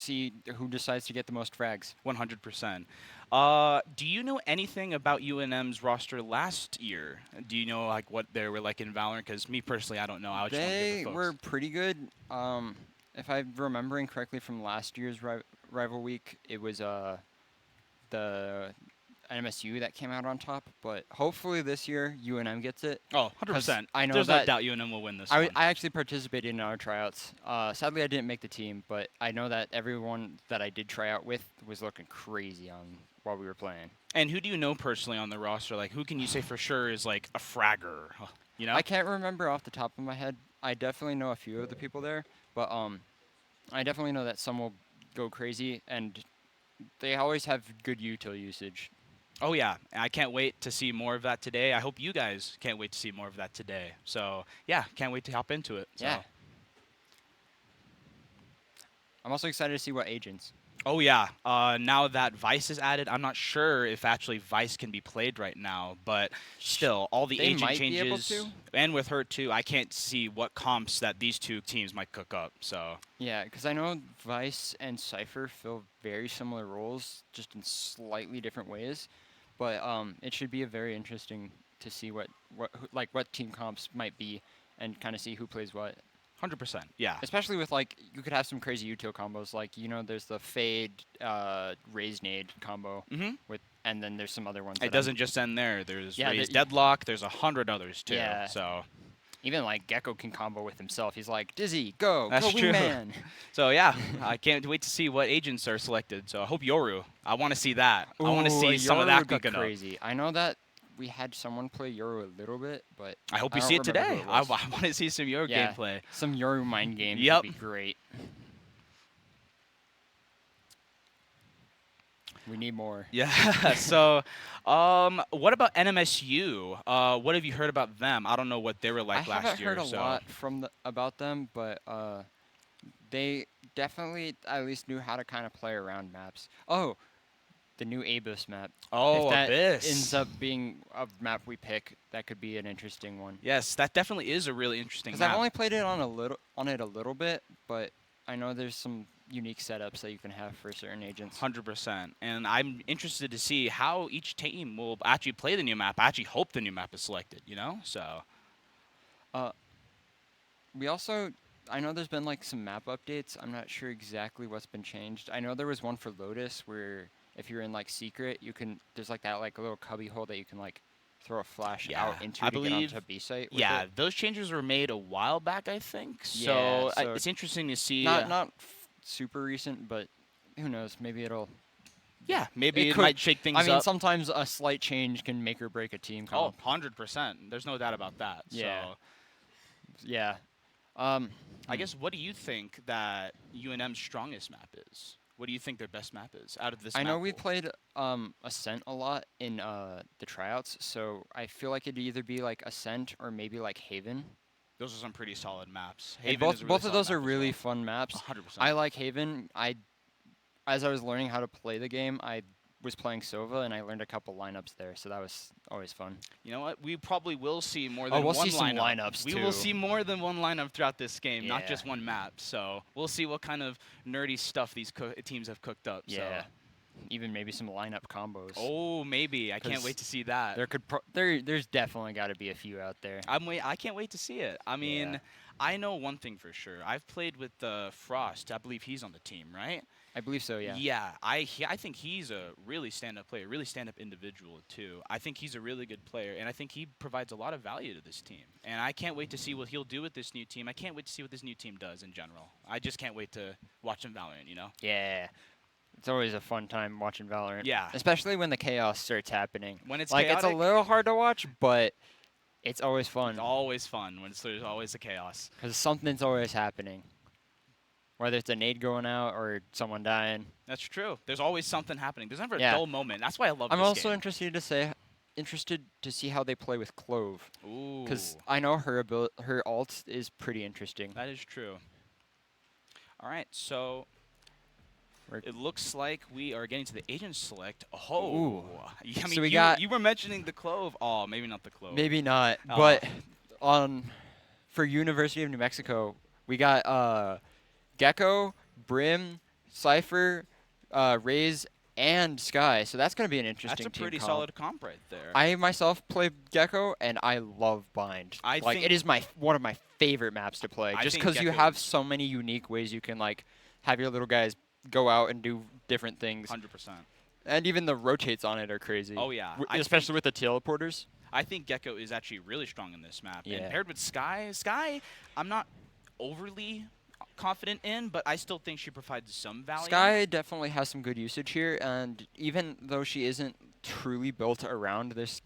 see who decides to get the most frags. 100%. Do you know anything about UNM's roster last year? Do you know like what they were like in Valorant? Because me personally, I don't know. I just want to hear the They were folks. pretty good. If I'm remembering correctly from last year's rival week, it was the NMSU that came out on top. But hopefully this year UNM gets it, Oh, because 100%. I know There's no that doubt UNM will win this one. I actually participated in our tryouts. Sadly, I didn't make the team, but I know that everyone that I did try out with was looking crazy on while we were playing. And who do you know personally on the roster? Like, who can you say for sure is like a fragger? You know? I can't remember off the top of my head. I definitely know a few of the people there, but I definitely know that some will go crazy, and they always have good util usage. Oh yeah, I can't wait to see more of that today. I hope you guys can't wait to see more of that today. So yeah, can't wait to hop into it. So. Yeah. I'm also excited to see what agents. Oh yeah. Now that Vice is added, I'm not sure if actually Vice can be played right now, but still, all the They agent might be able changes, to. and with her too, I can't see what comps that these two teams might cook up. So Yeah, because I know Vice and Cypher fill very similar roles, just in slightly different ways. But it should be a very interesting to see what team comps might be, and kind of see who plays what. 100%. Yeah. Especially with you could have some crazy util combos, like there's the Fade Raise Nade combo Mhm. and then there's some other ones. It doesn't just end there. There's Yeah, Raised Deadlock. There's 100 others too. Yeah. So Even like Gecko can combo with himself. He's like, Dizzy, go that's true. wingman. So yeah, I can't wait to see what agents are selected. So I hope Yoru. I want to see that. I want to see some of Yoru that would be cooking up. crazy. I know that we had someone play Yoru a little bit, but I hope I we don't see it remember who today. it I was. want to see some Yoru Yeah, gameplay. some Yoru mind games Yep. would be great. We need more. Yeah. So, what about NMSU? What have you heard about them? I don't know what they were like I last haven't year. heard a So. lot about them, but they definitely at least knew how to kind of play around maps. Oh, the new Abyss map. Oh, If that Abyss. ends up being a map we pick, that could be an interesting one. Yes, that definitely is a really interesting Because map. I've only played it on a little bit, but I know there's some unique setups that you can have for certain agents. 100%. And I'm interested to see how each team will actually play the new map. I actually hope the new map is selected, you know? So, We also, I know there's been like some map updates. I'm not sure exactly what's been changed. I know there was one for Lotus where if you're in like secret, there's like that like little cubby hole that you can like throw a flash yeah, out into I to get believe, onto B site. With yeah, it. those changes were made a while back, I think. Yeah, So, so it's interesting to see. not super recent, but who knows? Maybe Yeah, maybe it could. might shake things I mean, up. sometimes a slight change can make or break a team Oh, comp. 100%. There's no doubt about that. Yeah. So, Yeah. I guess, what do you think that UNM's strongest map is? What do you think their best map is out of this I map know we pool? played Ascent a lot in the tryouts, so I feel like it'd either be like Ascent or maybe like Haven. Those are some pretty solid maps. And Haven is a really both of solid those map are as really well. fun maps. 100%. I like Haven. As I was learning how to play the game, I was playing Sova and I learned a couple lineups there, so that was always fun. You know what? We probably will see more Oh, than we'll one see some lineup. lineups, We will too. see more than one lineup throughout this game, not Yeah. just one map. So we'll see what kind of nerdy stuff these teams have cooked up. Yeah. So. Even maybe some lineup combos. Oh, maybe. I can't 'Cause wait to see that. there's definitely got to be a few out there. I can't wait to see it. I mean, Yeah. I know one thing for sure. I've played with Frost. I believe he's on the team, right? I believe so, yeah. Yeah, I think he's a really stand-up player, really stand-up individual too. I think he's a really good player, and I think he provides a lot of value to this team. And I can't wait to see what he'll do with this new team. I can't wait to see what this new team does in general. I just can't wait to watch him Valorant, you know? Yeah. It's always a fun time watching Valorant. Yeah. Especially when the chaos starts happening. When it's like chaotic, it's a little hard to watch, but it's always fun it's always fun when there's always a chaos. because something's always happening. Whether it's a nade going out or someone dying. That's true. There's always something happening. There's never a Yeah. dull moment. That's why I love I'm this also game. interested to see how they play with Clove, Ooh. because I know her ult is pretty interesting. That is true. All right, so We're- it looks like we are getting to the agent select. Oh, Ooh. I mean, So we got- you were mentioning the clove. Oh, maybe not the clove. Maybe not, Oh. but for University of New Mexico, we got Gecko, Brim, Cypher, Raze, and Sky. So that's going to be an That's interesting a team pretty comp. solid comp right there. I myself play Gecko, and I love Bind. I Like think it is one of my favorite maps to play, I just think because you Gecko have is so many unique ways you can like have your little guys go out and do different things, 100%. and even the rotates on it are crazy. Oh yeah, Especially with the teleporters. I think Gecko is actually really strong in this map. And Yeah. paired with Sky, I'm not overly confident in, but I still think she provides some value. Sky definitely has some good usage here, and even though she isn't truly built around this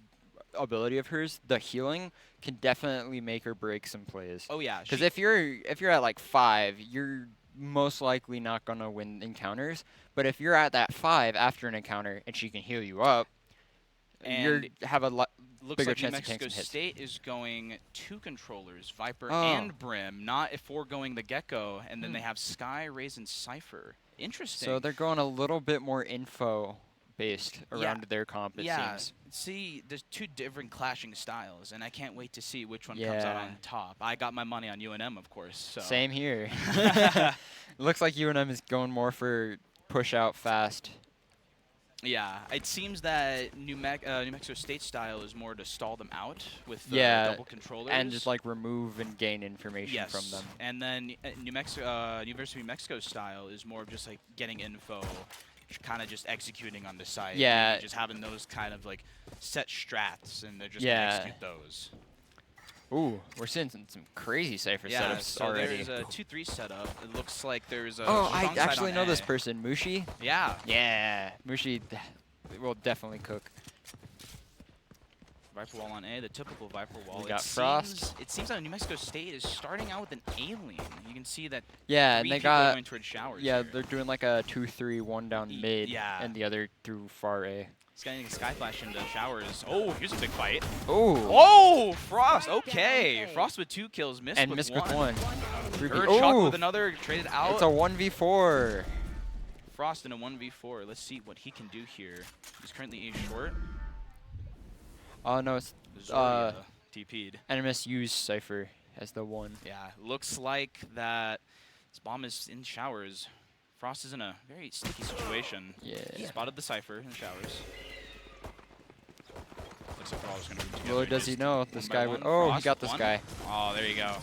ability of hers, the healing can definitely make or break some plays. Oh yeah, Because if you're at like 5, you're most likely not gonna win encounters. But if you're at that 5 after an encounter and she can heal you up, you and have a looks bigger like New chance of taking Mexico some hits. State is going 2 controllers, Viper Oh. and Brim, not if 4 going the Gecko, and then they Hmm. have Sky, Raze, and Cypher. Interesting. So they're going a little bit more info based around their comp, it seems. See, there's 2 different clashing styles, and I can't wait to see which one comes out Yeah. on top. I got my money on UNM, of course. So. Same here. Looks like UNM is going more for push out fast. Yeah, it seems that New Mexico State style is more to stall them out with double controllers. And just like remove and gain information from them. And then University of New Mexico style is more of just like getting info, kind of just executing on the site. Yeah. Maybe just having those kind of like set strats, and they're just Yeah. gonna execute those. Ooh, we're seeing some crazy Cypher Yeah, setups so already. there's a 2-3 setup. It looks like there's a Oh, strong I side actually on know this A. person, Mushi. Yeah. Yeah, Mushi will definitely cook. Viper wall on A, the typical Viper wall. We got Frost. It seems that New Mexico State is starting out with an alien. You can see that Yeah, 3 and they people are got going towards showers. yeah, here. they're doing like a 2-3, one down mid, yeah. and the other through far A. He's getting a sky flash into showers. Oh, here's a big fight. Ooh. Oh, Frost. Okay, Frost with 2 kills, Mist And with Miss 1. with 1. Chuck Ooh, with another, traded out. it's a 1v4. Frost in a 1v4. Let's see what he can do here. He's currently A short. Oh no, it's Zoria TP'd. NMSU's Cypher as the one. Yeah, looks like that this bomb is in showers. Frost is in a very sticky situation. Yeah. Spotted the Cypher in showers. Looks like they're all just going to be together. Little does he Just know, one this by guy one. would. Oh, he Frost got with this one. guy. Oh, there you go.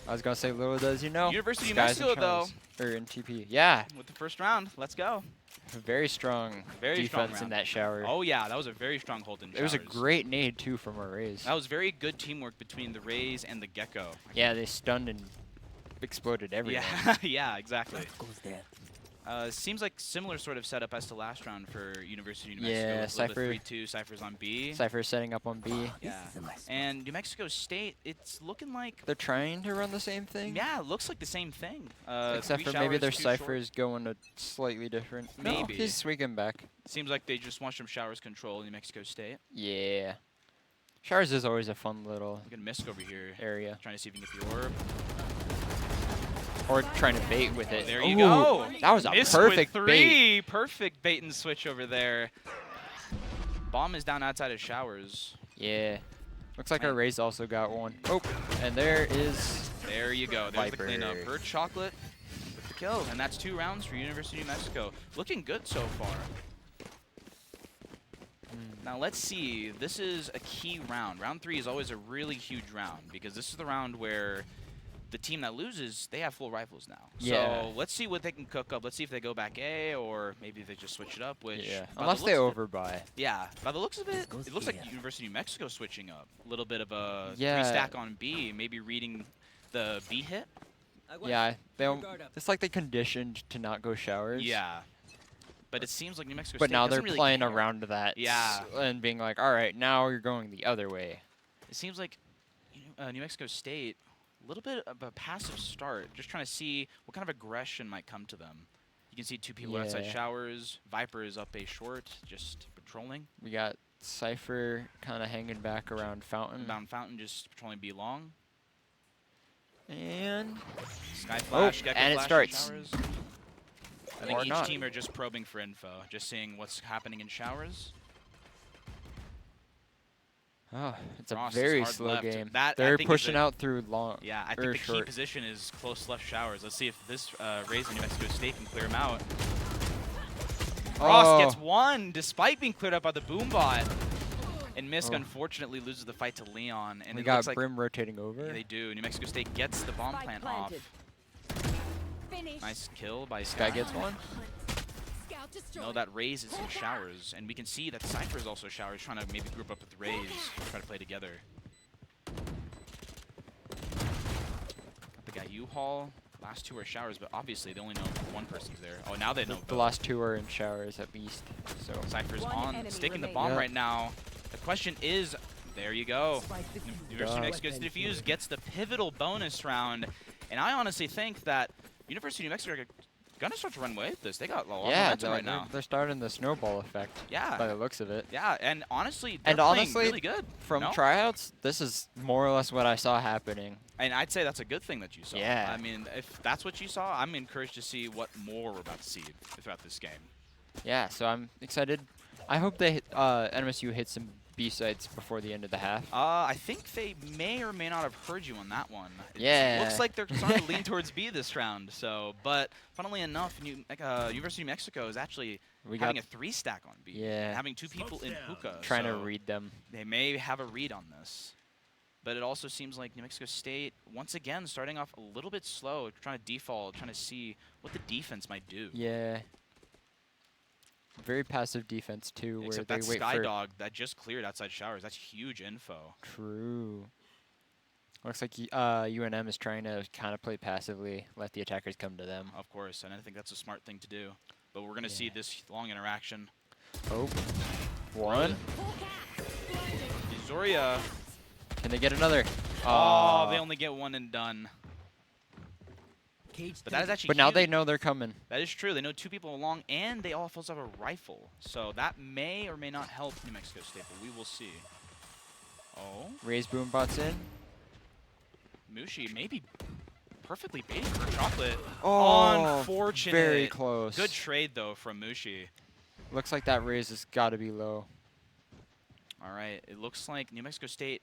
I was gonna say, little does he know. University of Skies Mexico, and though. Shells. Or in TP. Yeah, With the first round. Let's go. very strong Very strong defense in round. that shower. Oh, yeah, that was a very strong hold in It was a showers. great nade too from our Raze. That was very good teamwork between the Rays and the Gecko. Yeah, they stunned and exploded everything. Yeah, yeah, exactly. Seems like similar sort of setup as to last round for University of New Mexico. Yeah, with a little Cypher. bit 3-2, Cypher's on B. Cypher setting up on B. Yeah. And New Mexico State, it's looking like, They're trying to run the same thing. yeah, it looks like the same thing. Except 3 for maybe showers, their 2 Cypher short. is going a slightly different. Maybe. No, he's sweeping back. Seems like they just want some showers control in New Mexico State. Yeah. Showers is always a fun little Look at Misk over here. area. Trying to see if he can get the orb. Or trying to bait with it. There you Ooh, go. That was a Misk perfect with bait. 3. Perfect bait and switch over there. Bomb is down outside of showers. Yeah. Looks like our Raze also got one. Oh, and there is. There you go. There's the Viper. cleanup. Her chocolate with the kill. And that's 2 rounds for University of New Mexico. Looking good so far. Now let's see. This is a key round. Round 3 is always a really huge round because this is the round where the team that loses, they have full rifles now. Yeah. So let's see what they can cook up. Let's see if they go back A or maybe they just switch it up. Which Yeah. by the Unless they looks of it- overbuy. Yeah, by the looks of it, it looks like University of New Mexico switching up. A little bit of a Yeah. 3-stack on B, maybe reading the B hit. Yeah. It's like they conditioned to not go showers. Yeah. But it seems like New Mexico But State now they're doesn't really playing care. around that. Yeah. And being like, all right, now you're going the other way. It seems like New Mexico State, a little bit of a passive start, just trying to see what kind of aggression might come to them. You can see 2 people outside Yeah. showers. Viper is up A short, just patrolling. We got Cypher kind of hanging back around Fountain. Inbound Fountain just patrolling B long. And Sky Flash, Gecko and it Flash in starts. showers. I think Or each not. team are just probing for info, just seeing what's happening in showers. Oh, it's a Frost is very hard slow left. game. That, I They're think, is pushing a, out through long yeah, I or think the key short. position is close left showers. Let's see if this Rays on New Mexico State can clear him out. Frost gets one, despite being cleared up by the boom bot. And Misk, unfortunately, loses the fight to Leon. And We it got looks like Brim rotating over. yeah, they do. New Mexico State gets the bomb plant off. Nice kill by Sky Sky. gets one. No, that Rays is in showers. And we can see that Cypher is also showers, trying to maybe group up with Rays, try to play together. Got the guy U-Haul. Last two are showers, but obviously they only know one person's there. Oh, now they know The last two are in showers at least. So Cypher's on, sticking the remaining. bomb Yep. right now. The question is, there you go. University of Duh. Mexico State Fuse gets the pivotal bonus round. And I honestly think that University of New Mexico are going to start to run away with this. They got a lot of yeah, momentum right now. they're starting the snowball effect by Yeah, the looks of it. yeah, and honestly, they're And playing honestly, really good. From no? tryouts, this is more or less what I saw happening. And I'd say that's a good thing that you saw. Yeah. I mean, if that's what you saw, I'm encouraged to see what more we're about to see throughout this game. Yeah, so I'm excited. I hope they NMSU hit some B-sides before the end of the half. I think they may or may not have heard you on that one. Yeah. Looks like they're starting to lean towards B this round. So, but funnily enough, University of Mexico is actually having a 3-stack on B. Yeah. Having 2 people in hookah. Trying to so read them. They may have a read on this. But it also seems like New Mexico State, once again, starting off a little bit slow, trying to default, trying to see what the defense might do. Yeah. Very passive defense too, Except where that they wait Sky for. Dog that just cleared outside showers. That's huge info. True. Looks like UNM is trying to kind of play passively, let the attackers come to them. Of course, and I think that's a smart thing to do. But we're going to see Yeah. this long interaction. Oh, one. Zoria. Can they get another? Oh, they only get one and done. But that is actually But now they huge. know they're coming. That is true. They know 2 people along, and they also have a rifle. So that may or may not help New Mexico State, but we will see. Oh, Raise boom bots in. Mushi maybe perfectly baiting for chocolate. Oh, Unfortunate. very close. Good trade, though, from Mushi. Looks like that raise has got to be low. All right, it looks like New Mexico State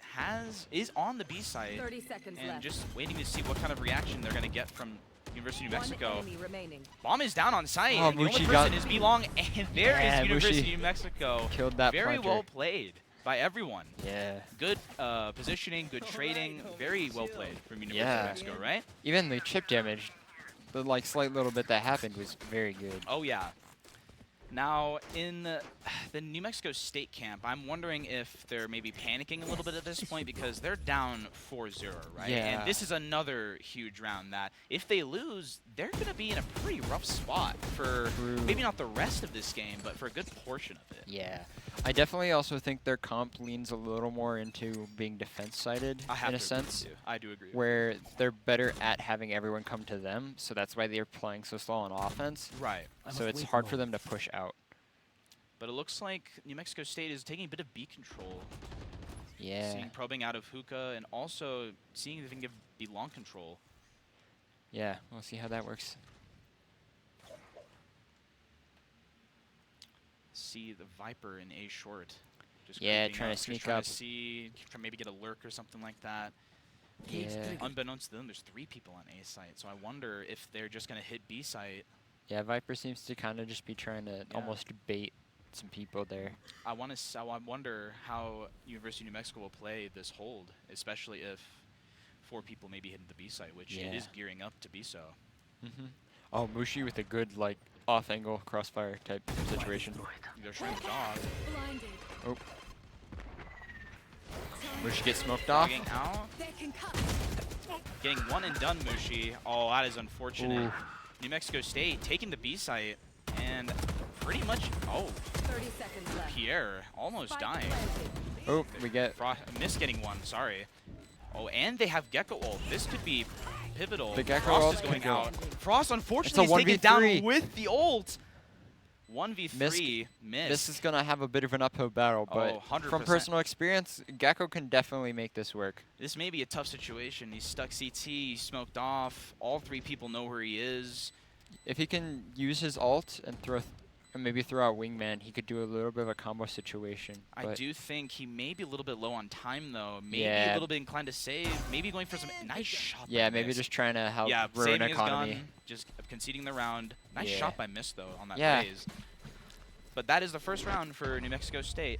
is on the B side 30 seconds and left. just waiting to see what kind of reaction they're going to get from University of New One Mexico. enemy remaining. Bomb is down on site, Oh, and the only Mushi person got- is Belong, and there Yeah, is University Mushi of New Mexico. Killed that Very planter. well played by everyone. Yeah. Good positioning, good trading, very well played from University Yeah. of Mexico, right? Even the chip damage, the like slight little bit that happened was very good. Oh, yeah. Now, in the New Mexico State camp, I'm wondering if they're maybe panicking a little bit at this point because they're down 4-0, right? Yeah. And this is another huge round that if they lose, they're going to be in a pretty rough spot for True. maybe not the rest of this game, but for a good portion of it. Yeah. I definitely also think their comp leans a little more into being defense-sided I have in a to agree with sense, you. I do agree. where they're better at having everyone come to them, so that's why they're playing so slow on offense. Right. So it's hard for them to push out. But it looks like New Mexico State is taking a bit of B control. Yeah. Seeing probing out of hookah and also seeing if they can give B long control. Yeah, we'll see how that works. See the Viper in A short. Just Yeah, creeping trying to up, just sneak trying up. To see, maybe get a lurk or something like that. Yeah. Unbeknownst to them, there's 3 people on A site, so I wonder if they're just gonna hit B site. Yeah, Viper seems to kind of just be trying to almost bait some people there. I wonder how University of New Mexico will play this hold, especially if 4 people may be hitting the B site, which it Yeah. is gearing up to be so. Oh, Mushi with a good like off-angle crossfire type situation. They're trying to dog. Oh. Mushi gets smoked off. Dogging out. Getting one and done, Mushi. Oh, that is unfortunate. Ooh. New Mexico State taking the B site and pretty much, 30 seconds left. Pierre almost dying. Oh, we get Miss getting one, sorry. Oh, and they have Gecko ult. This could be pivotal. The Gecko Frost ult is going could go. out. Frost, unfortunately, It's is a taken down 1v3. with the ult. 1v3, miss. This is gonna have a bit of an uphill battle, but Oh, 100%. from personal experience, Gecko can definitely make this work. This may be a tough situation. He's stuck CT, he's smoked off. All 3 people know where he is. If he can use his ult and throw And maybe throw out wingman. He could do a little bit of a combo situation. I But do think he may be a little bit low on time, though. Maybe a yeah. little bit inclined to save. Maybe going for some nice shot. Yeah, by maybe Mist. just trying to help Yeah, ruin saving his economy. gun, just conceding the round. Nice Yeah. shot by Mist, though, on that Yeah. raise. But that is the first round for New Mexico State.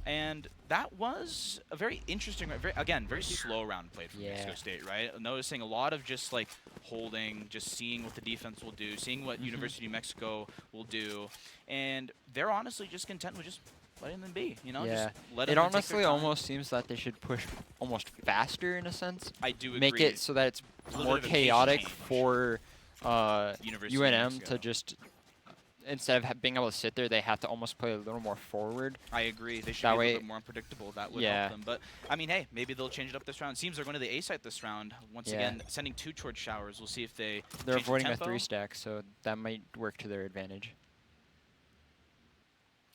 And that was a very interesting, very slow round played from New Mexico State, right? Noticing a lot of just like holding, just seeing what the defense will do, seeing what University of New Mexico will do. And they're honestly just content with just letting them be, you know? Yeah. Just let It them take honestly their time. almost seems that they should push almost faster in a sense. I do agree. Make it so that it's A little more bit of a pace chaotic change. for University of UNM Mexico. to just, instead of being able to sit there, they have to almost play a little more forward. I agree. They should That be a way- little bit more unpredictable. That would Yeah. help them. But, I mean, hey, maybe they'll change it up this round. Seems they're going to the A site this round. Once Yeah. again, sending 2 towards showers. We'll see if they They're change the avoiding a tempo. 3-stack, so that might work to their advantage.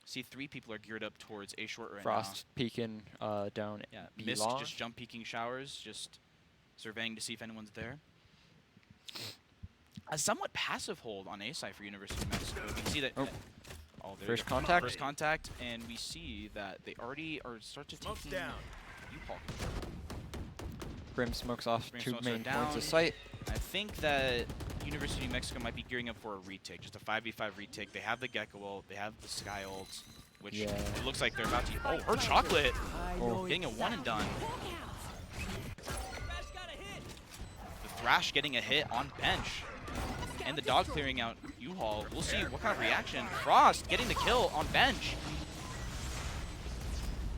See, 3 people are geared up towards A short right Frost peeking down now. Yeah, B Mist long. just jump peeking showers, just surveying to see if anyone's there. A somewhat passive hold on A site for University of Mexico. We can see that. Oh. Oh, there First you go. contact? First contact, and we see that they already are start to take U-Haul. Brim smokes off Brim 2 smokes are main points down. of sight. I think that University of New Mexico might be gearing up for a retake, just a 5v5 retake. They have the Gecko ult, they have the Sky ults, which Yeah. it looks like they're about to. Oh, her chocolate! Oh. Getting a 1 and done. The Thrash getting a hit on bench. And the dog clearing out U-Haul. We'll see what kind of reaction. Frost getting the kill on bench.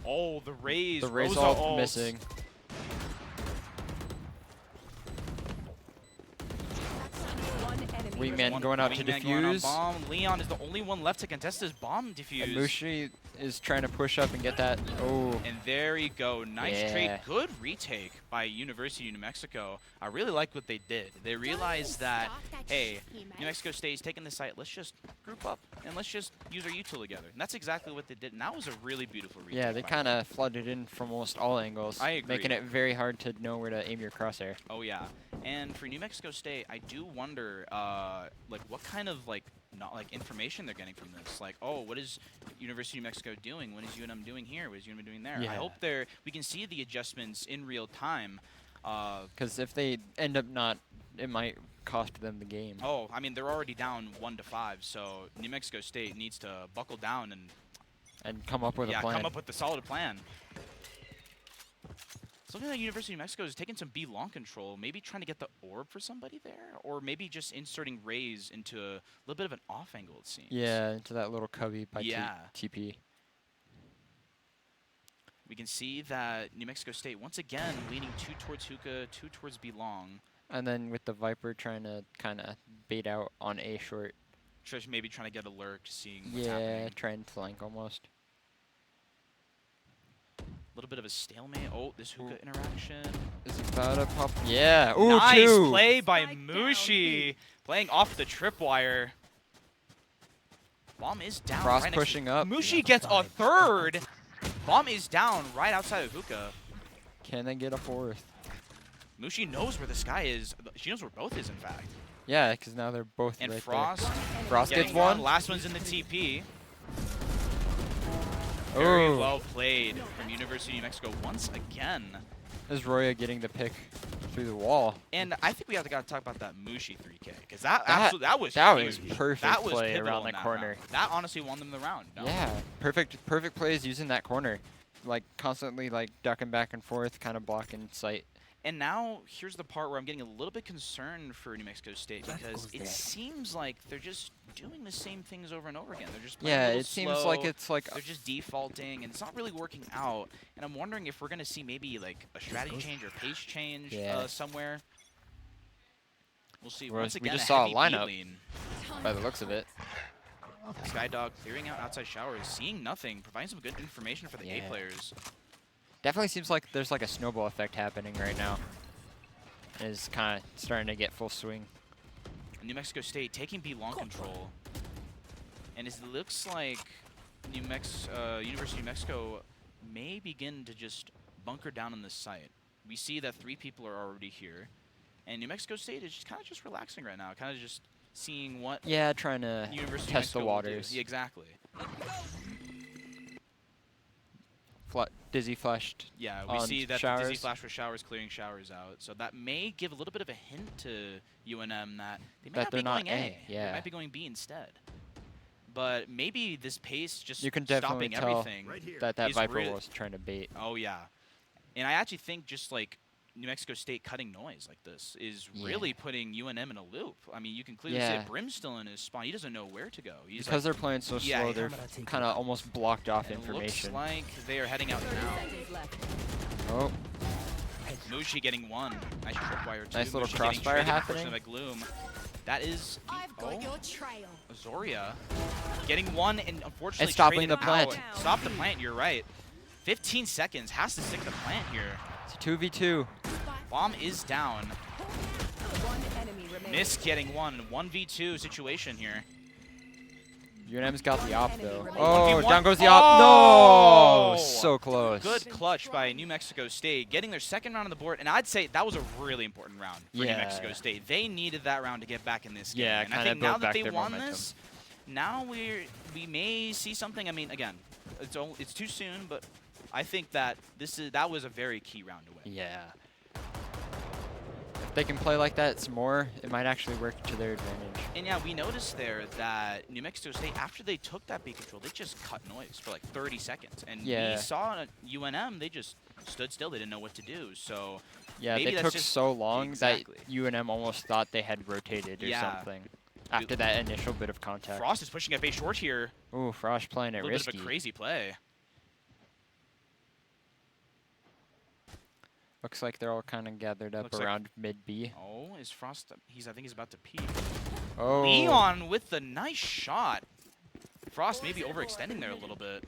Oh, the raise. The raise Rosa ult ult. missing. One enemy. Wingman going out to Wingman going on defuse. bomb. Leon is the only one left to contest this bomb defuse. And Mushi is trying to push up and get that. Oh, And there you go. Nice Yeah. trade. Good retake by University of New Mexico. I really like what they did. They realized that, hey, New Mexico State's taking the site. Let's just group up and let's just use our util together. And that's exactly what they did. And that was a really beautiful retake. yeah, they by kind them. of flooded in from almost all angles. I agree. Making it very hard to know where to aim your crosshair. Oh, yeah. And for New Mexico State, I do wonder, like, what kind of, like, not like information they're getting from this. Like, oh, what is University of New Mexico doing? What is UNM doing here? What is UNM doing there? Yeah. I hope we can see the adjustments in real time. Because if they end up not, it might cost them the game. Oh, I mean, they're already down 1-5, so New Mexico State needs to buckle down and And come up with yeah, a plan. come up with a solid plan. It's looking like University of Mexico is taking some B long control, maybe trying to get the orb for somebody there, or maybe just inserting Raze into a little bit of an off angle, it seems. Yeah, into that little cubby by Yeah. TP. We can see that New Mexico State, once again, leaning 2 towards Hookah, 2 towards B long. And then with the Viper trying to kind of bait out on A short. Trish maybe trying to get a lurk, seeing what's Yeah, happening. trying to flank almost. A little bit of a stalemate. Oh, this Hookah interaction. Is about to pop. Yeah. Ooh, Nice 2. play by Spike down Mushi, playing off the tripwire. Bomb is down. Frost right next to- pushing up. Mushi gets a third. Bomb is down right outside of Hookah. Can they get a 4th? Mushi knows where the sky is. She knows where both is, in fact. Yeah, because now they're both And right Frost there. Frost getting gets one. Last one's in the TP. Very Oh, well played from University of New Mexico once again. is Roya getting the pick through the wall? And I think we have to talk about that Mushi 3K because that was that was huge. perfect That was play pivotal around in the that corner. round. That honestly won them the round. No? Yeah, perfect plays using that corner, like constantly like ducking back and forth, kind of blocking sight. And now here's the part where I'm getting a little bit concerned for New Mexico State because it seems like they're just doing the same things over and over again. They're just playing a Yeah, little it seems slow. like it's like They're just defaulting, and it's not really working out. And I'm wondering if we're going to see maybe like a strategy change or pace change Yeah. somewhere. We'll see. Whereas Once we again, just a saw a heavy B lineup. lean. by the looks of it. Skydog clearing out outside showers, seeing nothing, providing some good information for the A Yeah. players. Definitely seems like there's like a snowball effect happening right now. Is kind of starting to get full swing. New Mexico State taking B long control. And it looks like University of New Mexico may begin to just bunker down on this site. We see that 3 people are already here. And New Mexico State is just kind of just relaxing right now, kind of just seeing what Yeah, trying to University of test the Mexico will do. waters. Yeah, exactly. Dizzy flushed. Yeah, we on see that the showers. Dizzy Flash for showers clearing showers out. So that may give a little bit of a hint to UNM that they may That not they're be not going A. A, yeah. They might be going B instead. But maybe this pace just You can definitely stopping tell everything. that is Viper really- was trying to bait. Oh, yeah. And I actually think just like New Mexico State cutting noise like this is really putting UNM in a loop. I mean, you can clearly see Yeah. it. Brim's still in his spawn. He doesn't know where to go. He's Because like, they're playing so yeah, slow, they're kind of almost blocked off it information. looks like they are heading out 30 now. seconds left. Oh, Mushi getting one. Nice tripwire too. Nice little Mushi getting crossfire traded, happening. unfortunately, by Gloom. That is I've got your trail. Zoria getting one and unfortunately And stopping traded the plant. out. Stop the plant, you're right. 15 seconds, has to stick the plant here. it's a 2v2. Bomb is down. One enemy remaining. Miss getting one. 1v2 situation here. UNM's got the op though. One Oh, 1v1. down goes the op. Oh! No, so close. Good clutch by New Mexico State, getting their second round on the board, and I'd say that was a really important round for New Yeah. Mexico State. They needed that round to get back in this game. Yeah, and I kinda think now build that back they their won momentum. this, now we may see something. I mean, again, it's too soon, but I think that that was a very key round to win. Yeah. If they can play like that some more, it might actually work to their advantage. And yeah, we noticed there that New Mexico State, after they took that B control, they just cut noise for like 30 seconds. And Yeah. we saw at UNM, they just stood still. They didn't know what to do. So Yeah, maybe they that's took just so long exactly. that UNM almost thought they had rotated or Yeah. something after that initial bit of contact. Frost is pushing up A short here. Ooh, Frost playing A it little bit risky. of a crazy play. Looks like they're all kind of gathered up Looks like- around mid B. Oh, is Frost? I think he's about to peek. Oh, Leon with the nice shot. Frost maybe overextending there a little bit.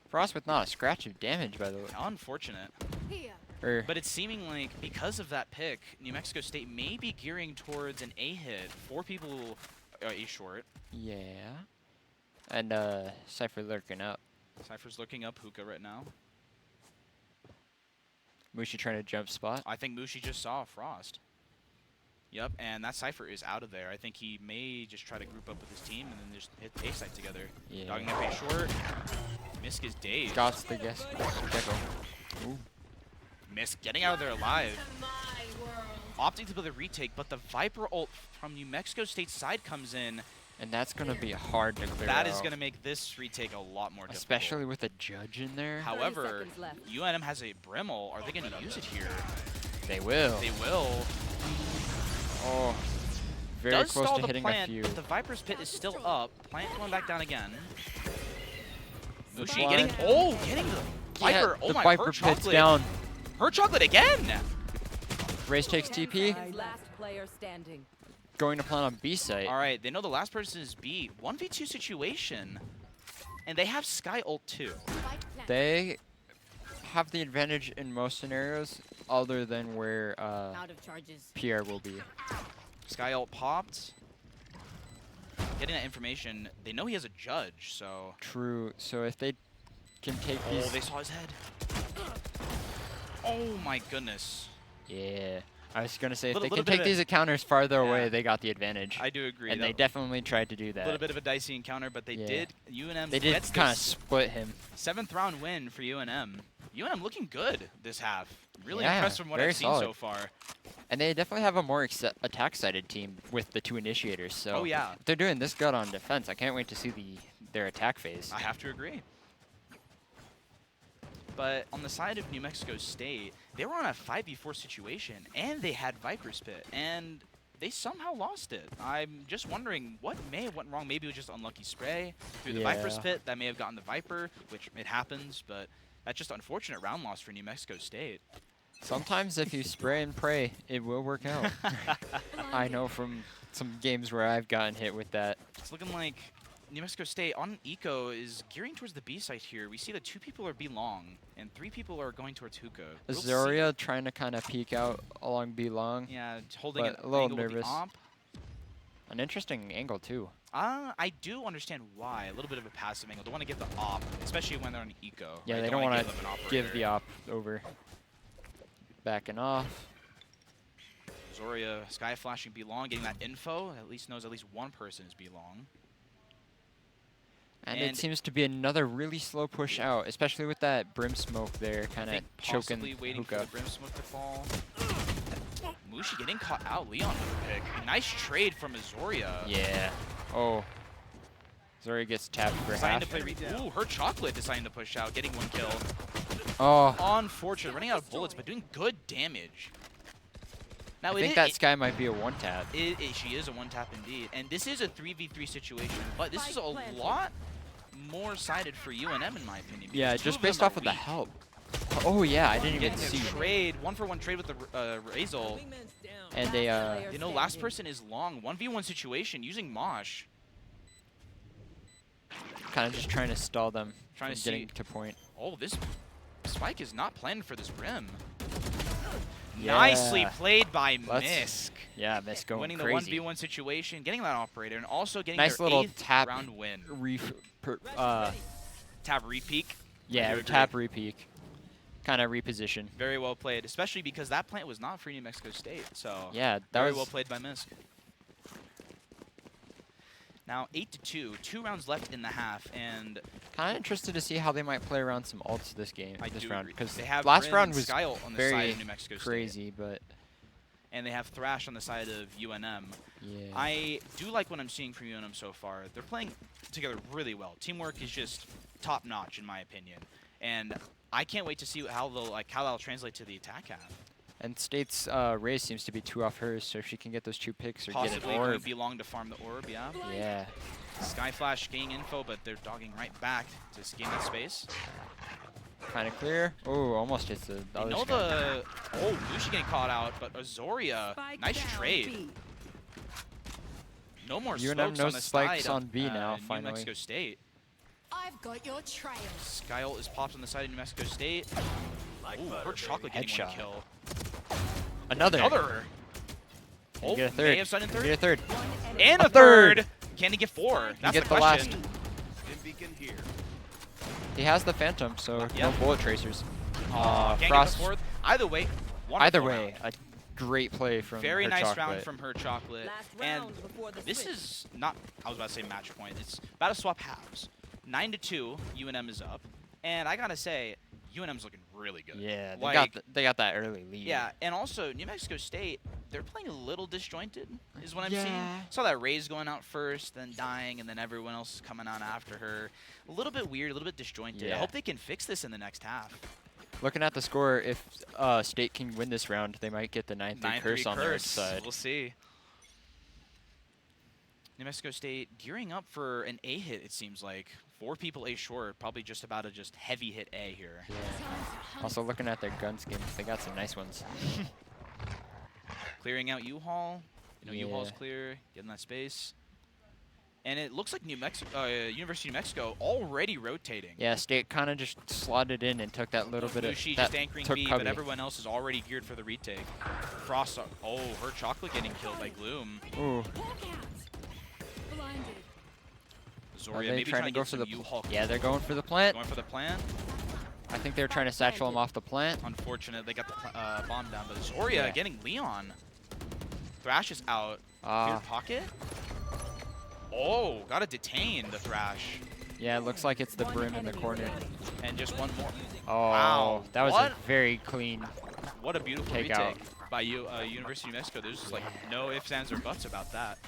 Frost with not a scratch of damage, by the way. Unfortunate. Here. But it's seeming like because of that pick, New Mexico State may be gearing towards an A hit. 4 people A short. Yeah. And Cypher lurking up. Cypher's looking up hookah right now. Mushi trying to jump spot. I think Mushi just saw Frost. Yep, and that Cypher is out of there. I think he may just try to group up with his team and then just hit A site together. Yeah. Dogging up A short. Misk is dazed. Scott's the guess. Gecko. Ooh. Misk getting out of there alive. Opting to build a retake, but the Viper ult from New Mexico State's side comes in. And that's going to be hard to clear That out. is going to make this retake a lot more difficult. Especially with a judge in there. However, seconds left. UNM has a Brimble. Are they going to use it here? They will. They will. Oh, very Does close stall to the hitting plant, a few. but the Viper's pit is still up. Plant going back down again. Mushi blind. getting the Viper. Yeah, Oh the my, Viper her pit's chocolate. down. Her chocolate again. Race takes TP. Last player standing. Going to plan on B site. All right, they know the last person is B. 1v2 situation. And they have Sky ult too. They have the advantage in most scenarios, other than where Out of charges. Pierre will be. Sky ult popped. Getting that information. They know he has a judge, so. True. So if they can take Oh, these, they saw his head. Oh my goodness. yeah. I was gonna say if Little- they little can bit take of a- these encounters farther Yeah. away, they got the advantage. I do agree. And they definitely tried to do a little that. bit of a dicey encounter, but they Yeah. did. UNM They did gets kind of this split him. 7th round win for UNM. UNM looking good this half. Really Yeah, impressed from what very I've seen solid. so far. And they definitely have a more attack-sided team with the 2 initiators. So Oh, yeah. if they're doing this good on defense, I can't wait to see their attack phase. I have to agree. But on the side of New Mexico State, they were on a 5v4 situation, and they had Viper's Pit, and they somehow lost it. I'm just wondering what may have went wrong. Maybe it was just unlucky spray through the Viper's Yeah. Pit that may have gotten the Viper, which it happens, but that's just unfortunate round loss for New Mexico State. Sometimes if you spray and pray, it will work out. I know from some games where I've gotten hit with that. It's looking like New Mexico State on Eco is gearing towards the B site here. We see that 2 people are B long, and 3 people are going towards hookah. We'll see. Azoria trying to kind of peek out along B long. Yeah, holding But an a little angle with the nervous. op. An interesting angle too. I do understand why. A little bit of a passive angle. They want to give the op, especially when they're on Eco. Yeah, right? they don't want give to them an give the operator. op over. Backing off. Zoria sky flashing B long, getting that info. At least knows at least one person is B long. And it seems to be another really slow push out, especially with that brim smoke there, kind of choking Possibly waiting for hookah. the brim smoke to fall. Mushi getting caught out. Leon with the pick. Nice trade from Azoria. Yeah. Oh. Zoria gets tapped for Deciding half. to play Ooh, her chocolate deciding to push out, getting 1 kill. Oh. Unfortunate, running out of bullets, but doing good damage. Now I think that Sky might be a one-tap. She is a one-tap indeed. And this is a 3v3 situation, but this is a lot more sided for UNM in my opinion. Yeah, just based off of the help. Oh yeah, I didn't even see. Trade, 1-for-1 trade with the Razor. And they you know, last person is long. 1v1 situation using Mosh. Kind of just trying to stall them Trying from to getting see. to point. Oh, this spike is not planned for this brim. Yeah. Nicely played by Let's- Misk. Yeah, Miss going Winning crazy. the 1v1 situation, getting that operator, and also getting Nice their little 8th tap round win. Tap repeak. Yeah, do tap repeak. Kind of reposition. Very well played, especially because that plant was not for New Mexico State. So Yeah, that very was well played by Misk. Now 8-2, 2 rounds left in the half, and kind of interested to see how they might play around some ults this game, this round, because they have last Rin round and was Sky ult on the side very of New Mexico State, crazy, but and they have Thrash on the side of UNM. yeah. I do like what I'm seeing from UNM so far. They're playing together really well. Teamwork is just top notch in my opinion, and I can't wait to see how that'll translate to the attack half. And State's Raze seems to be 2 off hers, so if she can get those 2 picks or Possibly get an going orb. to be long to farm the orb, yeah. Yeah. Skyflash getting info, but they're dogging right back to gain that space. Kind of clear. Oh, almost hits the You other know Sky. Lushi getting caught out, but Azoria, nice trade. No more UNM smokes no on the spikes side on of B now, New finally. Mexico State. I've got your trail. Sky ult is popped on the side of New Mexico State. Ooh, her chocolate getting Headshot. 1 kill. Another. Oh, Can he get a may third? have signed in Can third. he get a third. And a third. third! Can he get 4? That's get the the last. question. He has the Phantom, so Yeah. no bullet tracers. Can't get Frost. the 4th. Either way, Either wonderful way, round. a great play from Very her nice chocolate. round from her chocolate. Last And round before the this switch. is not, I was about to say match point. It's about to swap halves. 9-2, UNM is up. And I gotta say, UNM's looking really good. Yeah, they, Like, they got that early lead. yeah, and also New Mexico State, they're playing a little disjointed, is what I'm seeing. Yeah. Saw that Ray's going out first, then dying, and then everyone else is coming out after her. A little bit weird, a little bit disjointed. I Yeah. hope they can fix this in the next half. Looking at the score, if State can win this round, they might get the 9-3 curse on their side. We'll see. New Mexico State gearing up for an A hit, it seems like. 4 people A short, probably just about a just heavy hit A here. Yeah. Also looking at their gun skins, they got some nice ones. Clearing out U-Haul. You know, U-Haul's Yeah. clear, getting that space. And it looks like University of New Mexico already rotating. Yeah, State kind of just slotted in and took that little bit of Lushi that just anchoring took B, cubby. but everyone else is already geared for the retake. Frost, oh, her chocolate getting killed by Gloom. Ooh, Blinded. are Zoria they maybe trying to get go for some the? U-Haul. Yeah, they're going for the plant. Going for the plant. I think they're trying to satchel him off the plant. Unfortunate, they got the bomb down, but Zoria Yeah. getting Leon. Thrash is out. Ah, Good pocket. Oh, gotta detain the Thrash. yeah, it looks like it's the One brim in the enemy corner. remaining. And just one more. Oh, Wow, that was what? a very clean. What a beautiful Take retake out. by University of New Mexico. There's just like no ifs, ands, or buts about that.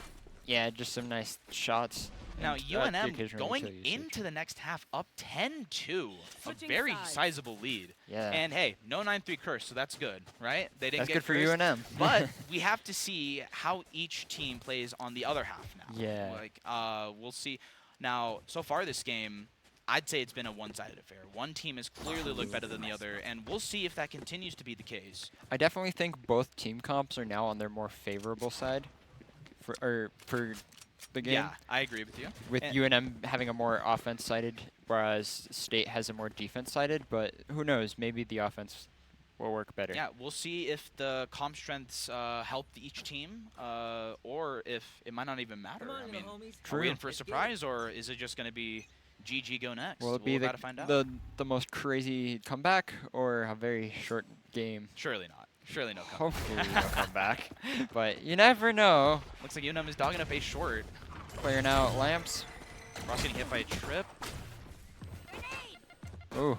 Yeah, just some nice shots. Now and, the UNM occasional going utility usage. into the next half up 10-2, a Switching very sides. sizable lead. Yeah, And hey, no 9-3 curse, so that's good, right? They didn't that's get good for cursed, UNM. But we have to see how each team plays on the other half now. Yeah. Like, we'll see. Now, so far this game, I'd say it's been a one-sided affair. One team has clearly looked better than the other, and we'll see if that continues to be the case. I definitely think both team comps are now on their more favorable side for the game. Yeah, I agree with you. With And- UNM having a more offense-sided, whereas State has a more defense-sided. But who knows? Maybe the offense will work better. Yeah, we'll see if the comp strengths help each team, or if it might not even matter. I mean, are True. we in for a surprise, or is it just going to be GG go next? Will it be We'll the, gotta find out. the most crazy comeback or a very short game? Surely not. Surely no comeback. Hopefully they'll come back. But you never know. Looks like UNM is dogging up A short. Clearing out lamps. Frost getting hit by a trip. Ooh.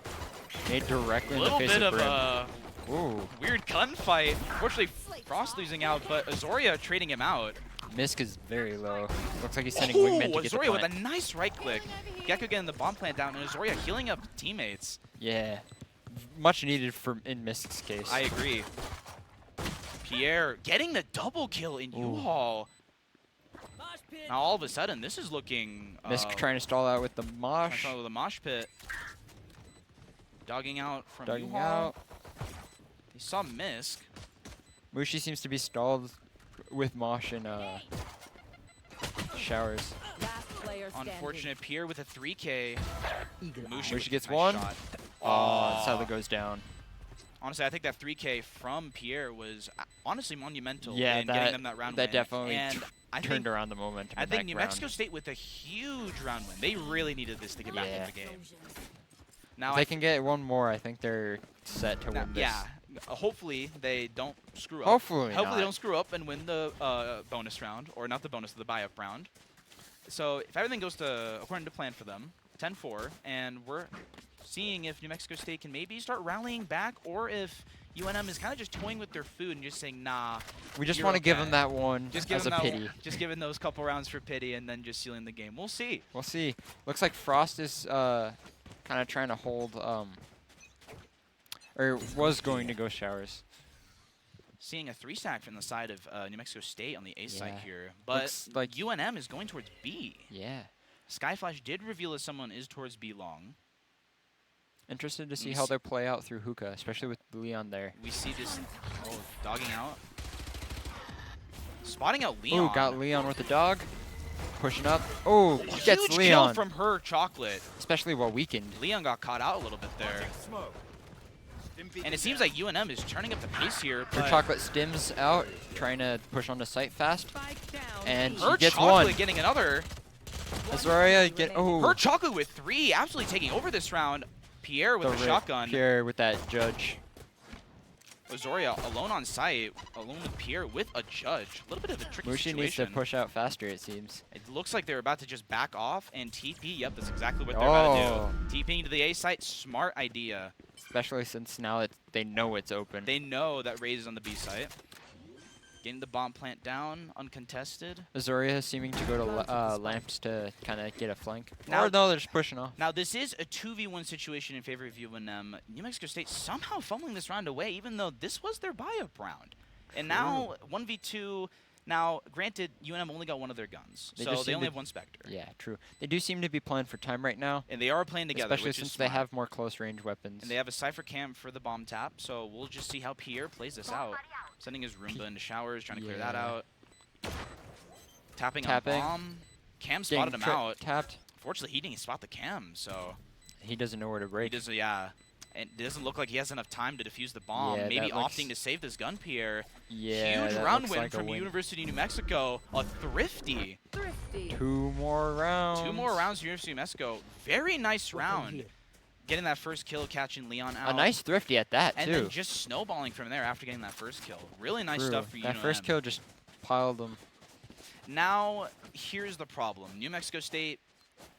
Made directly A in the little face bit of of Brim. a Ooh. weird gunfight. Unfortunately, Frost losing out, but Azoria trading him out. Misk is very low. Looks like he's sending Oh, wingmen to get the Azoria with plant. a nice right click. Gecko getting the bomb plant down, and Azoria healing up teammates. Yeah. Much needed for in Misk's case. I agree. Pierre getting the double kill in Ooh. U-Haul. Now all of a sudden, this is looking... Misk trying to stall out with the mosh. with a mosh pit. Dogging out from Dogging U-Haul. out. They saw Misk. Mushi seems to be stalled with mosh and showers. Last player standing. Unfortunate Pierre with a 3K. Mushi gets nice one. shot. Oh, that's how that goes down. Honestly, I think that 3K from Pierre was honestly monumental Yeah, in getting them that round win. definitely And I turned think, around the momentum. I in think that New round. Mexico State with a huge round win. They really needed this to get back in Yeah. the game. Now If they can get one more, I think they're set to win this. yeah, hopefully they don't screw up. Hopefully Hopefully not. they don't screw up and win the bonus round, or not the bonus, the buy-up round. So if everything goes to according to plan for them, 10-4, and we're seeing if New Mexico State can maybe start rallying back, or if UNM is kind of just toying with their food and just saying, nah. We just you're want to give okay. them that one Just give as a them that pity. Just giving those couple rounds for pity and then just sealing the game. We'll see. We'll see. Looks like Frost is kind of trying to hold, or was going to go showers. Seeing a 3-stack from the side of New Mexico State on the A side Yeah. here. But Looks like- UNM is going towards B. Yeah. Skyflash did reveal that someone is towards B long. Interested to see We how s- they play out through hookah, especially with Leon there. We see this dogging out. Spotting out Leon. Ooh, got Leon with the dog. Pushing up. Oh, Huge gets kill Leon. from her chocolate. Especially while weakened. Leon got caught out a little bit there. And it seems like UNM is turning up the pace here. Her But chocolate stims out, trying to push on the site fast. Spike down. And her she gets chocolate one. getting another. Azoria get. Oh, Her chocolate with 3, absolutely taking over this round. Pierre with the rip. shotgun. Pierre with that judge. Azoria alone on site, alone with Pierre with a judge. A little bit of a tricky Mushi situation. needs to push out faster, it seems. It looks like they're about to just back off and TP. Yep, that's exactly what they're about Oh. to do. TPing to the A site, smart idea. Especially since now they know it's open. They know that Raze is on the B site. Getting the bomb plant down, uncontested. Azoria seeming to go to lamps to kind of get a flank. Now- Or no, they're just pushing off. Now, this is a 2v1 situation in favor of UNM. New Mexico State somehow fumbling this round away, even though this was their buy-up round. And now, 1v2. Now, granted, UNM only got one of their guns, They so just they seem only to- have one Spectre. Yeah, true. They do seem to be playing for time right now. And they are playing together, Especially which since is they smart. have more close range weapons. And they have a Cypher Cam for the bomb tap, so we'll just see how Pierre plays this out. Sending his Roomba into showers, trying to clear that Yeah. out. Tapping Tapping. on bomb. Cam Getting spotted him out. tapped. Fortunately, he didn't spot the Cam, so He doesn't know where to he break. does. Yeah, and it doesn't look like he has enough time to defuse the bomb. Yeah, Maybe that looks- opting to save this gun, Pierre. Yeah, Huge that round looks win like a from win. University of New Mexico. A thrifty. Thrifty. 2 more rounds. 2 more rounds for University of New Mexico. Very nice round. Getting that first kill, catching Leon out. A nice thrifty at that, And too. then just snowballing from there after getting that first kill. Really nice True. stuff for That UNM. first kill just piled them. Now, here's the problem. New Mexico State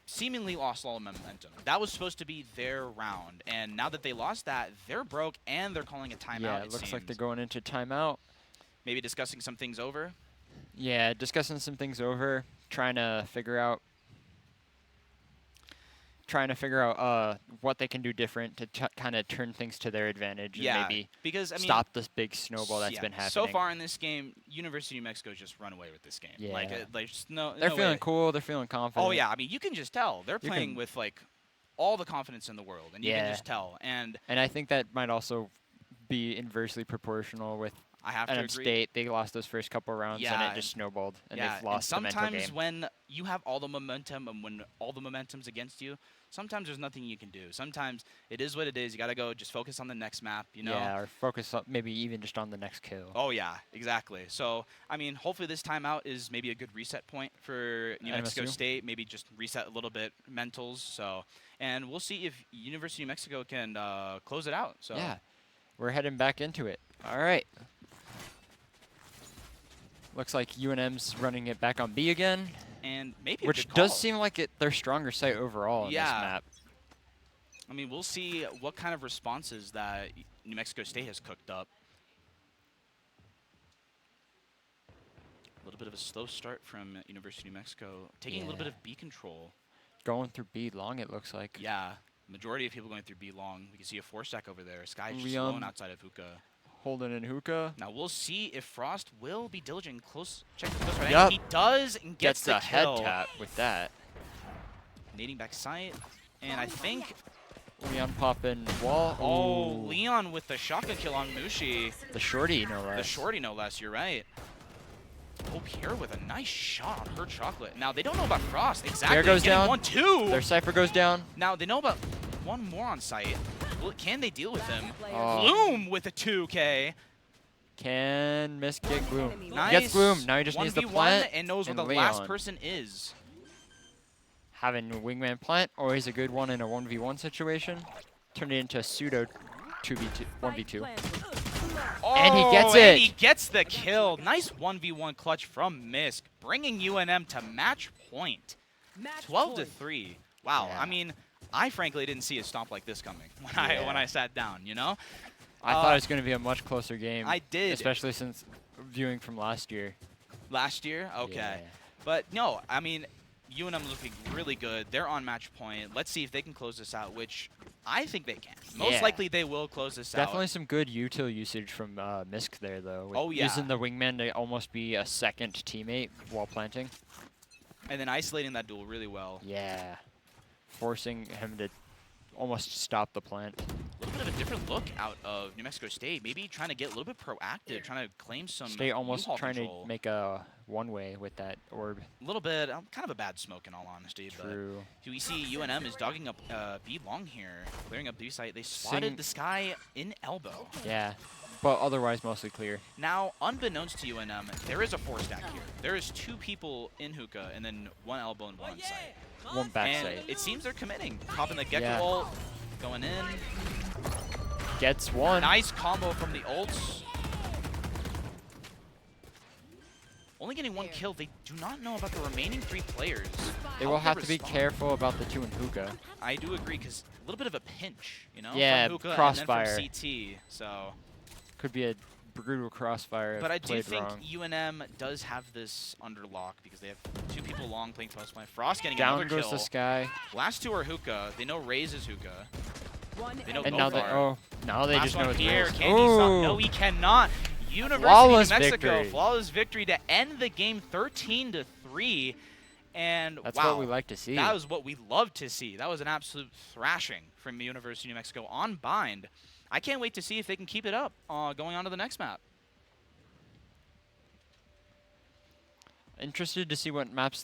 seemingly lost all momentum. That was supposed to be their round. And now that they lost that, they're broke and they're calling a timeout, Yeah, it it looks like seems. they're going into timeout. Maybe discussing some things over. Yeah, discussing some things over, trying to figure out what they can do different to kind of turn things to their advantage Yeah, and maybe because, I mean, stop this big snowball that's yeah, been happening. so far in this game, University of New Mexico just run away with this game. Like, Yeah. just no, They're no feeling way. cool. They're feeling confident. Oh, yeah. I mean, you can just tell. They're You playing can- with, like, all the confidence in the world. And you can Yeah. just tell. And And I think that might also be inversely proportional with I have to NM agree. State. They lost those first couple rounds and Yeah, it just snowballed and yeah, they've lost and the mental sometimes game. when you have all the momentum and when all the momentum's against you, sometimes there's nothing you can do. Sometimes it is what it is. You got to go just focus on the next map, you know? Yeah, or focus on maybe even just on the next kill. Oh, yeah, exactly. So, I mean, hopefully this timeout is maybe a good reset point for New Mexico NMSU. State. Maybe just reset a little bit mentals. So, and we'll see if University of New Mexico can close it out. So, Yeah. We're heading back into it. All right. Looks like UNM's running it back on B again, And maybe a which good does call. seem like their stronger site overall on this Yeah. map. I mean, we'll see what kind of responses that New Mexico State has cooked up. A little bit of a slow start from University of New Mexico, taking a little bit Yeah. of B control. Going through B long, it looks like. Yeah, majority of people going through B long. We can see a 4-stack over there. Sky's just Leon. alone outside of Hookah. Holden and Hookah. Now we'll see if Frost will be diligent. Close, check the close right. Yup. He does and gets the head kill. tap with that. Nading back sight, and I think Leon popping wall. oh, Ooh. Leon with the shotgun kill on Mushi. The shorty, no less. The shorty, no less. You're right. Oh, Pierre with a nice shot on her chocolate. Now they don't know about Frost. Exactly. Pierre goes He's getting down. 1-2. Their Cypher goes down. Now they know about one more on site. Well, can they deal with him? Oh. Bloom with a 2K. Can Miss get Gloom? Nice. Gets Gloom. Now he just needs the 1v1 plant. and knows what and the last Leon. person is. Having wingman plant, always a good one in a 1v1 situation. Turn it into a pseudo 2v2, 1v2. Oh, And he gets and it. he gets the kill. Nice 1v1 clutch from Misk, bringing UNM to match point. 12-3. Wow. Yeah. I mean, I frankly didn't see a stomp like this coming when I sat down. You know. I thought it was going to be a much closer game. I did. Especially since viewing from last year. Last year? Okay. Yeah. But no, I mean, UNM looking really good. They're on match point. Let's see if they can close this out, which I think they can. Most Yeah. likely they will close this Definitely out. some good util usage from Misk there, though. With Oh, yeah. Using the wingman to almost be a second teammate while planting. And then isolating that duel really well. Yeah. Forcing him to almost stop the plant. A little bit of a different look out of New Mexico State. Maybe trying to get a little bit proactive, trying to claim some State almost U-Haul trying control. to make a one-way with that orb. A little bit, kind of a bad smoke in all honesty. True. But we see UNM is dogging up B long here, clearing up B site. They spotted the Sky in elbow. Yeah. But otherwise mostly clear. Now, unbeknownst to UNM, there is a 4-stack here. There is 2 people in hookah and then 1 elbow and 1 on site. One back And site. it seems they're committing. Popping the Gecko Yeah. ult, going in. Gets one. Nice combo from the ults. Only getting 1 kill. They do not know about the remaining 3 players. They How will they have to be respond. careful about the 2 in hookah. I do agree, because a little bit of a pinch, you know? Yeah, from hookah crossfire. and then from CT. So, Could be a brutal crossfire. but if I do played think wrong. UNM does have this under lock because they have 2 people long playing close play. Frost getting Down another goes kill. the Sky. Last 2 are hookah. They know Raze is hookah. They know And now they Gofar. now they Last just one, know it's Pierre. Raze. Can he stop? No, he cannot. University Flawless of Mexico, victory. flawless victory to end the game 13-3. And That's wow, what we like to see. that was what we love to see. That was an absolute thrashing from the University of New Mexico on bind. I can't wait to see if they can keep it up going on to the next map. Interested to see what map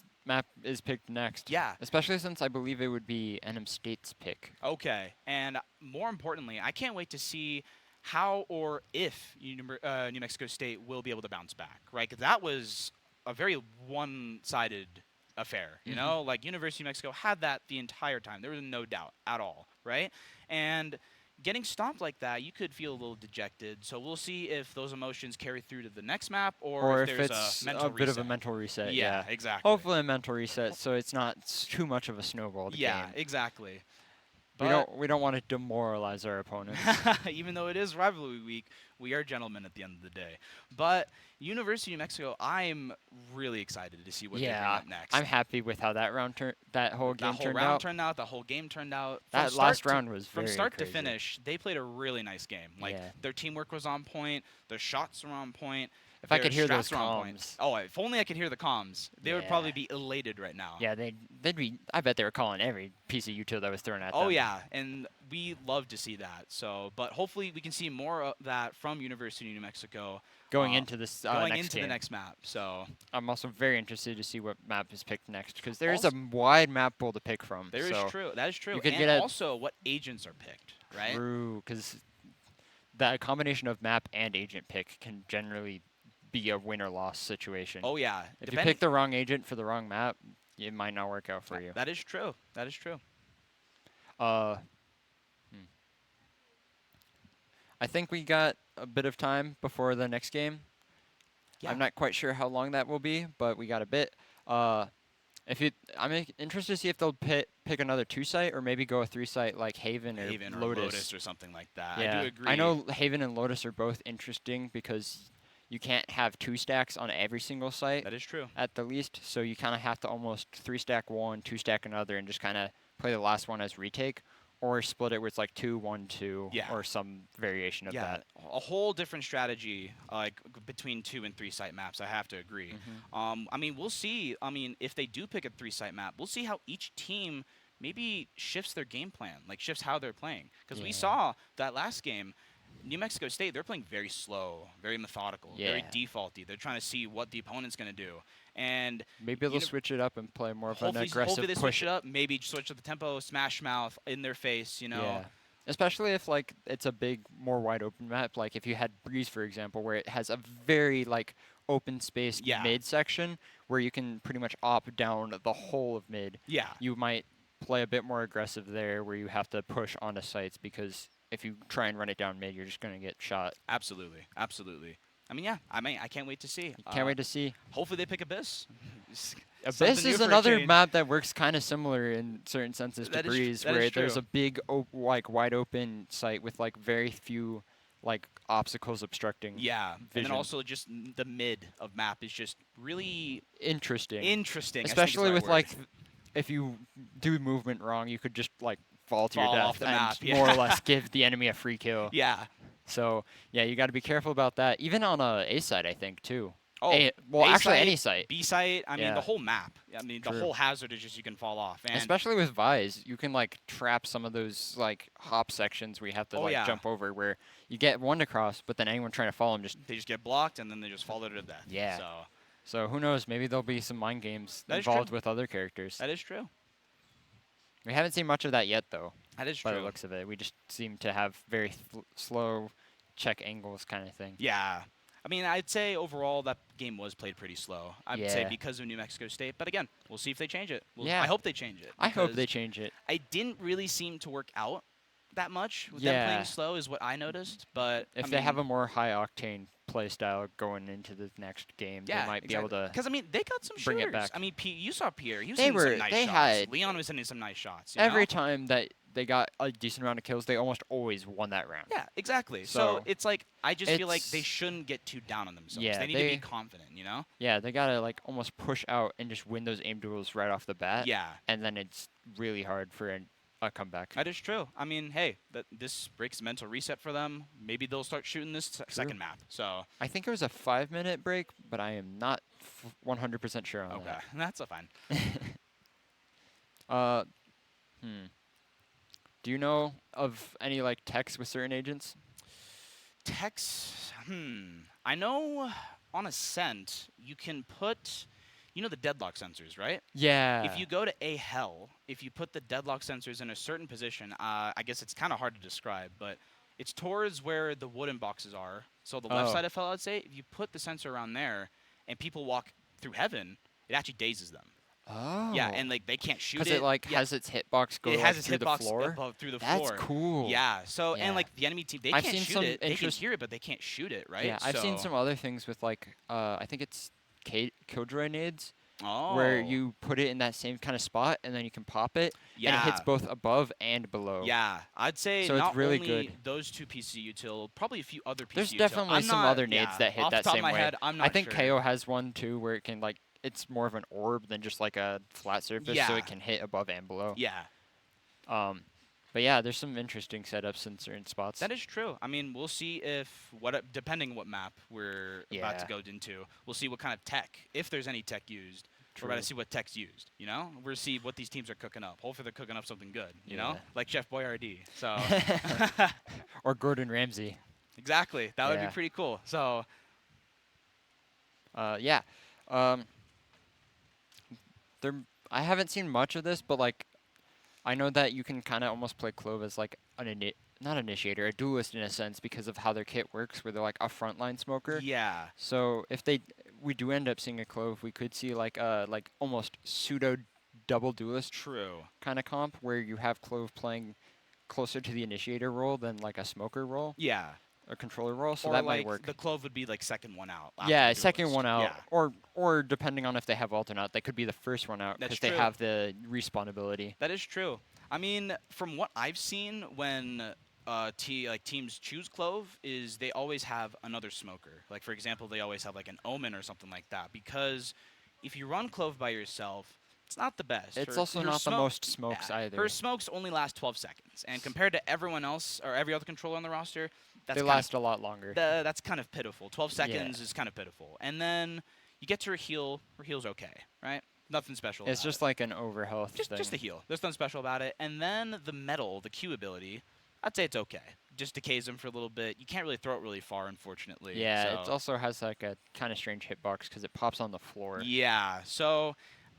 is picked next. Yeah. Especially since I believe it would be NM State's pick. Okay, and more importantly, I can't wait to see how or if New Mexico State will be able to bounce back, right? 'Cause that was a very one-sided affair, you know? Like, University of Mexico had that the entire time. There was no doubt at all, right? And getting stomped like that, you could feel a little dejected. So we'll see if those emotions carry through to the next map or if there's it's a mental bit of a reset. mental reset. Yeah, exactly. Hopefully a mental reset, so it's not too much of a snowballed Yeah, game. exactly. We don't want to demoralize our opponents. Even though it is rivalry week, we are gentlemen at the end of the day. But University of New Mexico, I'm really excited to see what they bring Yeah, up next. I'm happy with how that that whole game that whole turned round out. turned out, the whole game turned out. That From last start to- round was from very start to crazy. finish. They played a really nice game. Like Yeah. their teamwork was on point, their shots were on point. If I their could hear those strats were on point. comms. Oh, if only I could hear the comms. They would probably Yeah. be elated right now. Yeah, they'd be. I bet they were calling every piece of util that was thrown at them. Oh yeah, and we love to see that. So, but hopefully we can see more of that from University of New Mexico Going into this going next into game. the next map. So I'm also very interested to see what map is picked next because there is Also- a wide map pool to pick from. there is so true. That is true. you could and get a- also what agents are picked, right? True, because that combination of map and agent pick can generally be a win or loss situation. Oh yeah. If you pick the wrong agent for the wrong map, it might not work out for you. That is true. That is true. I I think we got a bit of time before the next game. Yeah. I'm not quite sure how long that will be, but we got a bit. I'm interested to see if they'll pick another 2-site or maybe go a 3-site like Haven or Haven or Lotus. Lotus or something like that. I Yeah, do agree. I know Haven and Lotus are both interesting because you can't have 2 stacks on every single site That is true. at the least, so you kind of have to almost 3-stack one, 2-stack another, and just kind of play the last one as retake, or split it where it's like 2, 1, 2, Yeah. or some variation of Yeah, that. a whole different strategy, like between 2 and 3 site maps. I have to agree. I mean, we'll see. I mean, if they do pick a 3 site map, we'll see how each team maybe shifts their game plan, like shifts how they're playing. Because we Yeah. saw that last game, New Mexico State, they're playing very slow, very methodical, very Yeah. defaulty. They're trying to see what the opponent's going to do. And Maybe they'll switch it up and play more of an hopefully, aggressive hopefully they push. switch it up. Maybe switch up the tempo, smash mouth in their face. You know. Yeah. Especially if like it's a big, more wide open map. Like if you had Breeze, for example, where it has a very like open space Yeah. mid section where you can pretty much op down the whole of mid. Yeah. You might play a bit more aggressive there, where you have to push onto sites because if you try and run it down mid, you're just gonna get shot. Absolutely, absolutely. I mean, yeah. I can't wait to see. Can't wait to see. Hopefully they pick Abyss. Abyss Something new is for a another change. map that works kind of similar in certain senses to That is tr- Breeze, that where is there's true. a big, like wide open site with like very few like obstacles obstructing. Yeah, and Vision. then also just the mid of map is just really Interesting. interesting. I think is Especially the right with word. like, if you do movement wrong, you could just like fall to Fall your off death the and map, yeah. more or less give the enemy a free kill. Yeah. So yeah, you got to be careful about that. Even on a side, I think too. Oh, Well, A actually, site, any site. B site. I mean, Yeah. the whole map. I mean, the True. whole hazard is just you can fall off. And Especially with Vise, you can like trap some of those like hop sections where you have to Oh, like yeah. jump over, where you get one across, but then anyone trying to follow him just. they just get blocked and then they just fall to death. Yeah. So So who knows? Maybe there'll be some mind games That is involved true. with other characters. that is true. We haven't seen much of that yet, though. That is By true. the looks of it, we just seem to have very slow check angles kind of thing. Yeah. I mean, I'd say overall that game was played pretty slow. I would say Yeah. because of New Mexico State. But again, we'll see if they change it. Yeah. I hope they change it. I hope because they change it. I didn't really seem to work out that much with Yeah. them playing slow is what I noticed. But If I they have mean, a more high octane play style going into the next game, yeah, they might be able to. Because I mean, they got some bring it shooters. back. I mean, you saw Pierre. He was They hitting some were- nice they shots. had- Leon was hitting some nice shots. You Every know? time that they got a decent amount of kills, they almost always won that round. Yeah, exactly. So, So it's like I just feel like they it's- shouldn't get too down on themselves. Yeah, they need to they- be confident. You know? Yeah, they gotta like almost push out and just win those aim duels right off the bat. Yeah. And then it's really hard for a comeback. That is true. I mean, hey, this breaks the mental reset for them. Maybe they'll start shooting this second map. So I think it was a 5-minute break, but I am not 100% sure on okay, that's a fine. that. Do you know of any like techs with certain agents? Text. I know on Ascent you can put, the deadlock sensors, right? Yeah. If you go to a hell, if you put the deadlock sensors in a certain position, I guess it's kind of hard to describe, but it's towards where the wooden boxes are. So the left Oh. side of hell, I'd say, if you put the sensor around there and people walk through heaven, it actually dazes them. Oh. Yeah, and like they can't shoot because it. it like yeah, has its hitbox go it like, has its through the hitbox floor. above through the That's floor. cool. Yeah. So Yeah. and like the enemy team, they I've can't seen shoot some it. They can interest- hear it, but they can't shoot it, right? Yeah, I've seen So- some other things with like I think it's Killjoy nades, Oh. where you put it in that same kind of spot and then you can pop it, and it hits Yeah. both above and below. Yeah, I'd say So it's not really only good. those two pieces of util, probably a few other pieces. There's of util. definitely I'm some not- other nades yeah, that hit off that the top same of my way. Head, I'm not I think sure. KO has one too, where it can like it's more of an orb than just like a flat surface, so Yeah. it can hit above and below. Yeah, But yeah, there's some interesting setups in certain spots. that is true. I mean, we'll see if depending on what map we're about to Yeah. go into, we'll see what kind of tech, if there's any tech used. We're about True. to see what tech's used. We'll see what these teams are cooking up. Hopefully, they're cooking up something good. Yeah. Like Chef Boyardee. So Or Gordon Ramsay. exactly, that would Yeah. be pretty cool. So Yeah. There, I haven't seen much of this, but like, I know that you can kind of almost play Clove as like not initiator, a duelist in a sense because of how their kit works, where they're like a frontline smoker. yeah, So if we do end up seeing a Clove, we could see like almost pseudo double duelist true. kind of comp where you have Clove playing closer to the initiator role than like a smoker role. Yeah. a controller role, so or that like might work. the Clove would be like second one out. after Yeah, the second duelist. one out, Yeah, or depending on if they have ult or not, they could be the first one out That's because they true. have the respawn ability. that is true. I mean, from what I've seen when teams choose Clove is they always have another smoker. Like for example, they always have like an Omen or something like that because if you run Clove by yourself, it's not the best. It's Her- also her not the smoke- most smokes yeah, either. Her smokes only last 12 seconds, and compared to everyone else or every other controller on the roster, that's They kind last a lot longer. that's kind of pitiful. 12 Yeah. seconds is kind of pitiful. And then you get to her heal. Her heal's okay, right? Nothing special. It's about just it. like an overhealth thing. Just a heal. There's nothing special about it. And then the metal, the Q ability, I'd say it's okay. Just decays him for a little bit. You can't really throw it really far, unfortunately. Yeah, it so- also has like a kind of strange hitbox because it pops on the floor. Yeah. So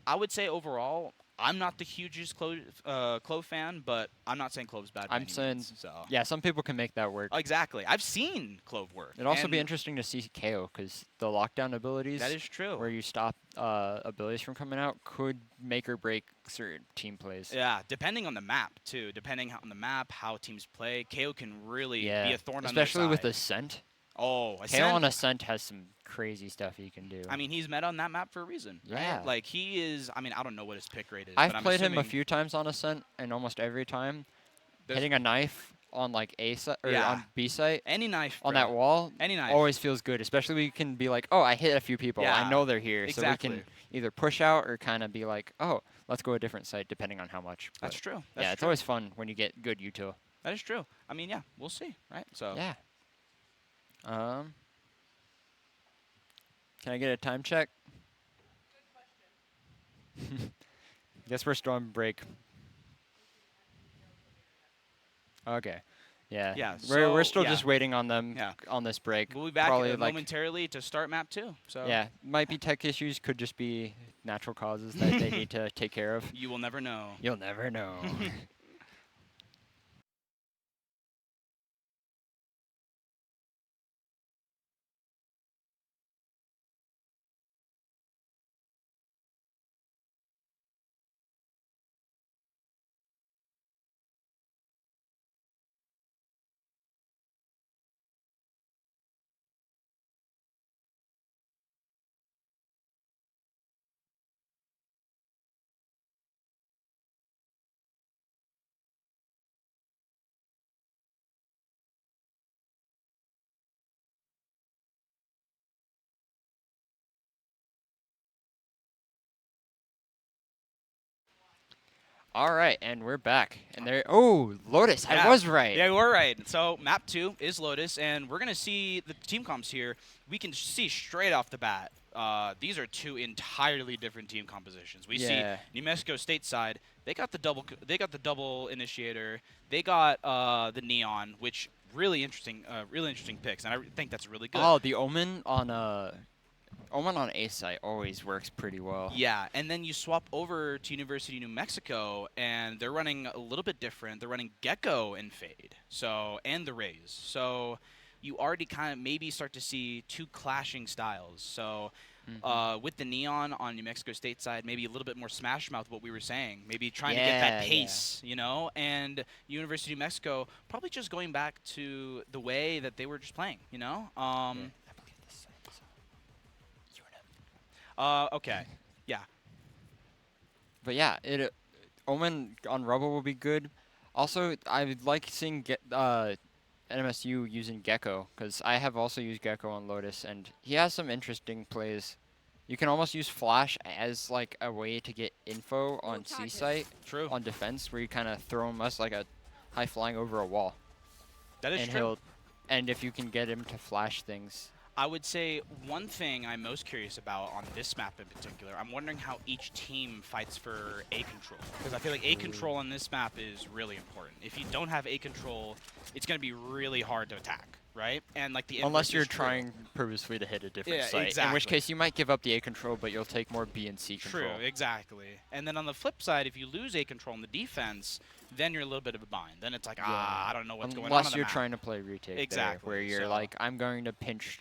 I would say overall, I'm not the hugest Clove fan, but I'm not saying Clove's bad. by I'm any saying, means, so. yeah, some people can make that work. Exactly. I've seen Clove work. It'd also be and interesting to see KO because the lockdown abilities, That is true. where you stop abilities from coming out, could make or break certain team plays. Yeah, depending on the map too. Depending on the map, how teams play, KO can really Yeah, be a thorn on especially their with side. Ascent. Oh, KO Ascent. on Ascent has some crazy stuff he can do. I mean, he's meta on that map for a reason. right? Yeah. Like he is. I mean, I don't know what his pick rate is. I've but I'm played him a assuming few times on Ascent, and almost every time, there's- hitting a knife on like A site or Yeah. on B site Any knife on bro. that wall Any knife. always feels good. Especially we can be like, oh, I hit a few people. I Yeah, know they're here, so we exactly. can either push out or kind of be like, oh, let's go a different site, depending on how much. That's But true. yeah, That's it's true. always fun when you get good util. That is true. I mean, yeah, we'll see, right? So Yeah. Can I get a time check? Guess we're still on break. Okay. Yeah. Yeah, We're so, still yeah. just waiting on them Yeah. on this break. we'll be back Probably like momentarily to start map 2. So yeah, might be tech issues, could just be natural causes that they need to take care of. you will never know. You'll never know. All right, and we're back. And there, oh, Lotus, I Yeah. was right. Yeah, you were right. So map 2 is Lotus, and we're gonna see the team comps here. We can see straight off the bat. These are two entirely different team compositions. We Yeah. see New Mexico stateside. They got the double. They got the double initiator. They got the neon, which really interesting picks, and I think that's really good. Oh, the Omen on A site always works pretty well. Yeah, and then you swap over to University of New Mexico, and they're running a little bit different. They're running Gecko and Fade, and the Rays. So you already kind of maybe start to see two clashing styles. So with the Neon on New Mexico State side, maybe a little bit more Smash Mouth, what we were saying. Maybe trying to get Yeah, that yeah. pace, you know? And University of New Mexico probably just going back to the way that they were just playing, you know? Yeah, I believe this site is UNM. Okay. Yeah. But yeah, Omen on Rubble will be good. Also, I would like seeing NMSU using Gecko, because I have also used Gecko on Lotus, and he has some interesting plays. You can almost use Flash as like a way to get info on C site True. on defense, where you kind of throw him as like a high flying over a wall, That is and true. and if you can get him to flash things. I would say one thing I'm most curious about on this map in particular, I'm wondering how each team fights for A control. Because I feel like A control on this map is really important. If you don't have A control, it's going to be really hard to attack, right? And like the Unless inverse you're is true. trying purposefully to hit a different Yeah, site, in exactly. which case you might give up the A control, but you'll take more B and C True, control. exactly. And then on the flip side, if you lose A control in the defense, then you're a little bit of a bind. Then it's like, I don't know what's going on Unless the you're map. trying to play retake, there, Exactly, where you're so- like, I'm going to pinch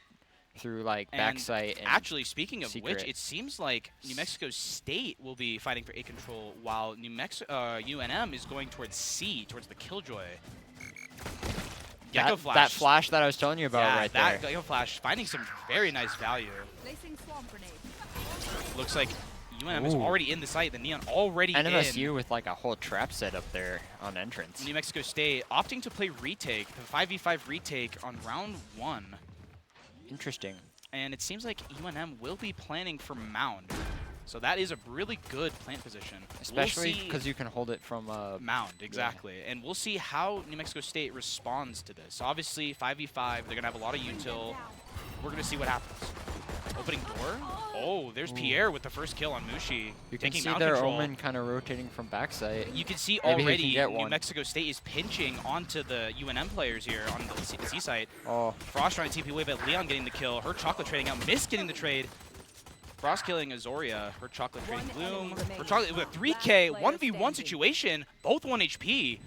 through like And backside. And actually, speaking of which, secret. it seems like New Mexico State will be fighting for A control, while UNM is going towards C, towards the Killjoy. Gecko That flash. flash that I was telling you about Yeah, right that there. Gecko flash finding some very nice value. Placing swarm grenade. Looks like UNM is Ooh. already in the site. The Neon already in. NMSU with like a whole trap set up there on entrance. New Mexico State opting to play retake, the 5v5 retake on round 1. Interesting. And it seems like UNM will be planning for Mound. So that is a really good plant position. Especially because you can hold it from Mound, exactly. And we'll see how New Mexico State responds to this. Obviously, 5v5, they're going to have a lot of util. We're going to see what happens. Opening door. Oh, there's Pierre with the first kill on Mushi. You can taking see Mound their control. Omen kind of rotating from backside. You can see Maybe he already can get New one. Mexico State is pinching onto the UNM players here on the C site. Oh, Frost trying to TP away, but Leon getting the kill. Her chocolate trading out. Miss getting the trade. Frost killing Azoria. Her chocolate trading Bloom. Her chocolate with a 3K 1v1 situation. Both 1 HP.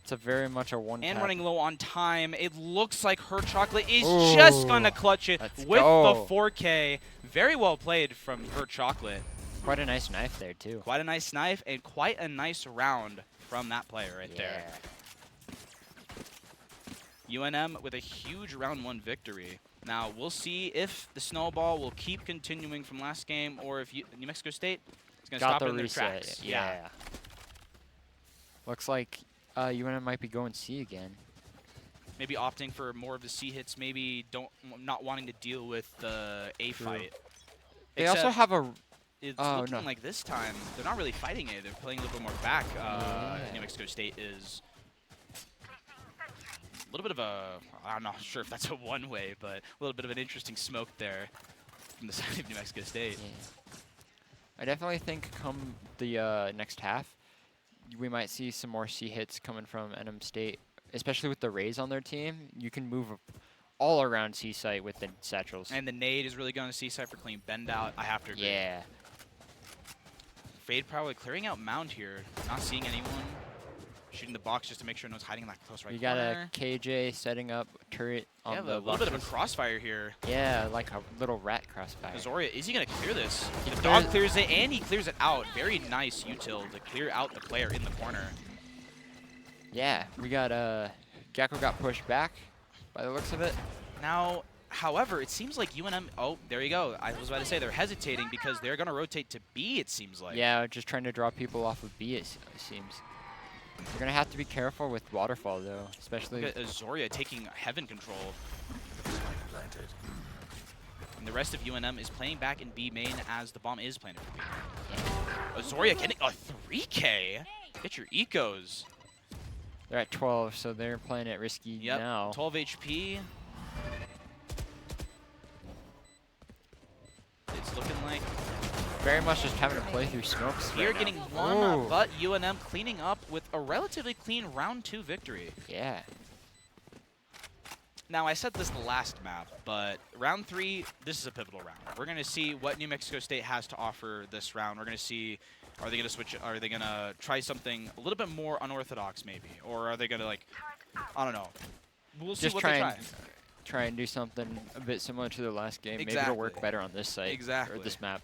it's a very much a one. And tap. running low on time. It looks like her chocolate is Ooh, just going to clutch it let's with go. the 4K. Very well played from her chocolate. Quite a nice knife there too. Quite a nice knife and quite a nice round from that player right there. UNM with a huge round 1 victory. Now, we'll see if the snowball will keep continuing from last game or if New Mexico State is going to Got stop the it in their reset. tracks. Yeah. Looks like UNM might be going C again. Maybe opting for more of the C hits, maybe not wanting to deal with the A True. fight. They also have a. It's Oh, looking no. like this time they're not really fighting it. They're playing a little bit more back. Yeah. New Mexico State is a little bit of a, I'm not sure if that's a one-way, but a little bit of an interesting smoke there from the side of New Mexico State. Yeah. I definitely think come the next half, we might see some more C hits coming from NM State, especially with the Rays on their team. You can move all around C site with the satchels. And the nade is really going to C-side for clean bend out. I have to agree. Yeah. Fade probably clearing out Mound here. Not seeing anyone. Shooting the box just to make sure no one's hiding in that close right You got corner. a KJ setting up turret on Yeah, the a little bit of a boxes. crossfire here. Yeah, like a little rat crossfire. Azoria, is he going to clear this? He The clears- dog clears it, and he clears it out. Very nice util to clear out the player in the corner. Yeah, we got Gecko got pushed back by the looks of it. Now, however, it seems like UNM, oh, there you go. I was about to say they're hesitating because they're going to rotate to B, it seems like. Yeah, just trying to draw people off of B, it seems. You're going to have to be careful with Waterfall, though, especially. Look at Azoria taking heaven control. And the rest of UNM is playing back in B main as the bomb is planted for B. Azoria getting a 3K. Get your ecos. They're at 12, so they're playing it risky Yep, now. 12 HP. It's looking like Very much just having to play through smokes. Pierre right getting now. one, Ooh. but UNM cleaning up with a relatively clean round 2 victory. Yeah. Now, I said this the last map, but round 3, this is a pivotal round. We're going to see what New Mexico State has to offer this round. We're going to see, are they going to switch, are they going to try something a little bit more unorthodox maybe? Or are they going to, like, I don't know. We'll see Just what try they and try. try and do something a bit similar to the last game. Maybe Exactly. it'll work better on this site. Exactly. Or this map.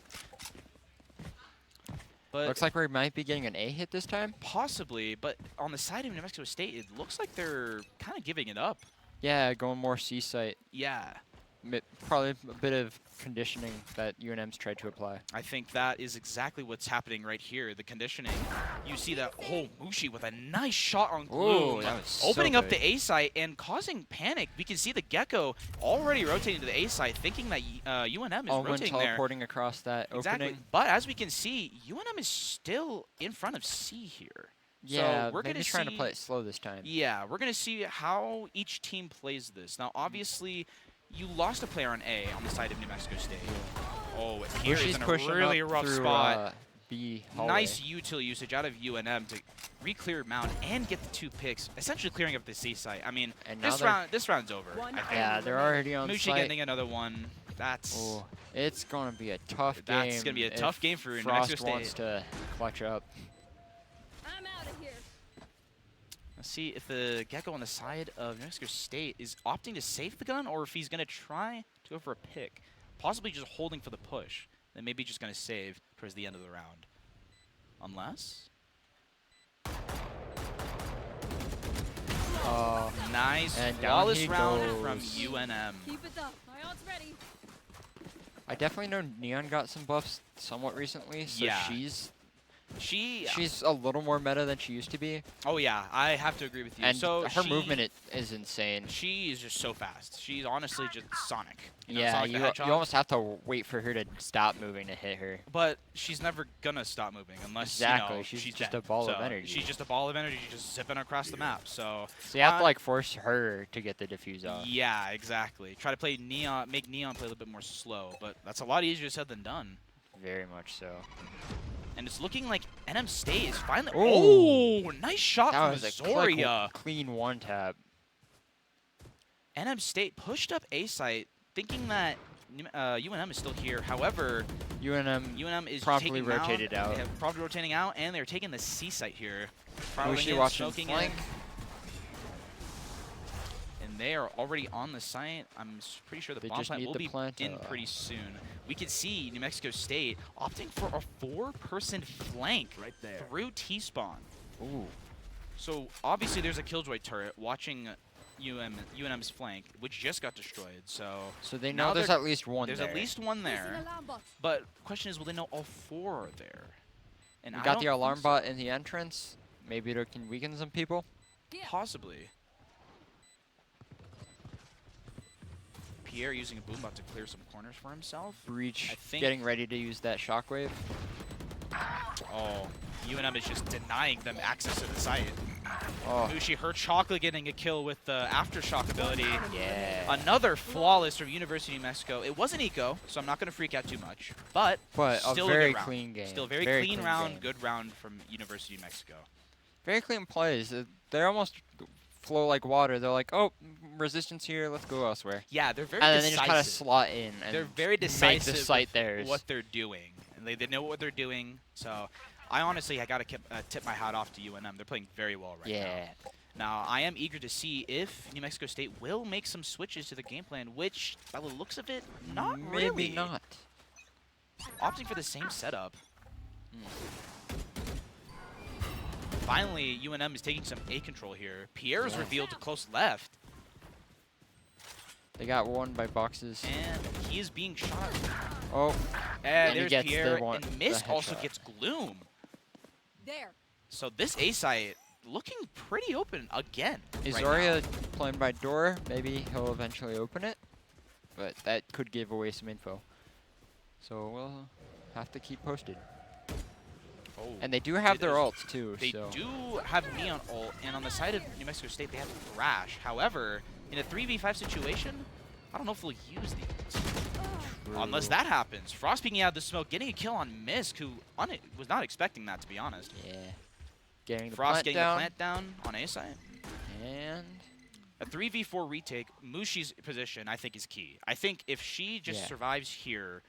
But Looks like we might be getting an A hit this time. possibly, but on the side of New Mexico State, it looks like they're kind of giving it up. Yeah, going more C site. Yeah. Probably a bit of conditioning that UNM's tried to apply. I think that is exactly what's happening right here. The conditioning. You see that whole Mushi with a nice shot on Gloom. Ooh, that was so Opening up good. the A site and causing panic. We can see the Gecko already rotating to the A site, thinking that UNM is Omen rotating there. teleporting across that Exactly. opening. But as we can see, UNM is still in front of C here. Yeah, so we're maybe gonna trying to see- play it slow this time. Yeah, we're going to see how each team plays this. Now, obviously, you lost a player on A on the side of New Mexico State. Oh, and here is She's in a pushing really up rough through, spot. B hallway. Nice util usage out of UNM to re-clear Mound and get the 2 picks, essentially clearing up the C site. I mean, And now this round's over. I think. Yeah, they're already on Mushi site. getting another one. That's Oh, it's gonna be a tough game. That's gonna be a tough if game for New Frost Mexico wants State. to clutch up. I'm out of here. Let's see if the Gecko on the side of New Mexico State is opting to save the gun or if he's going to try to go for a pick. Possibly just holding for the push. Then maybe just going to save towards the end of the round. Unless... Nice, And down flawless he round goes. from UNM. Keep it up. My ult's ready. I definitely know Neon got some buffs somewhat recently, so Yeah. she's a little more meta than she used to be. Oh yeah, I have to agree with you. And So her movement is insane. she is just so fast. She's honestly just Sonic. You know, Yeah, Sonic the you Hedgehog. almost have to wait for her to stop moving to hit her. But she's never gonna stop moving unless Exactly, you know, she's just dead. a ball of So energy. She's just a ball of energy, just zipping across the map. So So you have to like force her to get the defuse off. yeah, exactly. Try to play Neon, make Neon play a little bit more slow, but that's a lot easier said than done. Very much so. And it's looking like NM State is finally. Ooh. Oh, nice shot That from was a Azoria. clean one tap. NM State pushed up A site, thinking that UNM is still here. However, UNM is promptly taking rotated out. They have promptly rotating out, and they're taking the C site here. Following Mushi it, watching smoking flank. it. And they are already on the site. I'm pretty sure the They bomb just plant need will the be plant, in pretty soon. We could see New Mexico State opting for a 4-person flank Right there. through T-spawn. Ooh. So obviously there's a Killjoy turret watching UNM's flank, which just got destroyed. So they now know there's they're- at least one there's there. at least one Placing there. alarm bot. But question is, will they know all 4 are there? And We I got don't the alarm think so. bot in the entrance. Maybe it can weaken some people. Yeah. Possibly. Pierre using a boombot to clear some corners for himself. Breach I think- getting ready to use that shockwave. Oh, UNM is just denying them access to the site. Oh, Mushi, her chocolate getting a kill with the aftershock ability. yeah. Another flawless from University of New Mexico. It wasn't eco, so I'm not going to freak out too much. But But a still very good round. clean game. Still very clean round, game. good round from University of Mexico. Very clean plays. They almost flow like water. They're like, oh, resistance here, let's go elsewhere. Yeah, they're very And then they decisive. just kind of slot in and They're very make decisive the site with theirs. what they're doing. And they know what they're doing. So I honestly, I got to tip my hat off to UNM. They're playing very well right now. Yeah. Now, I am eager to see if New Mexico State will make some switches to the game plan, which, by the looks of it, not Maybe really. not. Opting for the same setup. Finally, UNM is taking some A control here. Pierre is Yeah. revealed to close left, They got one by boxes. and he is being shot. Oh, And he there's gets the Pierre, one- and the Mist also headshot. gets Gloom. There. So this A site looking pretty open again. is right Zoria now. playing by door? Maybe he'll eventually open it. But that could give away some info. So we'll have to keep posted. Oh. And they do have their There's- ults too. They so. do have Neon ult, and on the side of New Mexico State, they have Thrash. However, in a 3v5 situation, I don't know if they'll use the ult. Unless True. that happens. Frost peeking out of the smoke, getting a kill on Misk, who was not expecting that, to be honest. Yeah. Getting the Frost plant getting down. the plant down on A side. And A 3v4 retake, Mushi's position, I think, is key. I think if she just Yeah. survives here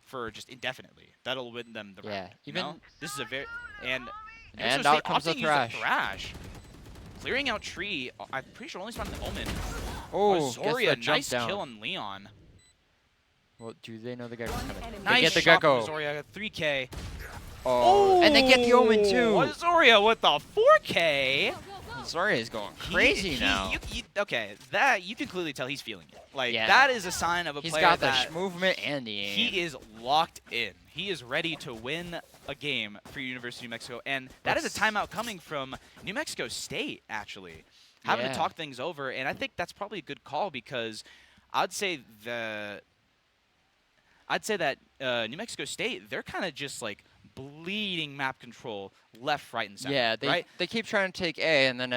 for just indefinitely, that'll win them the Yeah, round. you even- know? This is a very... And New And Mexico out State comes the opting to use Thrash. Thrash. Clearing out tree, I'm pretty sure only spawning the Omen. oh, gets Zoria, the jump nice down. kill on Leon. Well, do they know the gecko's One coming? enemy. They Nice get the shot from gecko. Zoria, 3K. Oh, and they get the omen too. Zoria with the 4K. Go, go, go. Zoria is going crazy now. Okay, that you can clearly tell he's feeling it. Like Yeah. that is a sign of a He's player got the that movement and the aim. he is locked in. He is ready to win a game for University of New Mexico, and that is a timeout coming from New Mexico State, actually. Having Yeah. to talk things over, and I think that's probably a good call because I'd say that New Mexico State, they're kind of just like bleeding map control left, right, and center. Yeah, right? they keep trying to take A, and then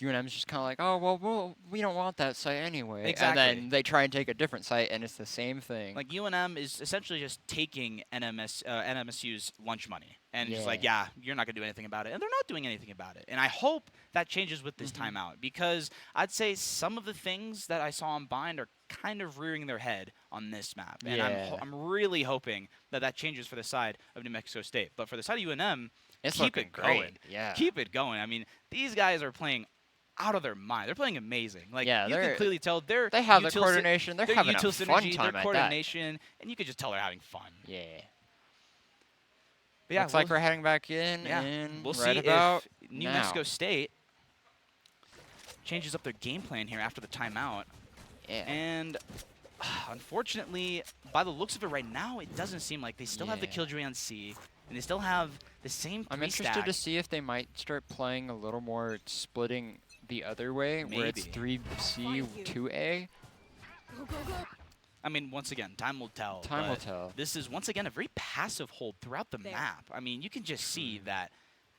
UNM's just kind of like, oh, well, we don't want that site anyway. Exactly. And then they try and take a different site, and it's the same thing. Like UNM is essentially just taking NMSU's lunch money and just like, Yeah. yeah, you're not gonna do anything about it, and they're not doing anything about it. And I hope that changes with this Mm-hmm. timeout because I'd say some of the things that I saw on Bind are kind of rearing their head on this map, and Yeah. I'm really hoping that changes for the side of New Mexico State. But for the side of UNM, it's keep looking it going. great. Yeah. Keep it going. I mean, these guys are playing out of their mind. They're playing amazing. Like Yeah, you can they're- clearly tell they're They have the util- coordination. They're their having a util fun synergy, time their at that. coordination, and you could just tell they're having fun. Yeah. But yeah, Looks like we're heading back in, yeah, and we'll right see about if New now. Mexico State changes up their game plan here after the timeout. Yeah. And unfortunately, by the looks of it right now, it doesn't seem like they still have the Yeah. Killjoy on C, and they still have the same I'm 3 interested stack. to see if they might start playing a little more splitting the other way, where it's Maybe. 3C, 2A. Go, go, go. I mean, once again, time will tell. Time will but tell. This is, once again, a very passive hold throughout the There. map. I mean, you can just see that,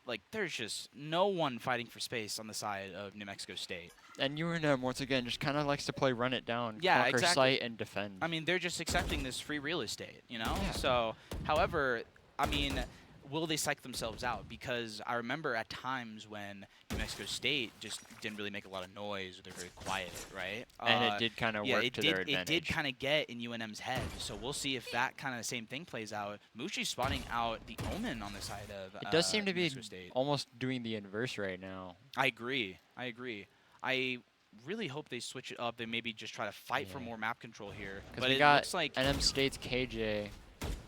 like, there's just no one fighting for space on the side of New Mexico State. And UNM, once again, just kind of likes to play run it down, Yeah, conquer exactly. site, and defend. I mean, they're just accepting this free real estate, you know? Yeah. So, however, I mean, will they psych themselves out? Because I remember at times when New Mexico State just didn't really make a lot of noise, or they're very quiet, right? And it did kind of Yeah, work it to did. their It advantage. did kind of get in UNM's head. So we'll see if that kind of same thing plays out. Mushi's spotting out the Omen on the side of It does seem to New be Mexico State. almost doing the inverse right now. I agree. I really hope they switch it up. They maybe just try to fight for Yeah. more map control here. Because But we it got looks like NM State's KJ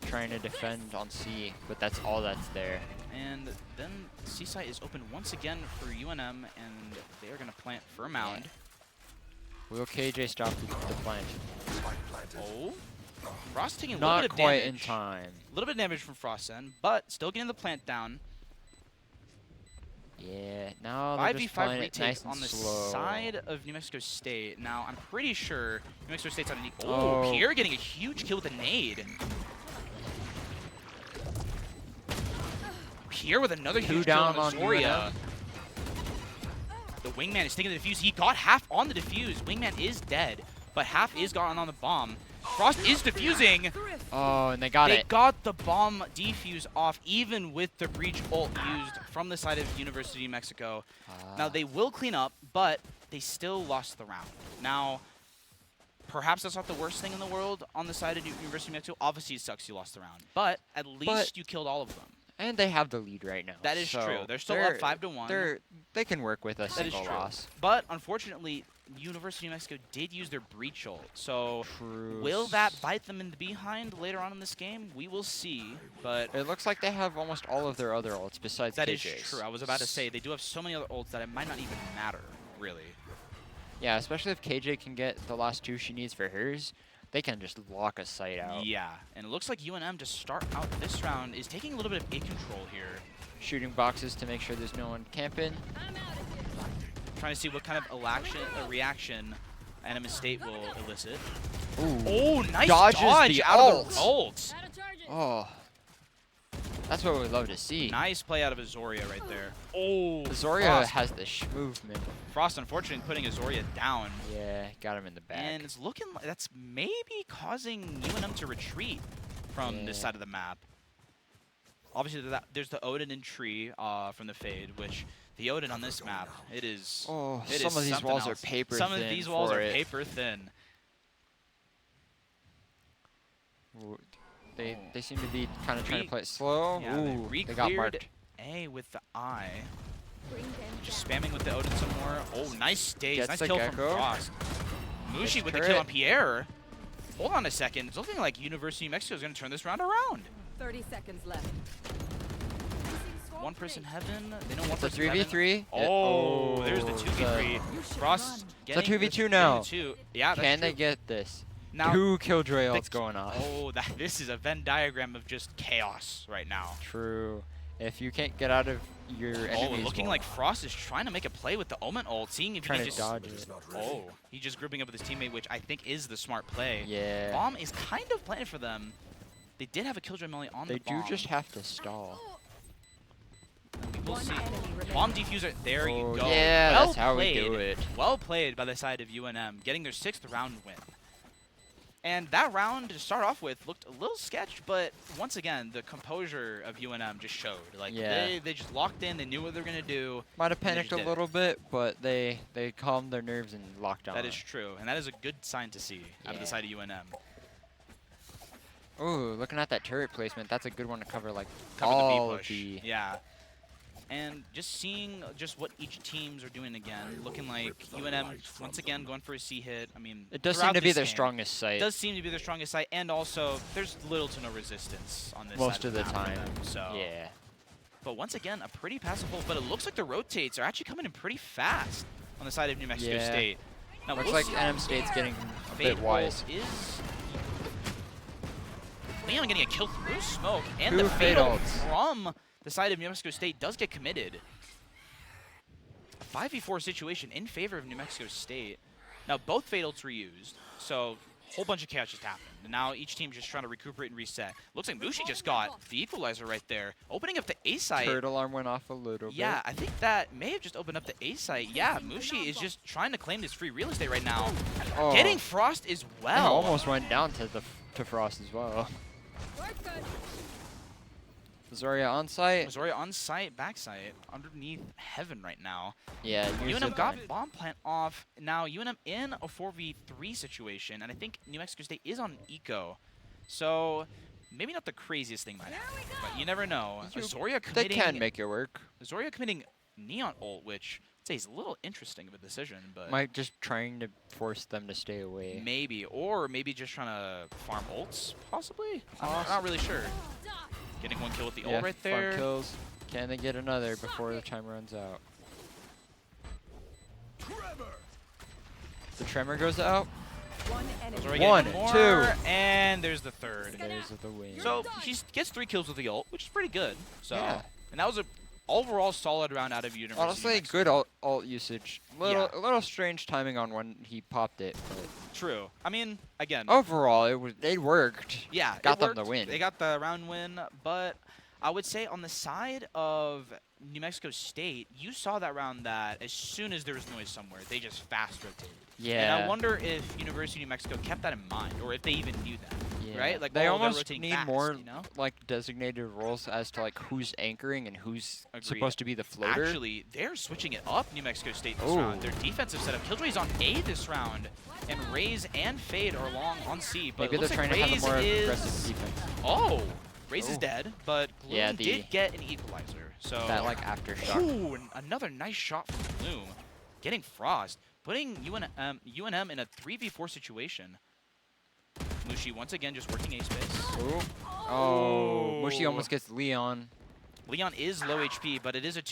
trying to defend on C, but that's all that's there. And then Seaside is open once again for UNM, and they are going to plant for a mound. Will KJ stop the plant? Oh, Frost taking a Not little bit of quite damage. in time. A little bit of damage from Frost then, but still getting the plant down. Yeah, now they're just 5v5 playing it retake nice and on the slow. side of New Mexico State. Now, I'm pretty sure New Mexico State's on a... Oh, Oh. Pierre getting a huge kill with a nade. Pierre with another Two huge kill down on on Azoria. The Wingman is taking the defuse. He got half on the defuse. Wingman is dead, but half is gone on the bomb. Frost is defusing. Thrift. Oh, and they got They it. got the bomb defuse off, even with the breach ult used from the side of University of Mexico. Now, they will clean up, but they still lost the round. Now, perhaps that's not the worst thing in the world on the side of University of Mexico. Obviously, it sucks you lost the round, but at least you killed all of them. And they have the lead right now. That is so true. They're still up 5-1. They can work with a That is single true. loss. But unfortunately, University of Mexico did use their breach ult. So True. will that bite them in the behind later on in this game? We will see. But It looks like they have almost all of their other ults besides that is KJ's. true. I was about to say, they do have so many other ults that it might not even matter, really. Yeah, especially if KJ can get the last 2 she needs for hers, they can just lock a site out. Yeah, and it looks like UNM to start out this round is taking a little bit of A control here. Shooting boxes to make sure there's no one camping. I'm out of here. Trying to see what kind of reaction NMS State will elicit. Ooh. Oh, nice Dodges dodge the out of ult. the ult. Gotta charge it. Oh. That's what we'd love to see. Nice play out of Azoria right there. Oh, Zoria Frost. has the movement. Frost, unfortunately, putting Azoria down. Yeah, got him in the back. And it's looking like that's maybe causing UNM to retreat from this Yeah. side of the map. Obviously, there's the Odin and tree from the Fade, which the Odin on this map, it is. Oh, it some is of these something walls else. are paper Some thin of these walls for are it. paper thin. Ooh, They seem to be kind of trying to play it slow. Yeah, Ooh, they they got re-cleared marked. A with the eye. Bring them Just down. spamming with the Odin some more. Oh, nice stage. Gets Nice the kill Gecko. from Frost. Mushi Nice with the turret. kill on Pierre. Hold on a second. It's looking like University of Mexico is going to turn this round around. 30 seconds left. One person heaven. They know one It's a person heaven. 3v3. Oh, there's the 2v3. You should Frost run. getting 2v2 this- now. getting the two. Yeah, that's Can they true. get this? Now, 2 Killjoy the- ults going off. Oh, this is a Venn diagram of just chaos right now. True. If you can't get out of your Oh, enemy's looking wall, like Frost is trying to make a play with the Omen ult, seeing if he trying can to just dodge it. Oh, he's just grouping up with his teammate, which I think is the smart play. Yeah. Bomb is kind of playing for them. They did have a Killjoy melee on They the bomb. do just have to stall. We will One see. enemy remaining. Bomb diffuser. There you Oh, go. yeah, well that's how we played. do it. Well played by the side of UNM, getting their 6th round win. And that round to start off with looked a little sketch, but once again, the composure of UNM just showed. Like Yeah. they just locked in. They knew what they were gonna do. Might have And they panicked just a did it. little bit, but they calmed their nerves and locked on. That is true, and that is a good sign to see out of the Yeah. side of UNM. Ooh, looking at that turret placement, that's a good one to cover like Cover all the of B push. the. Yeah. And just seeing just what each teams are doing again, looking like UNM once again going for a C hit. I mean, It does seem throughout to be this their game, strongest site. does seem to be their strongest side, and also there's little to no resistance on this Most side of the map for time. them, so Yeah. But once again, a pretty passive hold, but it looks like the rotates are actually coming in pretty fast. on the side of New Mexico Yeah. State. Now, Looks we'll like see. NM State's getting a Fade bit wise. ult is Leon getting a kill through smoke, and Two the fade fade ult ults. from the side of New Mexico State does get committed. A 5v4 situation in favor of New Mexico State. Now both fade ults were used, so a whole bunch of chaos just happened. And now each team just trying to recuperate and reset. Looks like Mushi just got the equalizer right there, opening up the A site. Turret alarm went off a little Yeah, bit. I think that may have just opened up the A site. Yeah, Mushi is just trying to claim this free real estate right now. Oh. Getting Frost as It well. almost went down to Frost as well. Work good. Zoria on site. Missouri on site, back site, underneath heaven right now. Yeah, used UNM it got fine. bomb plant off. Now UNM in a 4v3 situation, and I think New Mexico State is on eco. So maybe not the craziest thing might happen, but you never know. Zoria They committing, can make it work. Zoria committing Neon ult, which I'd say is a little interesting of a decision, but Might just trying to force them to stay away. maybe, or maybe just trying to farm ults, possibly? I'm not really sure. Getting one kill with the Yeah, ult right farm there. kills. Can they get another before the time runs out? The tremor goes out. One enemy. Zoria One, getting more, two. and there's the third. There's the win. So he gets 3 kills with the ult, which is pretty good. So, Yeah. and that was a overall solid round out of University. of Honestly, New Mexico. good alt usage. A little strange timing on when he popped it, but True. I mean, again, overall it worked. yeah, it got them the worked. win. They got the round win, but I would say on the side of New Mexico State, you saw that round that as soon as there was noise somewhere, they just fast rotated. Yeah. And I wonder if University of New Mexico kept that in mind, or if they even knew that. Yeah. Right? Like, they they're almost rotating need fast, more you know? like designated roles as to like who's anchoring and who's Agreed. supposed to be the floater. Actually, they're switching it up, New Mexico State, this Ooh. round. Their defensive setup. Killjoy's on A this round, and Raze and Fade are along on C. But Maybe it they're looks trying like to have Raze a more is... aggressive defense. Oh! Raze is Oh. dead, but Gloom Yeah, did get an equalizer. So That like aftershock. Ooh, and another nice shot from Gloom. Getting Frost. Putting UNM in a 3v4 situation. Mushi once again just working A space. Ooh. Oh, Mushi almost gets Leon. Leon is low HP, but it is a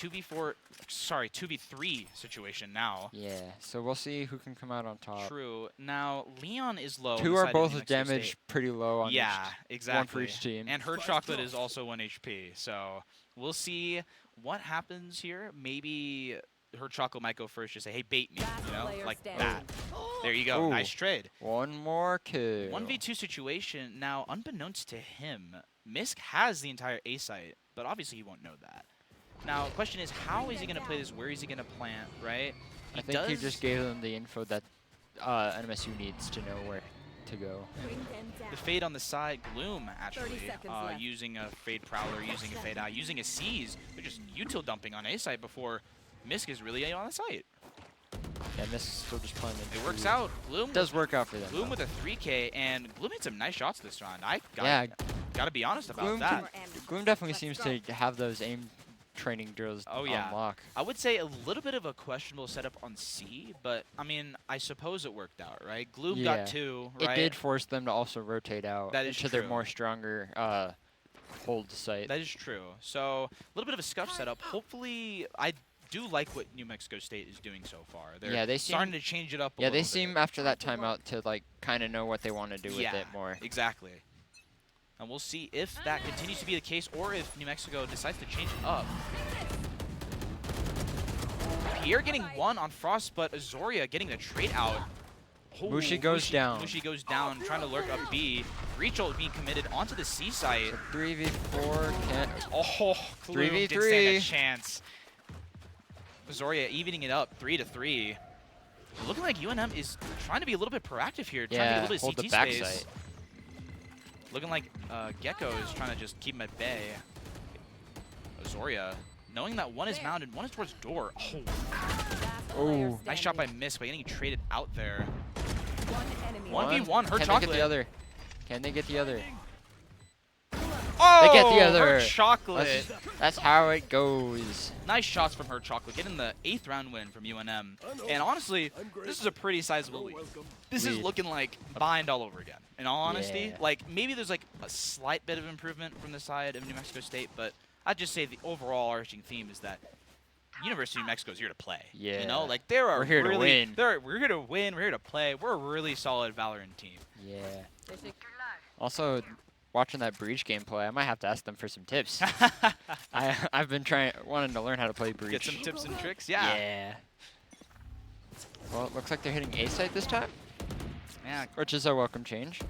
2v3 situation now. Yeah, so we'll see who can come out on top. True. Now, Leon is low. on Two the are side of both New Mexico damaged State. pretty low on Yeah, each, exactly. one for each team. And her chocolate is also 1 HP. So we'll see what happens here. Maybe her chocolate might go first, just say, hey, bait me, Last you know, player like standing. that. There you go. Ooh. Nice trade. One more kill. 1v2 situation. Now, unbeknownst to him, Misk has the entire A site, but obviously he won't know that. Now, the question is, how is he going to play this? Where is he going to plant, right? I think he just gave them the info that NMSU needs to know where to go. Bring them down. The Fade on the side, Gloom, actually, 30 seconds left. using a Fade Prowler, using a Fade Eye, using a Seize. They're just util dumping on A site before Misk is really on the site. Yeah, and this is still just playing. It works out. Gloom It does work out for them. Gloom with a 3K, and Gloom hit some nice shots this round. I Yeah, gotta be honest about Gloom, that. Gloom definitely seems to have those aim training drills Oh, yeah. on lock. I would say a little bit of a questionable setup on C, but I mean, I suppose it worked out, right? Gloom Yeah. got 2, It right? did force them to also rotate out That is into their true. more stronger hold site. That is true. So a little bit of a scuff setup. Hopefully, I do like what New Mexico State is doing so far. They're Yeah, they starting seem- to change it up a Yeah, little they seem bit. after that timeout to like kind of know what they want to do with it more. Exactly. And we'll see if that continues to be the case or if New Mexico decides to change it up. Pierre getting 1 on Frost, but Azoria getting the trade out. Oh, Mushi goes down. Mushi goes down, trying to lurk up B. Breach ult being committed onto the C site. 3v4 can't. Oh, Gloom didn't 3v3. stand a chance. Azoria evening it up 3-3. Looking like UNM is trying to be a little bit proactive here, trying to get a Yeah, little bit hold of the CT back space. site. Looking like Gecko is trying to just keep him at bay. Azoria, knowing that one is mounted, one is towards door. Oh, Last player Oh. nice shot by standing. Miss by getting traded out there. One enemy. 1v1, her Can chocolate. they get the other? Can they get the other? Oh, They get the other. Her chocolate. That's how it goes. Nice shots from her chocolate, getting the 8th round win from UNM. And honestly, this is a pretty sizable lead. This is Lead. looking like bind all over again. In all honesty, Yeah. like maybe there's like a slight bit of improvement from the side of New Mexico State, but I'd just say the overall arching theme is that University of New Mexico is here to play. Yeah. You know, like there are We're here to really, win. We're here to win. We're here to play. We're a really solid Valorant team. Yeah. Also, watching that Breach gameplay, I might have to ask them for some tips. I've been wanting to learn how to play Breach. Get some tips and tricks. Yeah. Yeah. Well, it looks like they're hitting A site this time, Yeah. which is a welcome change.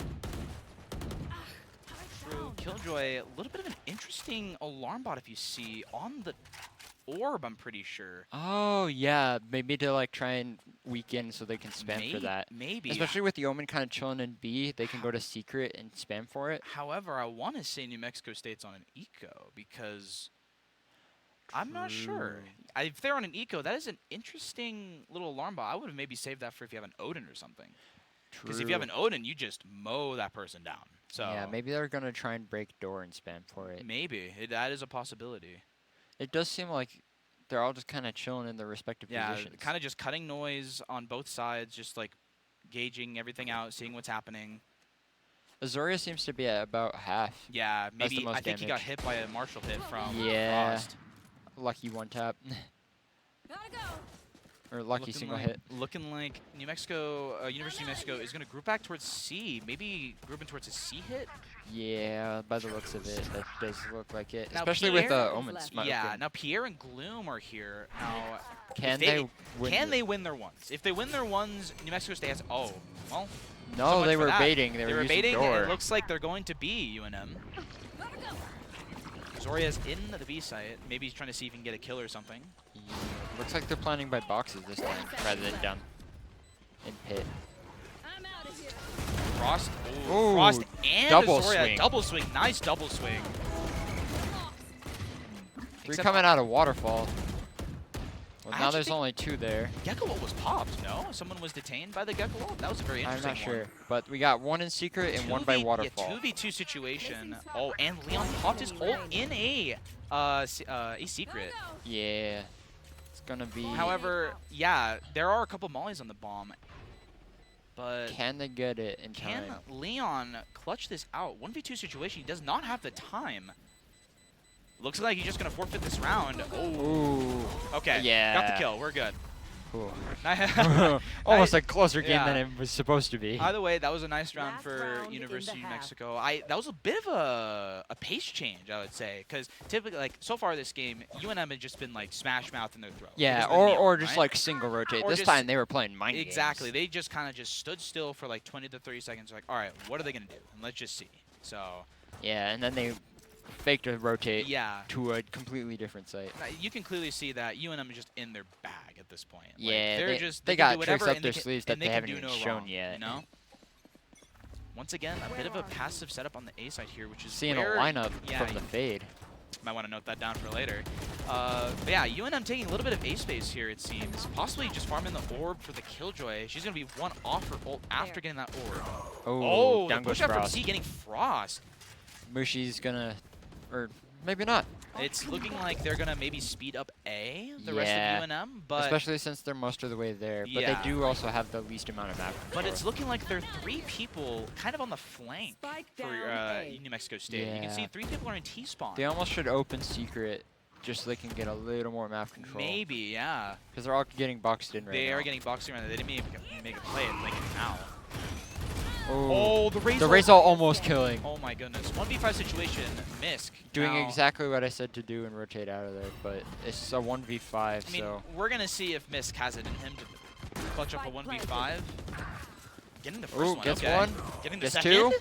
True. Killjoy, a little bit of an interesting alarm bot if you see on the orb, I'm pretty sure. Oh yeah, maybe to like try and weaken so they can spam for that. Maybe. Especially with the Omen kind of chilling in B, they can go to secret and spam for it. However, I want to say New Mexico State's on an eco because I'm not sure. True. If they're on an eco, that is an interesting little alarm bot. I would have maybe saved that for if you have an Odin or something. Because if you have an Odin, you just mow that person down. So yeah, maybe they're gonna try and break door and spam for it. maybe that is a possibility. It does seem like they're all just kind of chilling in their respective Yeah, positions. kind of just cutting noise on both sides, just like gauging everything out, seeing what's happening. Azoria seems to be at about half. Yeah, That's the maybe most I think he got damage. hit by a Marshall hit from Yeah. Frost. Lucky one tap. Gotta go. Or lucky Looking single like, hit. Looking like New Mexico, University of New Mexico is going to group back towards C. Maybe grouping towards a C hit? Yeah, by the looks of it, that does look like it. Now, Especially with Pierre Omen is left. smoking. Yeah, now Pierre and Gloom are here. Now, Can they- win? can they win their ones? If they win their ones, New Mexico State has... Oh, well, so No, much they for were that. baiting. They were using baiting, door. and it looks like they're going to be UNM. Gotta go. Zoria's in the B site. Maybe he's trying to see if he can get a kill or something. Yeah, looks like they're planning by boxes this time, rather than down in pit. I'm out of here. Frost, Ooh, Frost and double Zoria, swing. double swing. Nice double swing. Three Except coming out of waterfall. Well, I now actually there's think- only two there. Gecko Ult was popped, no? Someone was detained by the Gecko Ult? That was a very I'm interesting not sure, one. but we got one in secret and one by 2v waterfall. Yeah, 2v2 situation. Oh, and Leon popped his ult in a secret. Yeah, it's gonna be. However, yeah, there are a couple mollies on the bomb, but Can they get it in can time? Leon clutch this out? 1v2 situation, he does not have the time. Looks like he's just going to forfeit this round. Oh, Ooh. okay. Yeah. Got the kill. We're good. Cool. Either Almost a closer game than yeah. it was supposed to be. way, that was a nice round Last for round in University the of New half. Mexico. That was a bit of a pace change, I would say, because typically, like so far this game, UNM had just been like smash mouth in their throat. Yeah, because of the or Neon, just right? like single rotate. Or This just- time they were playing mind games. Exactly. They just kind of just stood still for like 20 to 30 seconds. Like, all right, what are they gonna do? And let's just see. So Yeah, and then they faked a rotate yeah, to a completely different site. you can clearly see that UNM is just in their bag at this point. Like, Yeah, they're they just they can got do tricks whatever up and their can- sleeves and that they can haven't do even no shown wrong, yet. You know. Once again, a bit of a passive setup on the A side here, which is Seeing where, a lineup yeah, from the fade. might want to note that down for later. But yeah, UNM taking a little bit of A space here, it seems. Possibly just farming the orb for the Killjoy. She's going to be one off her ult after getting that orb. Oh, the down goes push out from Frost. C getting Frost. Mushi's gonna, or maybe not. It's looking like they're going to maybe speed up A, the Yeah. rest of UNM. But Especially since they're most of the way there. But Yeah. they do also have the least amount of map But control. it's looking like there are 3 people kind of on the flank Spike for down A. New Mexico State. You can see Yeah. 3 people are in T-spawn. They almost should open secret just so they can get a little more map control. Maybe, yeah. Because they're all getting boxed in right They now. are getting boxing around. They didn't make a play at Lincoln now. Oh, the Razor. the Razor almost killing. Oh my goodness. 1v5 situation, Misk. Doing now, exactly what I said to do and rotate out of there, but it's a 1v5, I mean, so. we're going to see if Misk has it in him to clutch up a 1v5. Getting the first Ooh, one, gets okay. one. Getting the Gets second. two.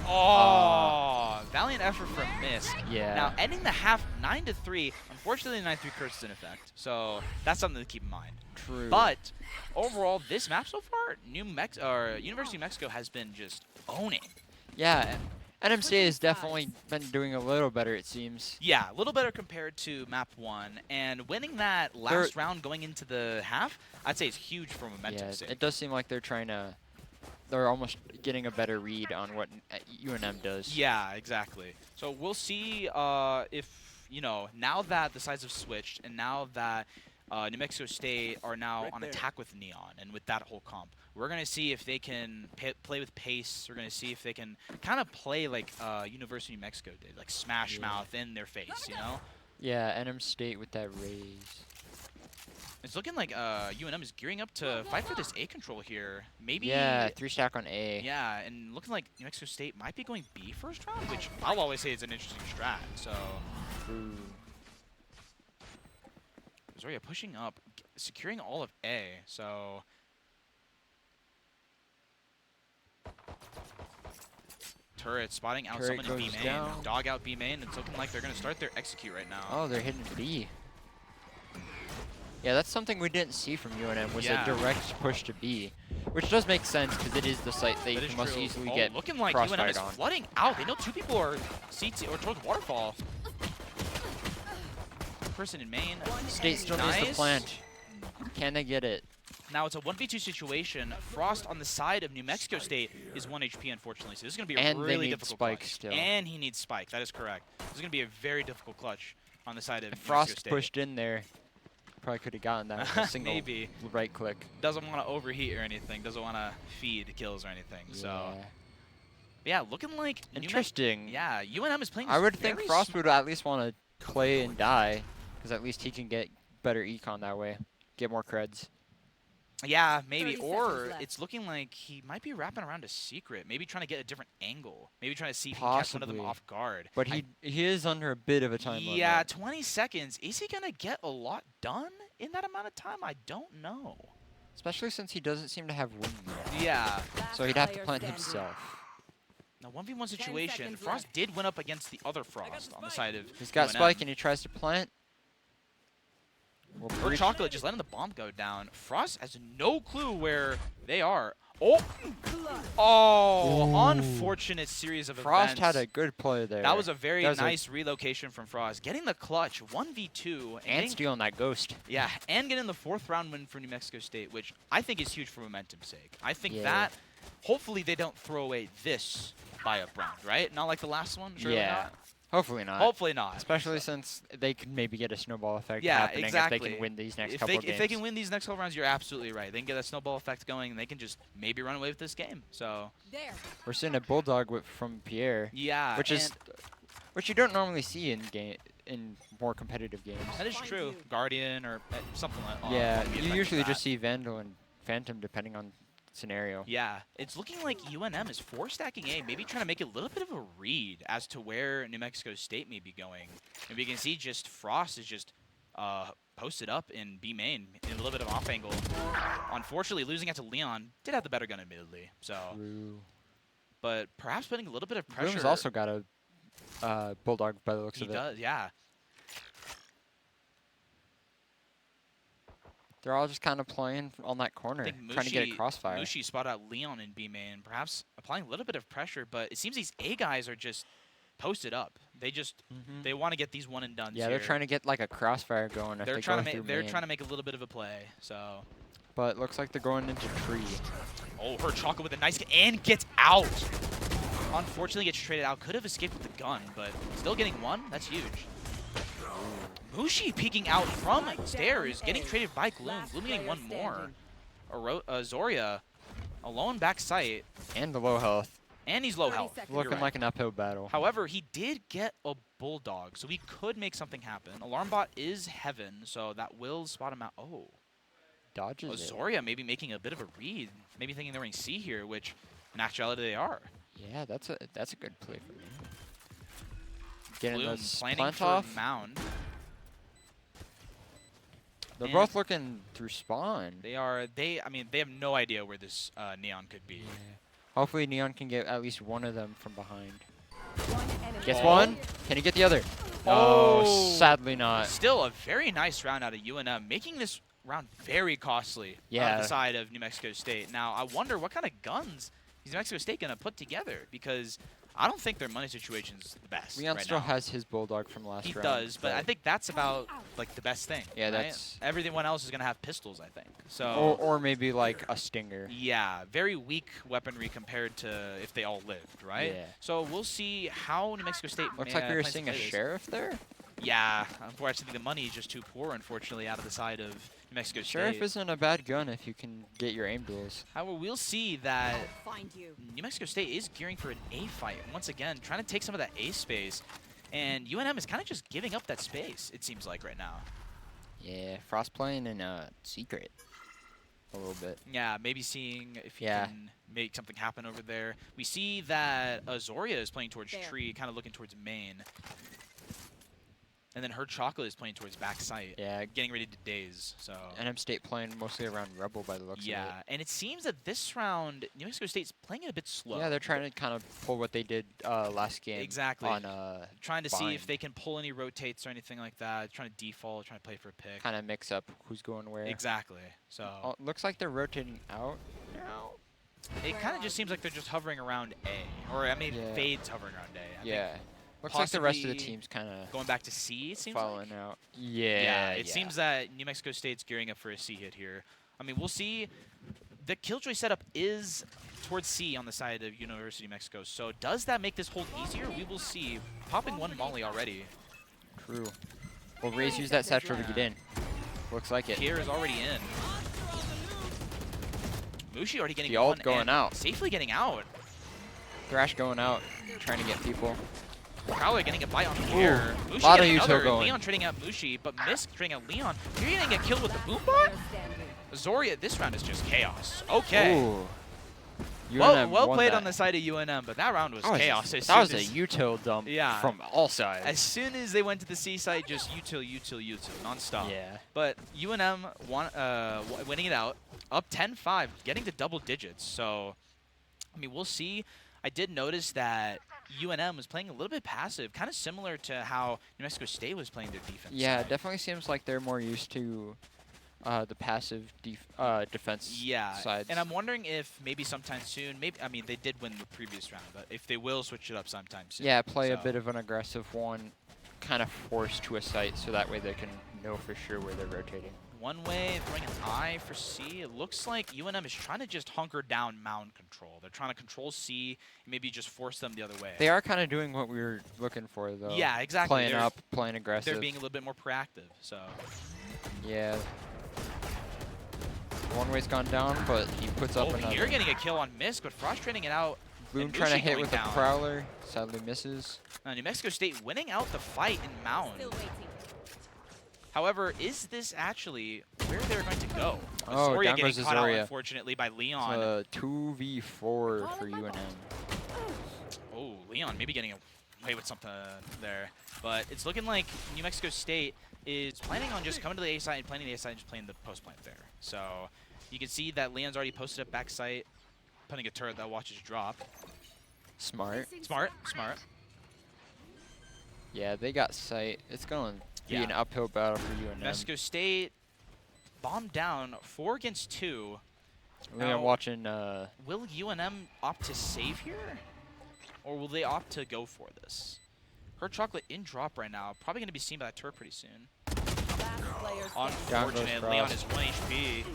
Oh, valiant effort from Misk. Yeah. Now, ending the half 9-3. Unfortunately, the 9-3 curse is in effect, so that's something to keep in mind. True. But overall, this map so far, University of Mexico has been just owning. Yeah, NMC has definitely been doing a little better, it seems. Yeah, a little better compared to map 1, and winning that last round going into the half, I'd say it's huge for momentum Yeah, sake. it does seem like they're trying to. They're almost getting a better read on what UNM does. Yeah, exactly. So we'll see if, now that the sides have switched, and now that New Mexico State are now on attack with Neon and with that whole comp, we're going to see if they can play with pace. We're going to see if they can kind of play like University of New Mexico did, like smash mouth in their face, you know? Yeah, NM State with that raise. It's looking like UNM is gearing up to fight for this A control here. Maybe. Yeah, 3-stack on A. Yeah, and looking like New Mexico State might be going B first round, which I'll always say is an interesting strat. So Ooh. Zoria pushing up, securing all of A. So Turret spotting out Turret someone in goes B main. down. Dog out B main. It's looking like they're going to start their execute right now. Oh, they're hitting B. Yeah, that's something we didn't see from UNM, was Yeah. a direct push to B. Which does make sense, because it is the site that you That is can most true. easily Oh, get looking like UNM crossfired is on. flooding out. They know two people are CT or towards waterfall. Person in main. State still needs to Nice. plant. Can they get it? Now it's a 1v2 situation. Frost on the side of New Mexico State is 1 HP, unfortunately. So this is going to be a And they really need difficult Spike clutch. still. And he needs Spike. That is correct. This is going to be a very difficult clutch on the side of If New Mexico Frost State. pushed in there, probably could have gotten that with a single Maybe. right click. Doesn't want to overheat or anything. Doesn't want to feed kills or anything. So, Yeah. yeah, looking like Interesting. Yeah, UNM is playing. I this would think very Frost would at least want to play and die, because at least he can get better econ that way, get more creds. Yeah, maybe. 30 Or seconds left. it's looking like he might be wrapping around a secret. Maybe trying to get a different angle. Maybe trying to see if he can catch one of them Possibly. off guard. But he is under a bit of a time limit. Yeah, 20 seconds. Is he going to get a lot done in that amount of time? I don't know. Especially since he doesn't seem to have wing yet. Yeah. So he'd have to plant himself. Now, 1v1 situation. seconds Frost left. did win up against the other Frost on the side of He's got UNM. Spike and he tries to plant. Well, Or Chocolate just letting the bomb go down. Frost has no clue where they are. Oh! Oh! Ooh. Unfortunate series of Frost events. had a good play there. That was a very That was nice relocation from Frost. Getting the clutch, 1v2. and getting, stealing that ghost. yeah, and getting the 4th round win for New Mexico State, which I think is huge for momentum's sake. I think Yeah. that, hopefully they don't throw away this buy-up round, right? Not like the last one? Surely Yeah. not? Hopefully not. Hopefully not. Especially since they could maybe get a snowball effect Yeah, happening exactly. if they can win these next If couple they, of games. if they can win these next couple rounds, you're absolutely right. They can get that snowball effect going, and they can just maybe run away with this game. So, There. We're seeing a bulldog whip from Pierre, yeah. which is which you don't normally see in more competitive games. that is Find true. you. Guardian or something like that. Yeah, you usually just see Vandal and Phantom depending on scenario. Yeah, it's looking like UNM is 4-stacking A, maybe trying to make a little bit of a read as to where New Mexico State may be going. And we can see just Frost is just posted up in B main in a little bit of off angle. Unfortunately, losing out to Leon. Did have the better gun, admittedly. So, True. but perhaps putting a little bit of pressure. Bloom's also got a bulldog by the looks He of it. does, yeah. They're all just kind of playing on that corner, I think trying to get a crossfire. Mushi spotted out Leon in B main, perhaps applying a little bit of pressure, but it seems these A guys are just posted up. They just they want to get these one and done. Yeah, they're trying to get like a crossfire going. They're if trying they to go make through main. trying to make a little bit of a play. So, But looks like they're going into tree. oh, her Chocolate with a nice and gets out. Unfortunately, gets traded out. Could have escaped with the gun, but still getting one. That's huge. Mushi peeking out from stairs, getting traded by Gloom. Gloom getting one more. Zoria alone back sight, And the low health. and he's low 30 health. seconds. You're Looking right. like an uphill battle. However, he did get a Bulldog, so he could make something happen. Alarm bot is heaven, so that will spot him out. Oh, Dodges it. Zoria maybe making a bit of a read, maybe thinking they're running C here, which in actuality they are. Yeah, that's a good play for me. Getting Bloom the planning plant for off. Mound. They're and- both looking through spawn. I mean, they have no idea where this Neon could be. Yeah. Hopefully Neon can get at least one of them from behind. One enemy. Gets Oh. one. Can he get the other? Oh. No, sadly not. Still a very nice round out of UNM, making this round very costly on Yeah. the side of New Mexico State. Now, I wonder what kind of guns is New Mexico State going to put together, because I don't think their money situation's the best Leon right still now. has his bulldog from last He round. does, but I think that's about like the best thing. Yeah, right? that's- Everyone else is going to have pistols, I think. So Or maybe like a stinger. yeah, very weak weaponry compared to if they all lived, right? Yeah. So we'll see how New Mexico State Looks like we were plans to seeing a play this. sheriff there. Yeah, unfortunately the money is just too poor, unfortunately, out of the side of New Mexico Sheriff State. isn't a bad gun if you can get your aim duels. However, we'll see that Find you. New Mexico State is gearing for an A fight. Once again, trying to take some of that A space. And UNM is kind of just giving up that space, it seems like right now. Yeah, Frost playing in secret a little bit. Yeah, maybe seeing if he Yeah. can make something happen over there. We see that Azoria is playing towards There. tree, kind of looking towards main. And then her chocolate is playing towards back site. Yeah. Getting ready to daze, so. NM State playing mostly around Rebel by the looks of it. Yeah, and it seems that this round, New Mexico State's playing it a bit slow. Yeah, they're trying to kind of pull what they did last game. Exactly. On trying to see if bind. they can pull any rotates or anything like that. Trying to default, trying to play for a pick. Kind of mix up who's going where. Exactly. So Oh, looks like they're rotating out now. it kind of just seems like they're just hovering around A, or I mean, Yeah. Fade's hovering around A. I think Yeah. Looks like the rest of the possibly team's kind of going back to C. It seems like. following out. Yeah. It seems that New Mexico State's gearing up for a C hit here. I mean, we'll see. The Killjoy setup is towards C on the side of University of Mexico. So does that make this hold easier? We will see. Popping one molly already. True. Well, Ray's used that satchel to get in. Looks like it. Kier is already in. Mushi already getting The ult one going and out. safely getting out. Thrash going out, trying to get people. Prowler getting a bite on Kier. Mushi lot of getting util another. going. Leon trading out Mushi, but Misk trading out Leon. You're getting a kill with the boombot? Zoria, this round is just chaos. Okay. Ooh. Well, UNM well won played that. on the side of UNM, but that round was chaos. That was a util dump Yeah. from all sides. As soon as they went to the C side, just util, nonstop. Yeah. But UNM winning it out, up 10-5, getting to double digits. So, I mean, we'll see. I did notice that UNM was playing a little bit passive, kind of similar to how New Mexico State was playing their defense. Yeah, side. it definitely seems like they're more used to the passive defense sides. And I'm wondering if maybe sometime soon, I mean, they did win the previous round, but if they will switch it up sometime soon. Yeah, play a So, bit of an aggressive one, kind of forced to a site, so that way they can know for sure where they're rotating. One way, throwing an eye for C. It looks like UNM is trying to just hunker down mound control. They're trying to control C and maybe just force them the other way. They are kind of doing what we were looking for, though. Yeah, exactly. Playing They're- up, playing aggressive. They're being a little bit more proactive. So Yeah. One way's gone down, but he puts up another. you're getting a kill on Misk, but Frost trading it out. Bloom and trying to Mushi hit going with down. the Prowler. Sadly misses. New Mexico State winning out the fight in mound. Still waiting. However, is this actually where they're going to go? Oh, Azoria down getting goes caught out, Azoria. unfortunately, by It's Leon. a 2v4 for UNM. Oh, Leon maybe getting away with something there. But it's looking like New Mexico State is planning on just coming to the A side and planning the A side and just playing the post plant there. So you can see that Leon's already posted up back site, putting a turret that watches drop. Smart. Smart. Yeah, they got sight. It's going to be Yeah. an uphill battle for UNM. New Mexico State bombed down 4 against 2. Leon Now- watching. Will UNM opt to save here? Or will they opt to go for this? Her chocolate in drop right now. Probably going to be seen by that turret pretty soon. Last player standing. Down goes Unfortunate. Leon is Frost. 1 HP.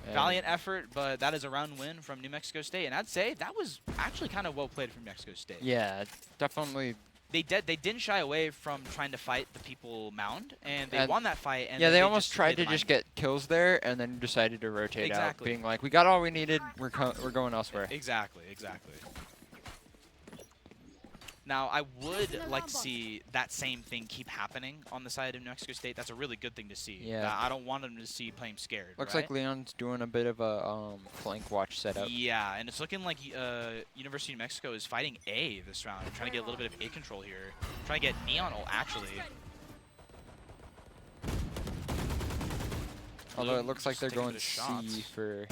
and Valiant effort, but that is a round win from New Mexico State. And I'd say that was actually kind of well played from New Mexico State. Yeah, definitely. They didn't shy away from trying to fight the people mound, and they And- won that fight. And Yeah, then they just almost tried played to the just mind. get kills there, and then decided to rotate out, Exactly. being like, "We got all we needed. We're going elsewhere." Exactly. Now, I would like to see that same thing keep happening on the side of New Mexico State. That's a really good thing to see. Yeah. I don't want them to see playing scared. Looks right? like Leon's doing a bit of a flank watch setup. Yeah, and it's looking like University of Mexico is fighting A this round, trying to get a little bit of A control here. Trying to get Neon ult, actually. Although it Bloom looks like just they're taking a going bit C of shots. for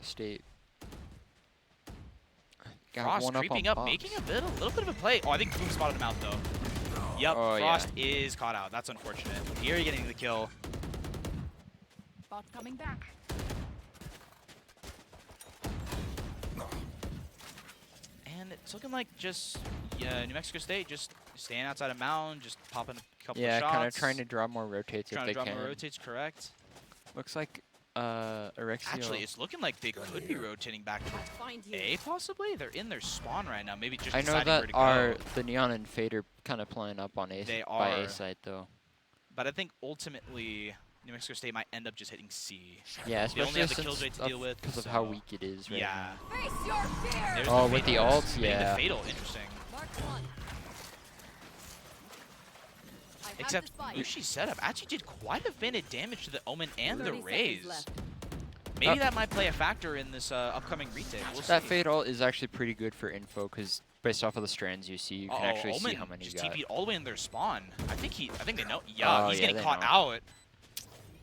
State. Got Frost one up on creeping up, bombs. making a little bit of a play. Oh, I think Boom spotted him out, though. Yep, Oh, Frost is caught out. That's unfortunate. Here getting the kill. Bot coming back. And it's looking like just New Mexico State just staying outside of mound, just popping a couple Yeah, of shots. kind of trying to draw more rotates trying if to they draw can. more rotates, correct. Looks like Erexio. Actually, it's looking like they could be rotating back towards Find you. A, possibly. They're in their spawn right now. Maybe just I know deciding where that to our go. the Neon and Fade are kind of playing up on A They by are. A side though. But I think ultimately New Mexico State might end up just hitting C. Yeah, They only especially have the Killjoy to deal with because of how so- weak it is right Yeah. now. Face your fear. There's Oh, with the fatal. ults, Getting yeah. the fatal, interesting. Mark one. I have Except this fight. Mushi's setup actually did quite a bit of damage to the Omen and the 30 seconds Rays. left. Maybe that might play a factor in this upcoming retake. We'll That see. Fade ult is actually pretty good for info because based off of the strands you see, you can actually Omen see how many you just got. TP'd all the way in their spawn. I think they know. Yeah, Oh, he's yeah, getting they caught know. out.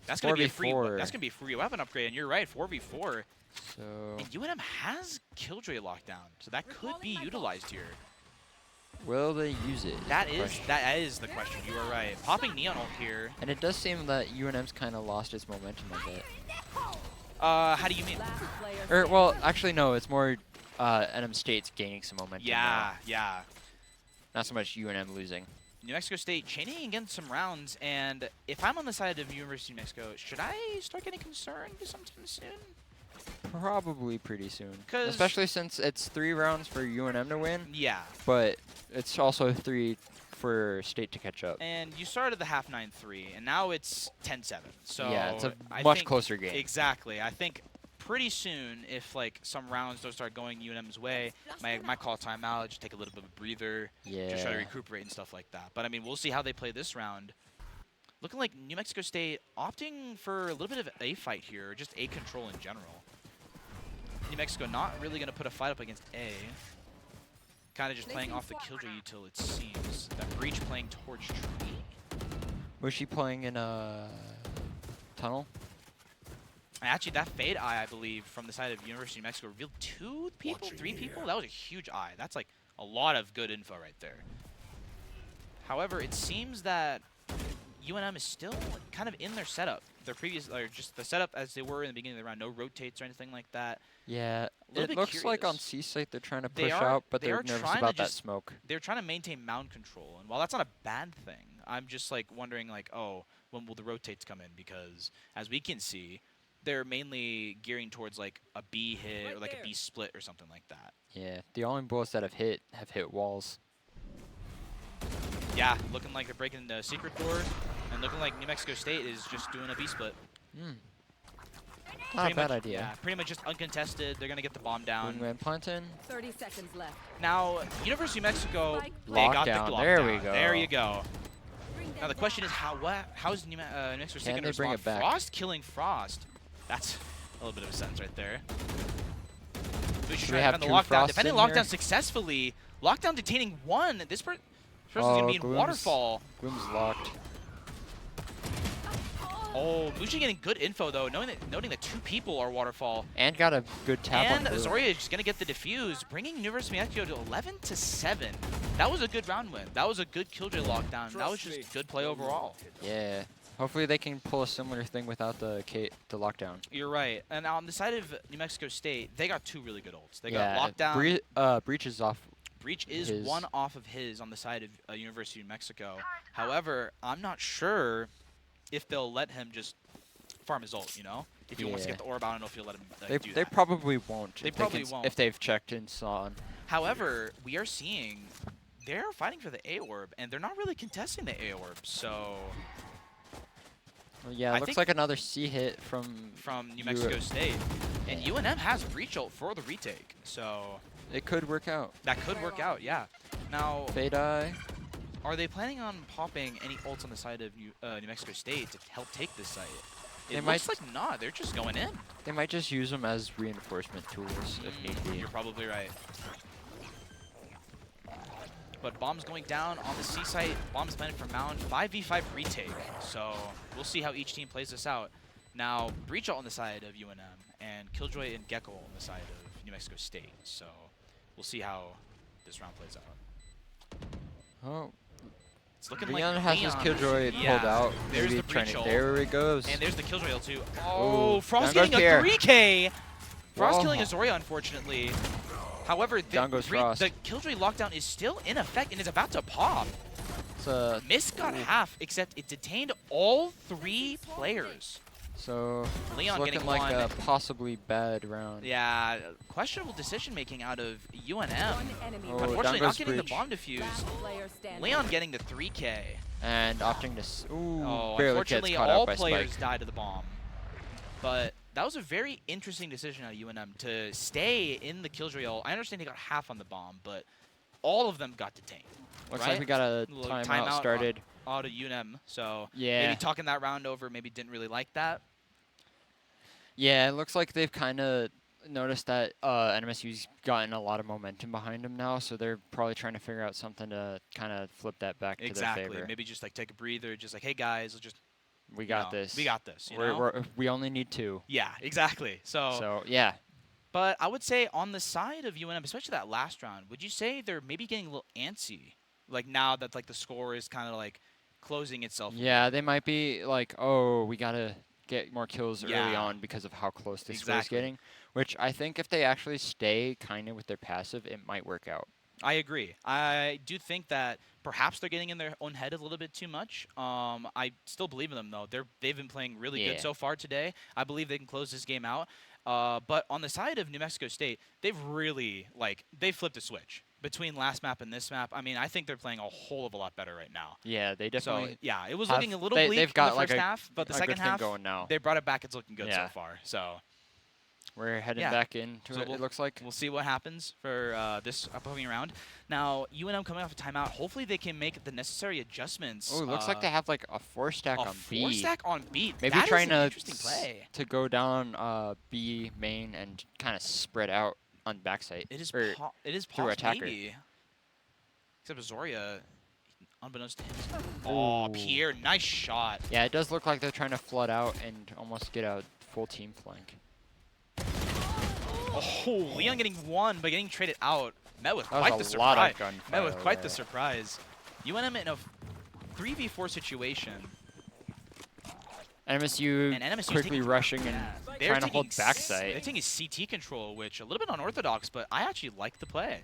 That's gonna be a free. 4v4. That's gonna be a free weapon upgrade, and you're right, 4v4. So And UNM has Killjoy lockdown, so that could be utilized here. will they use it? That the is question. the question. You are right. Popping Neon ult here. And it does seem that UNM's kind of lost its momentum a bit. How do you mean? Last player Or well, standing. actually no, it's more NM State's gaining some momentum. now. Yeah. Not so much UNM losing. New Mexico State chaining against some rounds, and if I'm on the side of University of Mexico, should I start getting concerned sometime soon? Probably pretty soon. 'Cause- Especially since it's 3 rounds for UNM to win, Yeah. but it's also 3 for State to catch up. And you started the half 9-3, and now it's 10-7. So yeah, it's a I much think- closer game. Exactly. I think pretty soon, if like some rounds don't start going UNM's way, might call timeout, just take a little bit of a breather, Yeah. just try to recuperate and stuff like that. But I mean, we'll see how they play this round. Looking like New Mexico State opting for a little bit of a fight here, or just A control in general. New Mexico not really going to put a fight up against A. Kind of just playing off the Killjoy util, it seems. That Breach playing towards Tree. Was she playing in a tunnel? Actually, that Fade Eye, I believe, from the side of University of Mexico revealed 2 people, 3 people? That was a huge eye. That's like a lot of good info right there. However, it seems that UNM is still kind of in their setup. Their previous, or just the setup as they were in the beginning of the round. No rotates or anything like that. Yeah, little it bit looks like on curious. C site they're trying to They push are- out, but they they're are nervous trying to about that just- smoke. They're trying to maintain mound control, and while that's not a bad thing, I'm just like wondering like, oh, when will the rotates come in? Because as we can see, they're mainly gearing towards like a B hit or like a B split or something like that. Yeah, the only bullets that have hit walls. Yeah, looking like they're breaking the secret door, and looking like New Mexico State is just doing a B split. Not a Pretty bad much- idea. Yeah, pretty much just uncontested. They're gonna get the bomb down. Wingman Planton. 30 seconds left. Now, University of Mexico, Spike they got the Lockdown, lockdown. there we go. There you go. Bring them Now the question down. is how's New Mexico State Can gonna they bring respond? it back? Frost killing Frost. That's a little bit of a sentence right there. We should we try to have defend the two lockdown. Frosts Defending in lockdown here? successfully. Lockdown detaining 1. This person's Oh, gonna be in Gloom's- waterfall. Gloom's locked. Oh, Muji getting good info though, noting that 2 people are waterfall. And got a good tap And on Gloom. Zoria is going to get the defuse, bringing University of Mexico to 11-7. That was a good round win. That was a good Killjoy lockdown. That was just good play overall. Yeah. Hopefully they can pull a similar thing without the lockdown. You're right. And on the side of New Mexico State, they got 2 really good ults. They yeah, got lockdown. Breach is off. Breach is his. 1 off of his on the side of University of Mexico. However, I'm not sure if they'll let him just farm his ult, you know? If he wants to Yeah. get the orb, I don't know if he'll let him They do they that. probably won't. They if probably can, won't. if they've checked and saw. However, we are seeing they're fighting for the A orb, and they're not really contesting the A orb. So Well, yeah, I it looks think- like another C hit from New Mexico State, and UNM has breach ult for the retake, so It could work out. that could work out. Yeah. Now, Fade Eye. are they planning on popping any ults on the side of New Mexico State to help take this site? They It might- looks like not. They're just going in. They might just use them as reinforcement tools if need be. You're probably right. But bombs going down on the C site. Bombs planted for Mound. 5v5 retake. So we'll see how each team plays this out. Now, Breach ult on the side of UNM, and Killjoy and Gecko on the side of New Mexico State. So we'll see how this round plays out. Oh, It's looking Leon like has his Killjoy yeah, pulled out. There's Maybe the trying breach to, ult. there it goes. And there's the Killjoy ult too. Oh, Ooh, Frost down goes getting a Pierre. 3K! Frost Whoa. killing Azoria, unfortunately. However, Down goes Frost. the Killjoy lockdown is still in effect and is about to pop. It's a Mist got half, except it detained all 3 players. So Leon it's looking getting like one. a possibly bad round. Yeah, questionable decision making out of UNM. One enemy Oh, remaining. Unfortunately, down not goes getting the Breach. bomb defuse. Last player standing. Leon getting the 3K. And opting to Oh, barely unfortunately, gets caught all out by players Spike. died to the bomb. But that was a very interesting decision out of UNM to stay in the Killjoy ult. I understand he got half on the bomb, but all of them got detained. Looks right? like we got a Little timeout started. Out of UNM, so Yeah. maybe talking that round over, maybe didn't really like that. Yeah, it looks like they've kind of noticed that NMSU's gotten a lot of momentum behind them now, so they're probably trying to figure out something to kind of flip that back to their Exactly. favor. Maybe just like take a breather, just like, hey guys, let's just We you got know, this. We got this. You We're, know? we only need 2. Yeah, exactly. So yeah, But I would say on the side of UNM, especially that last round, would you say they're maybe getting a little antsy? Like now that like the score is kind of like closing itself. yeah, they might be like, oh, we gotta get more kills early Yeah. on because of how close this score's Exactly. getting. Which I think if they actually stay kind of with their passive, it might work out. I agree. I do think that perhaps they're getting in their own head a little bit too much. I still believe in them though. They've been playing really good Yeah. so far today. I believe they can close this game out. But on the side of New Mexico State, they've really they flipped a switch between last map and this map. I mean, I think they're playing a whole of a lot better right now. Yeah, they So definitely. yeah, it was have- looking a little they- bleak they've got in the like first a- half, but the a second good thing half going now. they brought it back. It's looking good Yeah. so far. So We're heading Yeah. back into So it. we'll- It looks like. we'll see what happens for this upcoming round. Now UNM coming off a timeout. Hopefully they can make the necessary adjustments. Oh, it looks like they have like a 4-stack a on B. 4-stack on beat. Maybe That is trying an to interesting play. to go down B main and kind of spread out on backside. It is or it is through possible attacker. maybe. Except Zoria, unbeknownst to him. Oh, Ooh. Pierre, nice shot. Yeah, it does look like they're trying to flood out and almost get a full team flank. Oh, Leon getting one, but getting traded out. Met with That quite was the a lot surprise. of gunfire. Met with quite the there. surprise. UNM in a 3v4 situation. NMSU, And NMSU 's quickly taking- rushing and yeah, trying to hold They're backside. taking CT control, which a little bit unorthodox, but I actually like the play.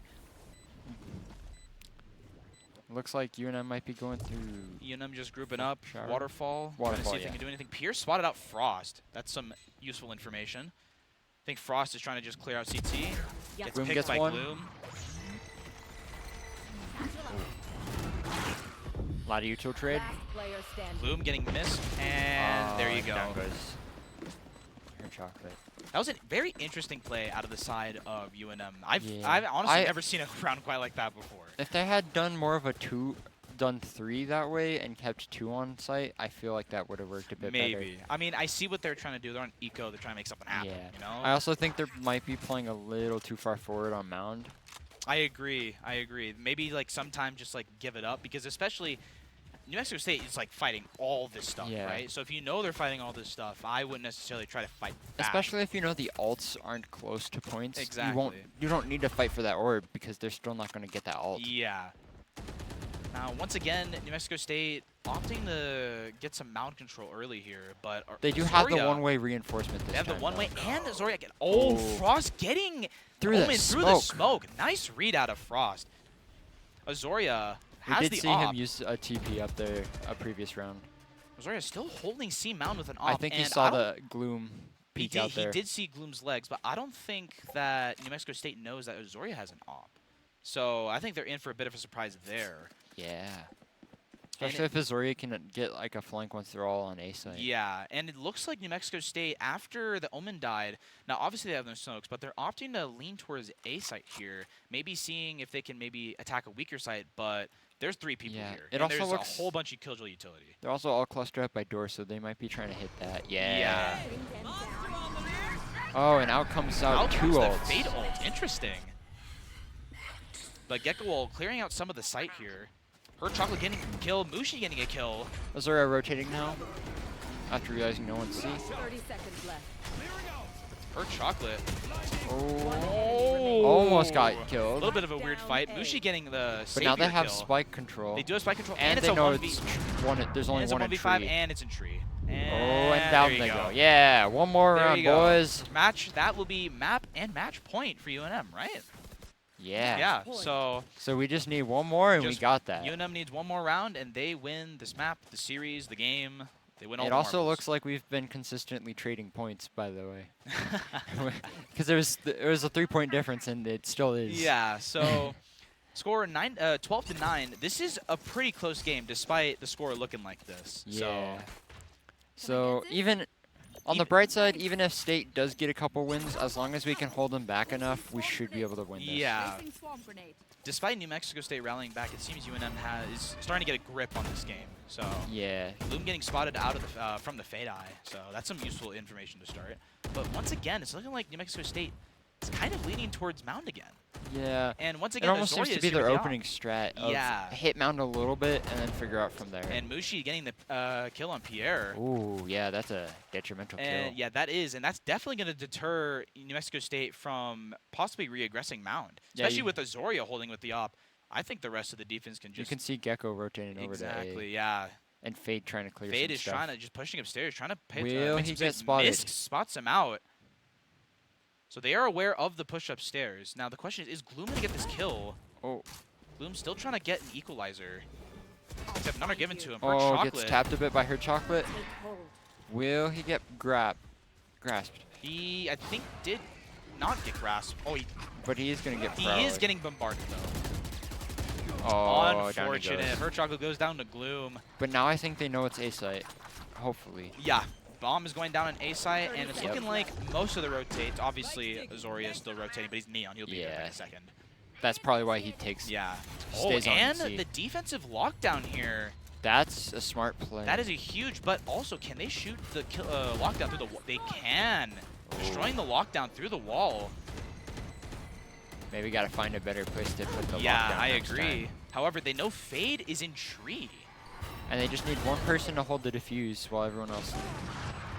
Looks like UNM might be going through. UNM just grouping up. Shower. Waterfall. Waterfall, Trying to see if yeah. they can do anything. Pierce spotted out Frost. That's some useful information. I think Frost is trying to just clear out CT. Gets Gloom picked gets by one. Gloom. A lot of util trade. Last player standing. Gloom getting missed, and there you go. Down goes her chocolate. That was a very interesting play out of the side of UNM. I've Yeah. honestly never seen a round quite like that before. If they had done more of a done 3 that way and kept 2 on site, I feel like that would have worked a bit Maybe. I mean, I see what they're trying to do. They're on eco. They're trying to make something better. happen. Yeah. You know. I also think they might be playing a little too far forward on mound. I agree. I agree. Maybe like sometime just like give it up because especially New Mexico State is like fighting all this stuff, Yeah. right? So if you know they're fighting all this stuff, I wouldn't necessarily try to fight back. Especially if you know the alts aren't close to points. Exactly. You don't need to fight for that orb because they're still not going to get that alt. Yeah. Now, once again, New Mexico State opting to get some mound control early here, but They do have the Zoria- one-way reinforcement this They have the time, one way though. and Zoria get. Oh, Oh. Frost getting Through the Omen through the smoke. smoke. Nice read out of Frost. Azoria We has did the see op. him use a TP up there a previous round. Azoria still holding C mound with an op. I think he and saw I don't- the gloom He peek did, out there. he did see Gloom's legs, but I don't think that New Mexico State knows that Azoria has an op. So I think they're in for a bit of a surprise there. Yeah. And Especially if Azoria can get like a flank once they're all on A side. Yeah, and it looks like New Mexico State, after the Omen died, now obviously they have no smokes, but they're opting to lean towards A site here, maybe seeing if they can maybe attack a weaker site, but there's 3 people Yeah, here. it and also there's looks- a whole bunch of Killjoy utility. They're also all clustered up by door, so they might be trying to hit that. Yeah. Oh, and out comes out Out 2 comes the ults. Fate ult. Interesting. But Gecko Wall clearing out some of the site here. Her Chocolate getting a kill, Mushi getting a kill. Azoria rotating now. After realizing no one sees. 30 seconds left. Her Chocolate. Oh. Almost got A killed. little bit of a weird fight. Mushi getting the But savior now they have kill. spike control. They do have spike control, and it's they a know 1v. it's there's only It's a one in 1v5 tree. and it's in tree. Oh, And and down there they you go. Yeah, one more There round, you go. boys. Match, that will be map and match point for UNM, right? Yeah. Yeah, so So we just need one more, and we Just got that. UNM needs one more round, and they win this map, the series, the game, They win all It the also marbles. looks like we've been consistently trading points, by the way. Because there was a 3-point difference, and it still is. Yeah, so score 12 to 9. This is a pretty close game despite the score looking like this. Yeah. Can I So get this? even on the Even- bright side, even if State does get a couple wins, as long as we can hold them back enough, we should be able to win this. Yeah. Placing swarm grenade. Despite New Mexico State rallying back, it seems UNM is starting to get a grip on this game. So Yeah. Loom getting spotted out of the from the Fade Eye, so that's some useful information to start. But once again, it's looking like New Mexico State is kind of leaning towards Mound again. Yeah. And once It again, almost Azoria seems to is be gonna their off. opening strat of Yeah. hit Mound a little bit and then figure out from there. And Mushi getting the kill on Pierre. Ooh, yeah, that's a detrimental And kill. yeah, that is, and that's definitely going to deter New Mexico State from possibly re-aggressing Mound, Yeah, especially you- with Azoria holding with the op. I think the rest of the defense can You just can see Gecko rotating over to exactly, A. yeah. And Fade trying to clear Fade some is stuff. trying to just pushing upstairs, trying to Will make he some get space. spotted? Misk spots him out. So they are aware of the push upstairs. Now the question is Gloom going to get this kill? Oh, Gloom's still trying to get an equalizer. Except none are given to him. Her oh, chocolate. gets tapped a bit by her chocolate. Take hold. Will he get grasped? He, I think, did not get grasped. Oh, But he is going to get he prowled. is getting bombarded though. Oh, down he Unfortunate. goes. Her chocolate goes down to Gloom. But now I think they know it's A site. Hopefully. Yeah, bomb is going down on A site, and it's Yep. looking like most of the rotates. Obviously, Azoria is still rotating, but he's Neon. He'll be there in Yeah. a second. That's probably why he takes. Yeah. Stays on and C. the defensive lockdown here. That's a smart play. That is a huge, but also, can they shoot the lockdown through the wall? They can. Destroying the lockdown through the wall. Maybe got to find a better place to put the Yeah, lockdown I next agree. time. However, they know Fade is in tree. And they just need one person to hold the defuse while everyone else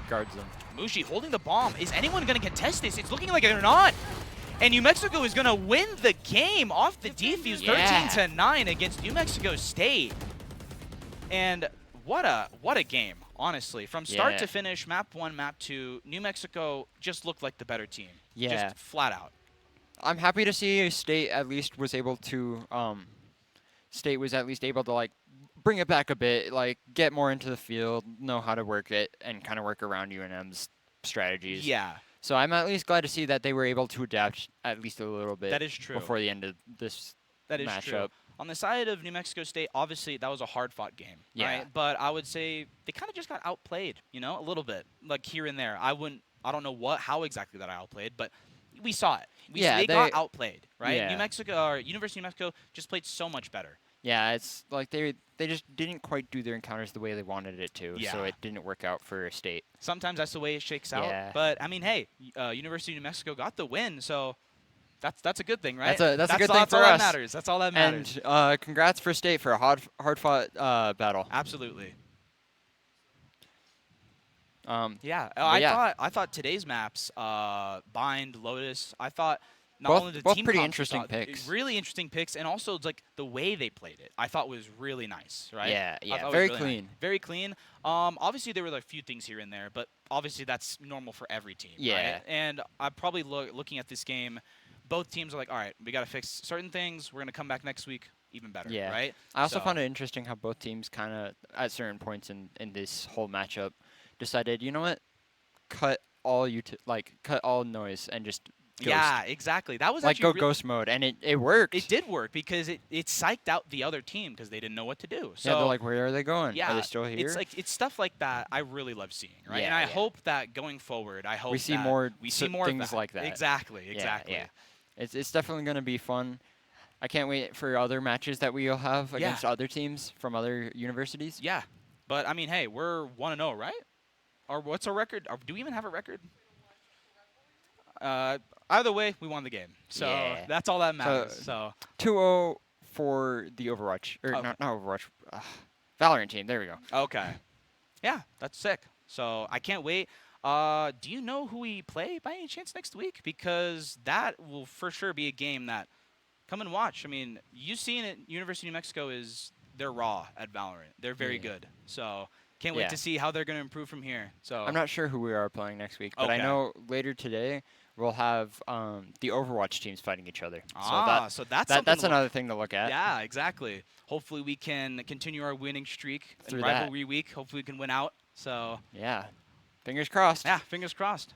guards them. Mushi holding the bomb. Is anyone going to contest this? It's looking like they're not. And New Mexico is going to win the game off the defuse, Yeah. 13-9 against New Mexico State. And what a game, honestly. From start Yeah. to finish, map 1, map 2, New Mexico just looked like the better team. Yeah. Just flat out. I'm happy to see State at least was able to like bring it back a bit, like get more into the field, know how to work it, and kind of work around UNM's strategies. Yeah, So I'm at least glad to see that they were able to adapt at least a little bit. that is true. Before the end of this That is matchup. true. On the side of New Mexico State, obviously that was a hard-fought game, Yeah. right? But I would say they kind of just got outplayed, you know, a little bit, like here and there. I don't know how exactly that I outplayed, but we saw it. Yeah, they got they- outplayed, right? yeah. New Mexico or University of New Mexico just played so much better. Yeah, it's like they just didn't quite do their encounters the way they wanted it to, Yeah. so it didn't work out for State. Sometimes that's the way it shakes out. Yeah. But I mean, hey, University of New Mexico got the win, so that's a good thing, right? That's a good thing that's for all us. that matters. That's all that matters. And congrats for State for a hard-fought battle. Absolutely. Yeah, Yeah, I thought today's maps, Bind, Lotus, I thought not only the both team pretty comps, interesting picks. really interesting picks, and also like the way they played it, I thought was really nice, right? Yeah, I yeah, thought it was very really nice. clean. Very clean. Obviously there were like a few things here and there, but obviously that's normal for every team. Yeah. Right? And I probably looking at this game, both teams are like, all right, we got to fix certain things. We're gonna come back next week even better. Yeah. Right. I also So- found it interesting how both teams kind of, at certain points in this whole matchup, decided, you know what, cut all noise and just ghost. Yeah, exactly. That was Like actually go really- ghost mode, and it worked. It did work because it psyched out the other team because they didn't know what to do. So Yeah, they're like, where are they going? yeah, Are they still here? it's stuff like that I really love seeing, right? and Yeah, I yeah. hope that going forward, I hope We see that more we see s- more of things that. like that. Exactly, Yeah, exactly. yeah. It's definitely going to be fun. I can't wait for other matches that we'll have against other teams from other universities. Yeah. But I mean, hey, we're 1-0, right? Or what's our record? Or do we even have a record? Either way, we won the game. So Yeah. that's all that matters. So 2-0 for the Overwatch. Or Oh. not Overwatch. Valorant team. There we go. okay. Yeah, that's sick. So I can't wait. Do you know who we play by any chance next week? Because that will for sure be a game that come and watch. I mean, you seen it. University of New Mexico they're raw at Valorant. They're very Yeah. good. So can't wait Yeah. to see how they're going to improve from here. So I'm not sure who we are playing next week, but I Okay. know later today we'll have the Overwatch teams fighting each other. so that's something that's to look- another thing to look at. Yeah, exactly. Hopefully we can continue our winning streak in Through that. Rivalry Week. Hopefully we can win out. So Yeah. Fingers crossed. yeah, fingers crossed.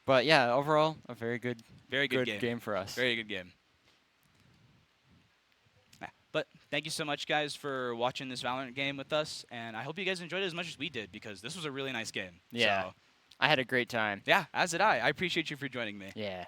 But yeah, overall, a very good, Very good game. for us. Very good game. Yeah. But thank you so much, guys, for watching this Valorant game with us, and I hope you guys enjoyed it as much as we did because this was a really nice game. Yeah. So, I had a great time. yeah, as did I. I appreciate you for joining me. Yeah.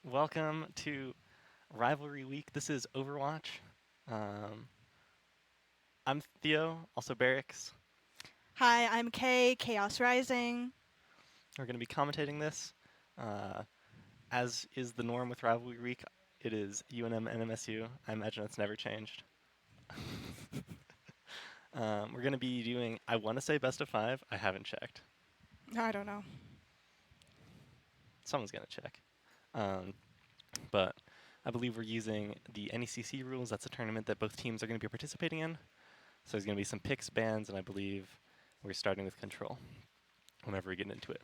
Welcome to Rivalry Week. This is Overwatch. Um, I'm Theo, also Barracks. Hi, I'm Kay, Chaos Rising. We're going to be commentating this. As is the norm with Rivalry Week, it is UNM NMSU. I imagine it's never changed. We're going to be doing, I want to say best of 5. I haven't checked. I don't know. Someone's going to check. But I believe we're using the NECC rules. That's a tournament that both teams are going to be participating in. So there's going to be some picks, bans, and I believe we're starting with control whenever we get into it.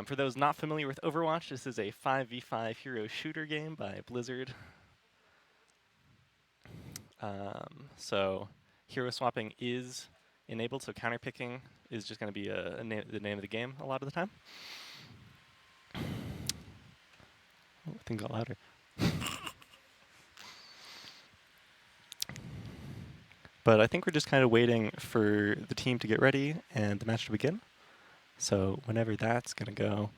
For those not familiar with Overwatch, this is a 5v5 hero shooter game by Blizzard. So hero swapping is enabled, so counterpicking is just going to be the name of the game a lot of the time. Oh, things got louder. But I think we're just kind of waiting for the team to get ready and the match to begin. So whenever that's going to go.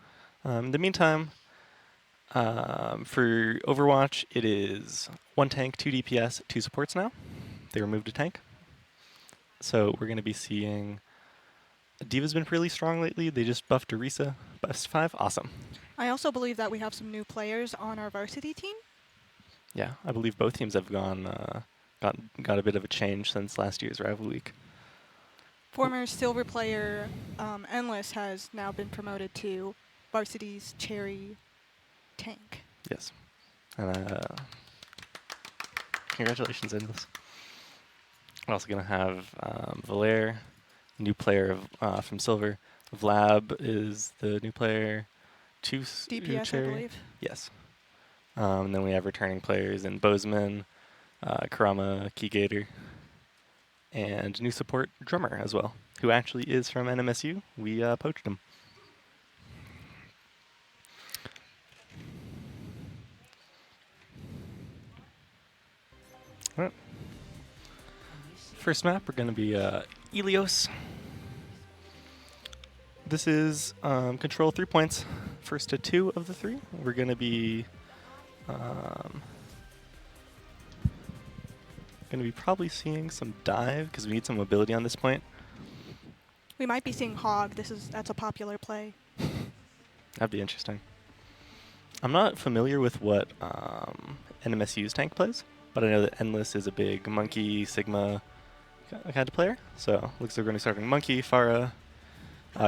In the meantime, for Overwatch, it is 1 tank, 2 DPS, 2 supports now. They removed a tank. So we're going to be seeing... D.Va's been really strong lately. They just buffed Orisa. Best 5. Awesome. I also believe that we have some new players on our varsity team. Yeah, I believe both teams have got a bit of a change since last year's Rival Week. Former silver player Endless has now been promoted to varsity's cherry tank. Yes. And congratulations, Endless. We're also going to have Valere, new player from Silver. Vlab is the new player. DPS, cherry. I believe. Yes. And then we have returning players in Bozeman, Karama, Keygator, and new support Drummer as well, who actually is from NMSU. We poached him. All right. First map, we're going to be Ilios. This is control 3 points. First to 2 of the 3. We're going to be probably seeing some dive because we need some mobility on this point. We might be seeing Hog. That's a popular play. That'd be interesting. I'm not familiar with what NMSU's tank plays, but I know that Endless is a big Monkey, Sigma kind of player. So looks like we're going to be starting Monkey, Pharah.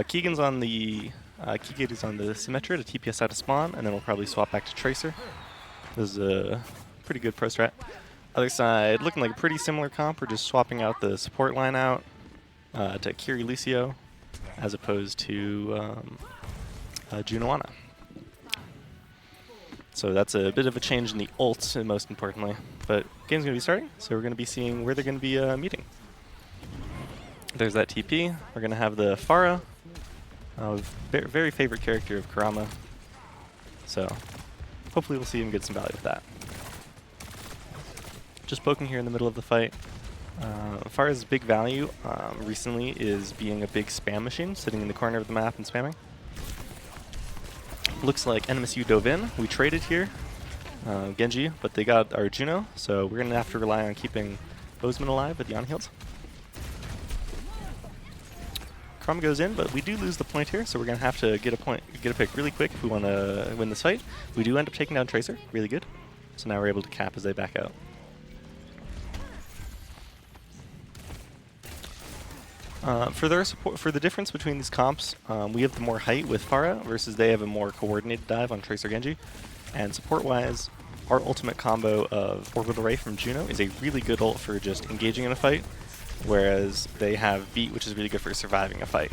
Keegan's on the Keygator's on the Symmetra to TPS out of spawn, and then we'll probably swap back to Tracer. This is a pretty good pro strat. Other side, looking like a pretty similar comp. We're just swapping out the support line out to Kiri Lucio as opposed to Junoana. So that's a bit of a change in the ults, most importantly. But game's going to be starting, so we're going to be seeing where they're going to be meeting. There's that TP. We're going to have the Pharah, very favorite character of Karama. So hopefully we'll see him get some value with that. Just poking here in the middle of the fight. Pharah's big value recently is being a big spam machine, sitting in the corner of the map and spamming. Looks like NMSU dove in. We traded here, Genji, but they got our Juno, so we're going to have to rely on keeping Bozeman alive with the on-heals. Karama goes in, but we do lose the point here, so we're going to have to get a pick really quick if we want to win this fight. We do end up taking down Tracer, really good. So now we're able to cap as they back out. For the difference between these comps, we have the more height with Pharah versus they have a more coordinated dive on Tracer Genji. And support-wise, our ultimate combo of Orbital Ray from Juno is a really good ult for just engaging in a fight, whereas they have Beat, which is really good for surviving a fight.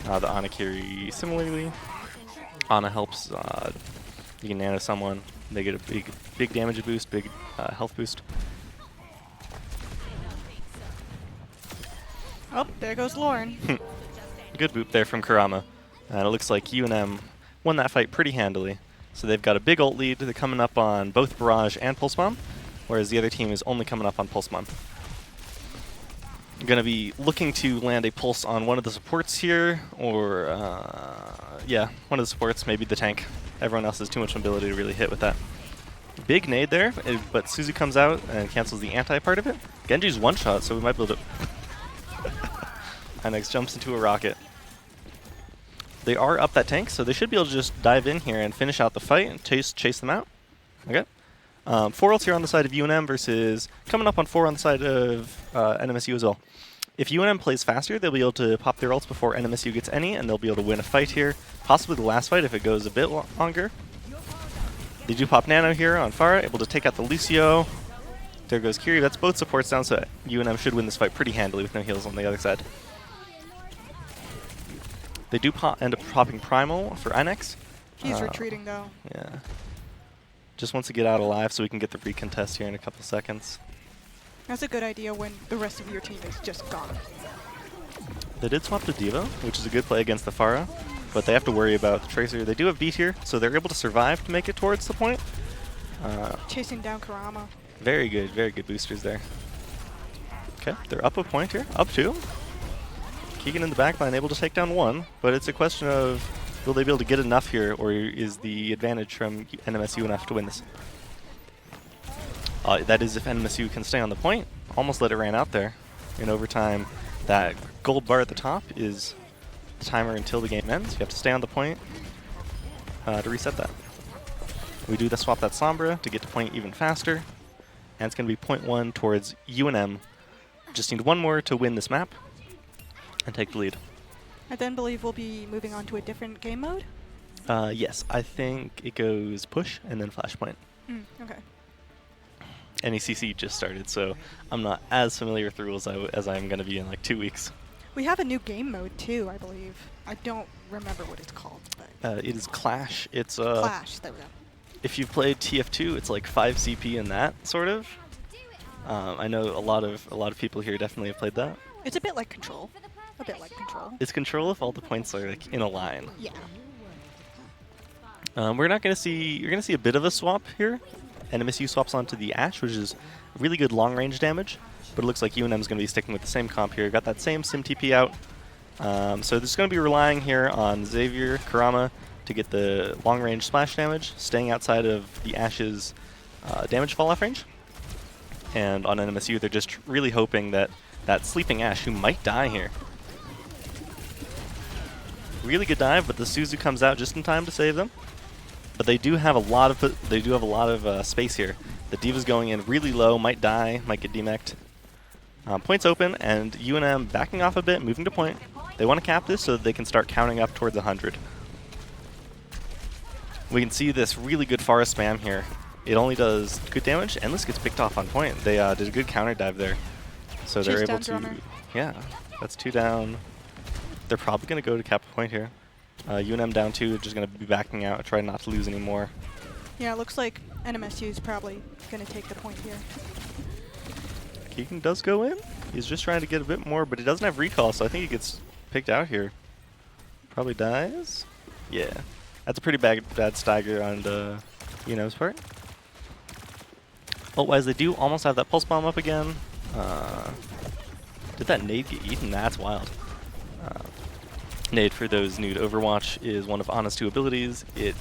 The Anakiri similarly. Ana helps, you can nano someone, they get a big damage boost, big health boost. Oh, there goes Lauren. Good boop there from Karama. And it looks like UNM won that fight pretty handily. So they've got a big ult lead. They're coming up on both Barrage and Pulse Bomb, whereas the other team is only coming up on Pulse Bomb. Going to be looking to land a Pulse on one of the supports here, or, yeah, one of the supports, maybe the tank. everyone else has too much mobility to really hit with that. Big nade there, but Suzu comes out and cancels the anti part of it. Genji's one shot, so we might be able to... Inex jumps into a rocket. They are up that tank, so they should be able to just dive in here and finish out the fight and chase them out. Okay. 4 ults here on the side of UNM versus coming up on 4 on the side of NMSU as well. If UNM plays faster, they'll be able to pop their ults before NMSU gets any, and they'll be able to win a fight here. Possibly the last fight if it goes a bit longer. They do pop Nano here on Pharah, able to take out the Lucio. There goes Kiri. That's both supports down, so UNM should win this fight pretty handily with no heals on the other side. They do end up popping Primal for Inex. He's retreating though. Yeah. Just wants to get out alive so we can get the recontest here in a couple seconds. That's a good idea when the rest of your team is just gone. They did swap to D.Va, which is a good play against the Pharah, but they have to worry about the Tracer. They do have beat here, so they're able to survive to make it towards the point. Chasing down Kurama. Very good boosters there. Okay, they're up a point here, up 2. Keegan in the backline able to take down 1, but it's a question of will they be able to get enough here, or is the advantage from NMSU enough to win this? That is if NMSU can stay on the point. Almost let it ran out there. In overtime, that gold bar at the top is the timer until the game ends. You have to stay on the point to reset that. We do swap that Sombra to get to point even faster. And it's going to be point 1 towards UNM. Just need 1 more to win this map and take the lead. I then believe we'll be moving on to a different game mode. Yes, I think it goes push and then flashpoint. Okay. NECC just started, so I'm not as familiar with the rules as I'm going to be in like 2 weeks. We have a new game mode too, I believe. I don't remember what it's called, but it is Clash. It's Clash. There we go. If you've played TF2, it's like 5 CP in that sort of. I know a lot of people here definitely have played that. It's a bit like Control. A bit like Control. It's Control if all the points are like in a line. Yeah. We're not going to see. You're going to see a bit of a swap here. NMSU swaps onto the Ashe, which is really good long-range damage, but it looks like UNM is going to be sticking with the same comp here. Got that same Sim TP out. So there's going to be relying here on Xavier, Kurama to get the long-range splash damage, staying outside of the Ashe's damage fall-off range. And on NMSU, they're just really hoping that that sleeping Ashe, who might die here. Really good dive, but the Suzu comes out just in time to save them. But they do have a lot of space here. The D.Va's going in really low, might die, might get demeched. Points open, and UNM backing off a bit, moving to point. They want to cap this so that they can start counting up towards 100. We can see this really good Pharah spam here. It only does good damage. Endless gets picked off on point. They did a good counter dive there. So they're able to... Yeah, that's 2 down. They're probably going to go to cap a point here. UNM down 2, just going to be backing out, try not to lose any more. Yeah, it looks like NMSU is probably going to take the point here. Keegan does go in. He's just trying to get a bit more, but he doesn't have recall, so I think he gets picked out here. Probably dies. Yeah. That's a pretty bad stagger on UNM's part. Ult-wise, they do almost have that pulse bomb up again. Did that nade get eaten? That's wild. Nade, for those new to Overwatch, is one of Ana's 2 abilities. It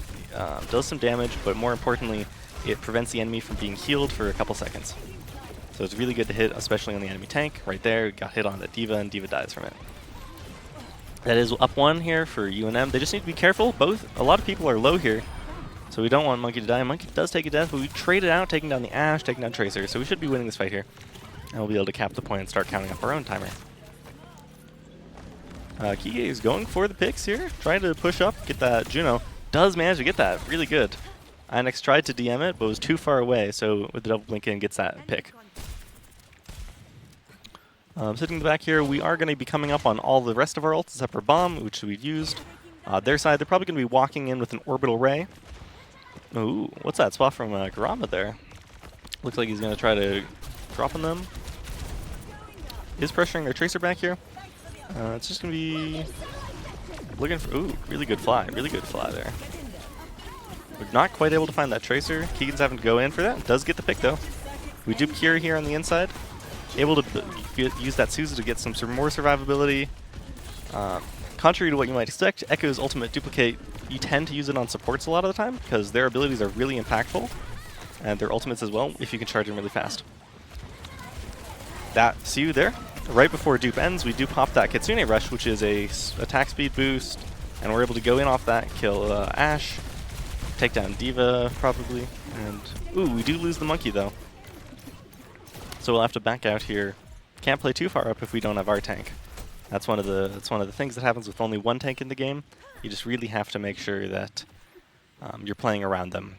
does some damage, but more importantly, it prevents the enemy from being healed for a couple seconds. So it's really good to hit, especially on the enemy tank. Right there, got hit on the D.Va, and D.Va dies from it. That is up 1 here for UNM. They just need to be careful. A lot of people are low here, so we don't want Monkey to die. Monkey does take a death, but we traded out, taking down the Ashe, taking down Tracer, so we should be winning this fight here. And we'll be able to cap the point and start counting up our own timer. Kige is going for the picks here, trying to push up, get that Juno. Does manage to get that, really good. Inex tried to DM it, but was too far away, so with the double blink in, gets that pick. Sitting in the back here, we are going to be coming up on all the rest of our ults, except for Bomb, which we've used. Their side, they're probably going to be walking in with an Orbital Ray. Ooh, what's that spot from Garama there? Looks like he's going to try to drop on them. Is pressuring their Tracer back here. It's just going to be looking for... Ooh, really good fly there. We're not quite able to find that Tracer. Keegan's having to go in for that. Does get the pick, though. We do Cure here on the inside. Able to use that Suzu to get some more survivability. Contrary to what you might expect, Echo's ultimate duplicate you tend to use it on supports a lot of the time because their abilities are really impactful, and their ultimates as well if you can charge them really fast. See you there? Right before dupe ends, we do pop that Kitsune Rush, which is a attack speed boost, and we're able to go in off that, kill Ashe, take down D.Va probably, and ooh, we do lose the monkey though. So we'll have to back out here. Can't play too far up if we don't have our tank. That's one of the things that happens with only one tank in the game. You just really have to make sure that you're playing around them.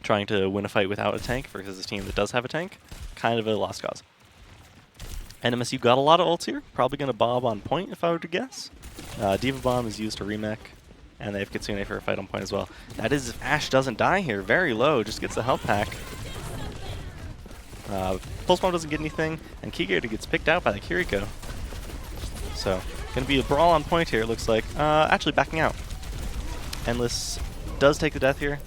Trying to win a fight without a tank versus a team that does have a tank, kind of a lost cause. NMSU got a lot of ults here. Probably going to bob on point if I were to guess. D.Va Bomb is used to remech, and they have Kitsune for a fight on point as well. That is if Ashe doesn't die here. Very low, just gets the health pack. Pulse Bomb doesn't get anything, and Keygator gets picked out by the Kiriko. So, going to be a brawl on point here, it looks like. Actually backing out. Endless does take the death here.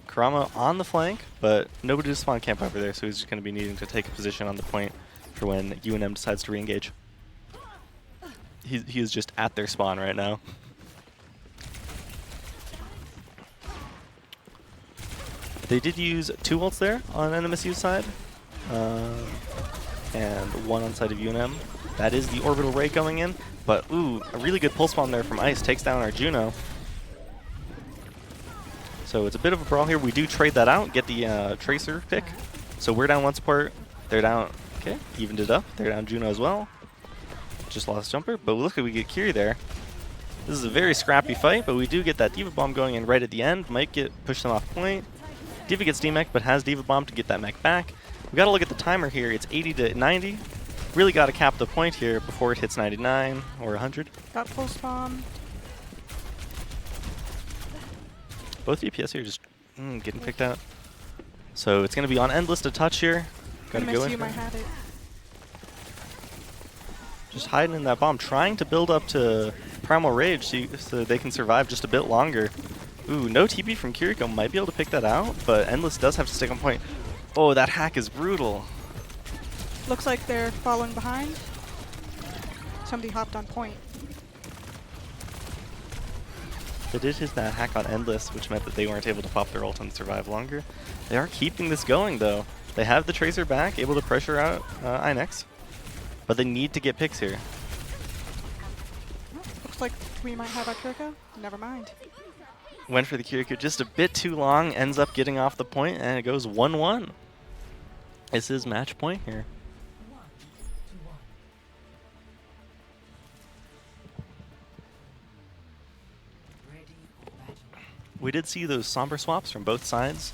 Kurama on the flank, but nobody to spawn camp over there, so he's just going to be needing to take a position on the point for when UNM decides to re-engage. He is just at their spawn right now. They did use 2 ults there on NMSU's side, and 1 on the side of UNM. That is the orbital ray going in, but ooh, a really good pulse bomb there from Ice takes down our Juno. So it's a bit of a brawl here. We do trade that out, get the Tracer pick. So we're down 1 support, they're down, okay, evened it up. They're down Juno as well. Just lost jumper, but look at we get Kiri there. This is a very scrappy fight, but we do get that D.Va Bomb going in right at the end. Might get push them off point. D.Va gets D-mech, but has D.Va Bomb to get that mech back. We got to look at the timer here. It's 80 to 90. Really got to cap the point here before it hits 99 or 100. Got pulse bomb. Both DPS here just getting picked out. So it's going to be on Endless to touch here. Got to go in. NMSU might have it. Just hiding in that bomb, trying to build up to Primal Rage so they can survive just a bit longer. Ooh, no TP from Kiriko. Might be able to pick that out, but Endless does have to stick on point. Oh, that hack is brutal. Looks like they're following behind. Somebody hopped on point. They did hit that hack on Endless, which meant that they weren't able to pop their ult and survive longer. They are keeping this going, though. They have the Tracer back, able to pressure out Inex, but they need to get picks here. Looks like we might have our Kiriko. Never mind. Went for the Kiriko just a bit too long, ends up getting off the point, and it goes 1-1. This is match point here. We did see those somber swaps from both sides.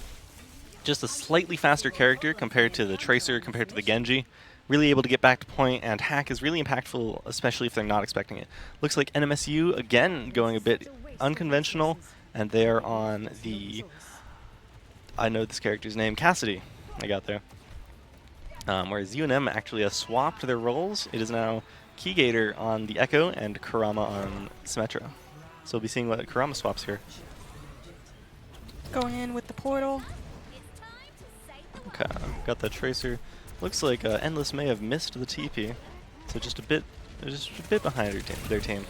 Just a slightly faster character compared to the Tracer, compared to the Genji. Really able to get back to point, and hack is really impactful, especially if they're not expecting it. Looks like NMSU, again, going a bit unconventional, and they're on the... I know this character's name, Cassidy, I got there. Whereas UNM actually has swapped their roles. It is now Keygator on the Echo and Kurama on Symmetra. So we'll be seeing what Kurama swaps here. Going in with the portal. Okay, got that Tracer. Looks like Endless may have missed the TP, so just a bit behind their team.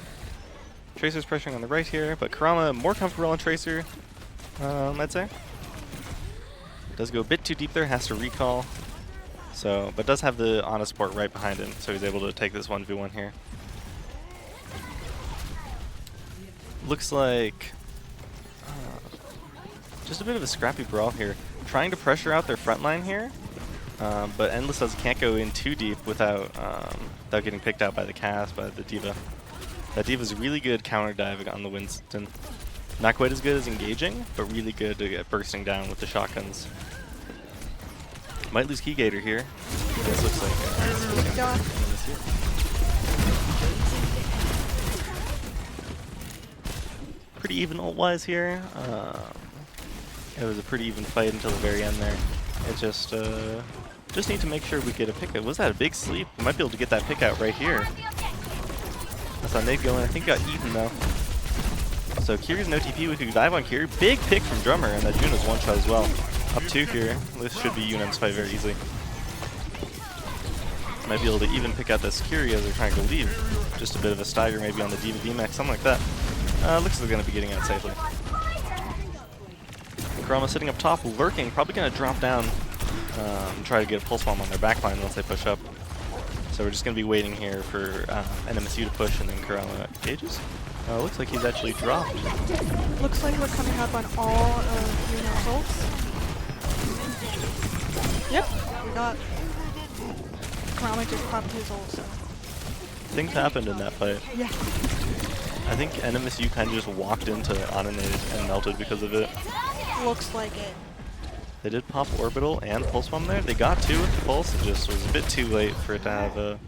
Tracer's pressuring on the right here, but Kurama more comfortable on Tracer, I'd say. Does go a bit too deep there, has to recall. So, but does have the Ana support right behind him, so he's able to take this 1v1 here. Looks like just a bit of a scrappy brawl here. Trying to pressure out their front line here, but Endless can't go in too deep without getting picked out by the cast, by the D.Va. That D.Va's really good counter diving on the Winston. Not quite as good as engaging, but really good to get bursting down with the shotguns. Might lose Keygator here. This looks like pretty even ult-wise here. It was a pretty even fight until the very end there. It just need to make sure we get a pick out. Was that a big sleep? We might be able to get that pick out right here. That's on Nate going. I think got eaten though. So Kiri's no TP. We could dive on Kiri. Big pick from Drummer, and that Juno's one shot as well. Up 2 here. This should be UNM's fight very easily. Might be able to even pick out this Kiri as they're trying to leave. Just a bit of a stagger maybe on the D.Va D-Max, something like that. Looks like they're going to be getting out safely. Kurama sitting up top, lurking, probably going to drop down and try to get a pulse bomb on their backline once they push up. So we're just going to be waiting here for NMSU to push and then Kurama engages. Looks like he's actually dropped. Looks like we're coming up on all of UNM's ults. Yep, we got Kurama just popped his ult, so. Things happened in that fight. Yeah. I think NMSU kind of just walked into Anonade and melted because of it. Looks like it. They did pop Orbital and Pulse Bomb there. They got 2 with the Pulse, it just was a bit too late for it to have the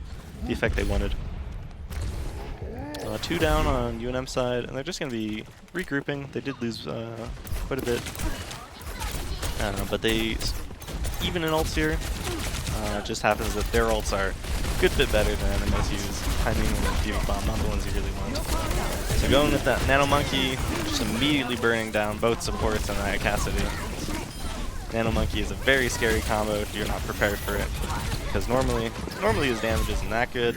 effect they wanted. 2 down on UNM side, and they're just going to be regrouping. They did lose quite a bit, but they even in ults here. Just happens that their ults are a good bit better than NMSU's. Timing and Demon Bomb, not the ones you really want. So going with that Nano Monkey, just immediately burning down both supports and Aya Cassidy. Nano Monkey is a very scary combo if you're not prepared for it, because normally his damage isn't that good.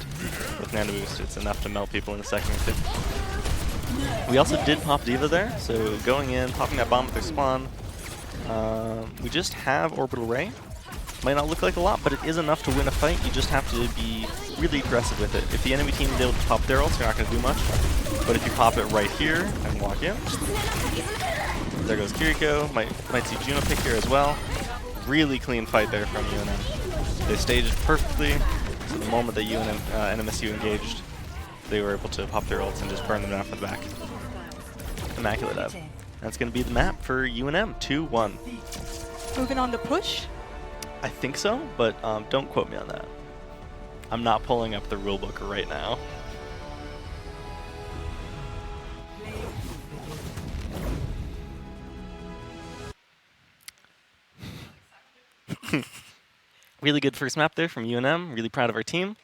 With Nano Boost, it's enough to melt people in a second or two. We also did pop Diva there, so going in, popping that bomb with their spawn. We just have Orbital Ray. Might not look like a lot, but it is enough to win a fight. You just have to be really aggressive with it. If the enemy team is able to pop their ults, you're not going to do much. But if you pop it right here and walk in, there goes Kiriko. Might see Juno pick here as well. Really clean fight there from UNM. They staged perfectly. So the moment that NMSU engaged, they were able to pop their ults and just burn them down from the back. Immaculate up. That's going to be the map for UNM, 2-1. Moving on to push. I think so, but don't quote me on that. I'm not pulling up the rulebook right now. Really good first map there from UNM. Really proud of our team.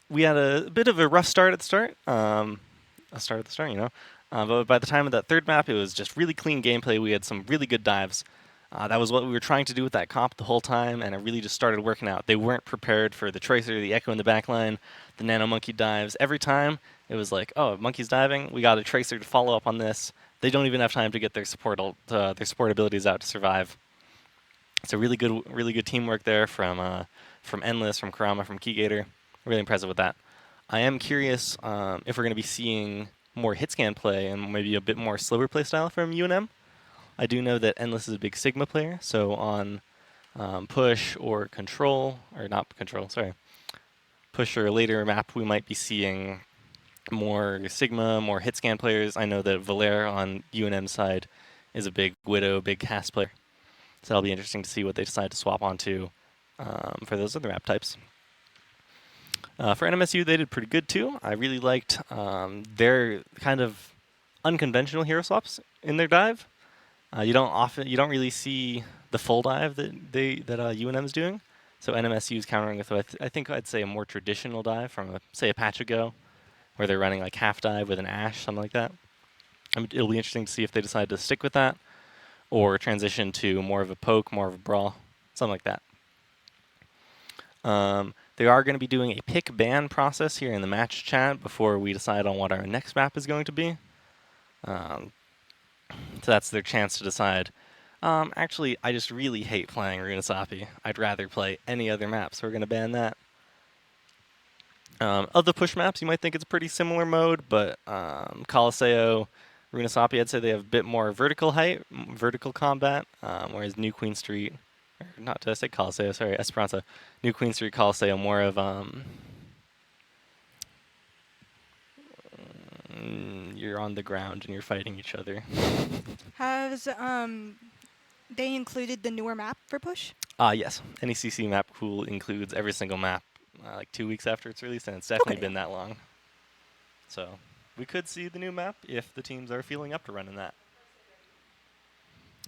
We had a bit of a rough start at the start. You know. But by the time of that third map, it was just really clean gameplay. We had some really good dives. That was what we were trying to do with that comp the whole time, and it really just started working out. They weren't prepared for the Tracer, the Echo in the backline, the Nano Monkey dives. Every time, it was like, oh, Monkey's diving, we got a Tracer to follow up on this. They don't even have time to get their support abilities out to survive. So really good teamwork there from Endless, from Kurama, from Keygator. Really impressive with that. I am curious if we're going to be seeing more hit scan play and maybe a bit more slower play style from UNM. I do know that Endless is a big Sigma player, so on push or control, or not control, sorry, push or later map, we might be seeing more Sigma, more hit scan players. I know that Valère on UNM side is a big Widow, big cast player. So that'll be interesting to see what they decide to swap onto for those other map types. For NMSU, they did pretty good too. I really liked their kind of unconventional hero swaps in their dive. You don't really see the full dive that UNM is doing. So NMSU is countering with I think I'd say a more traditional dive from say a patch ago, where they're running like half dive with an Ashe, something like that. It'll be interesting to see if they decide to stick with that, or transition to more of a poke, more of a brawl, something like that. They are going to be doing a pick ban process here in the match chat before we decide on what our next map is going to be. So that's their chance to decide. Actually, I just really hate playing Runasapi. I'd rather play any other map, so we're going to ban that. Of the push maps, you might think it's a pretty similar mode, but Colosseo, Runasapi, I'd say they have a bit more vertical height, vertical combat, whereas New Queen Street, or not, did I say Colosseo? Sorry, Esperanza. New Queen Street, Colosseo, more of you're on the ground and you're fighting each other. Has they included the newer map for push? Yes. Any CC map pool includes every single map like 2 weeks after it's released, and it's definitely been that long. So we could see the new map if the teams are feeling up to running that.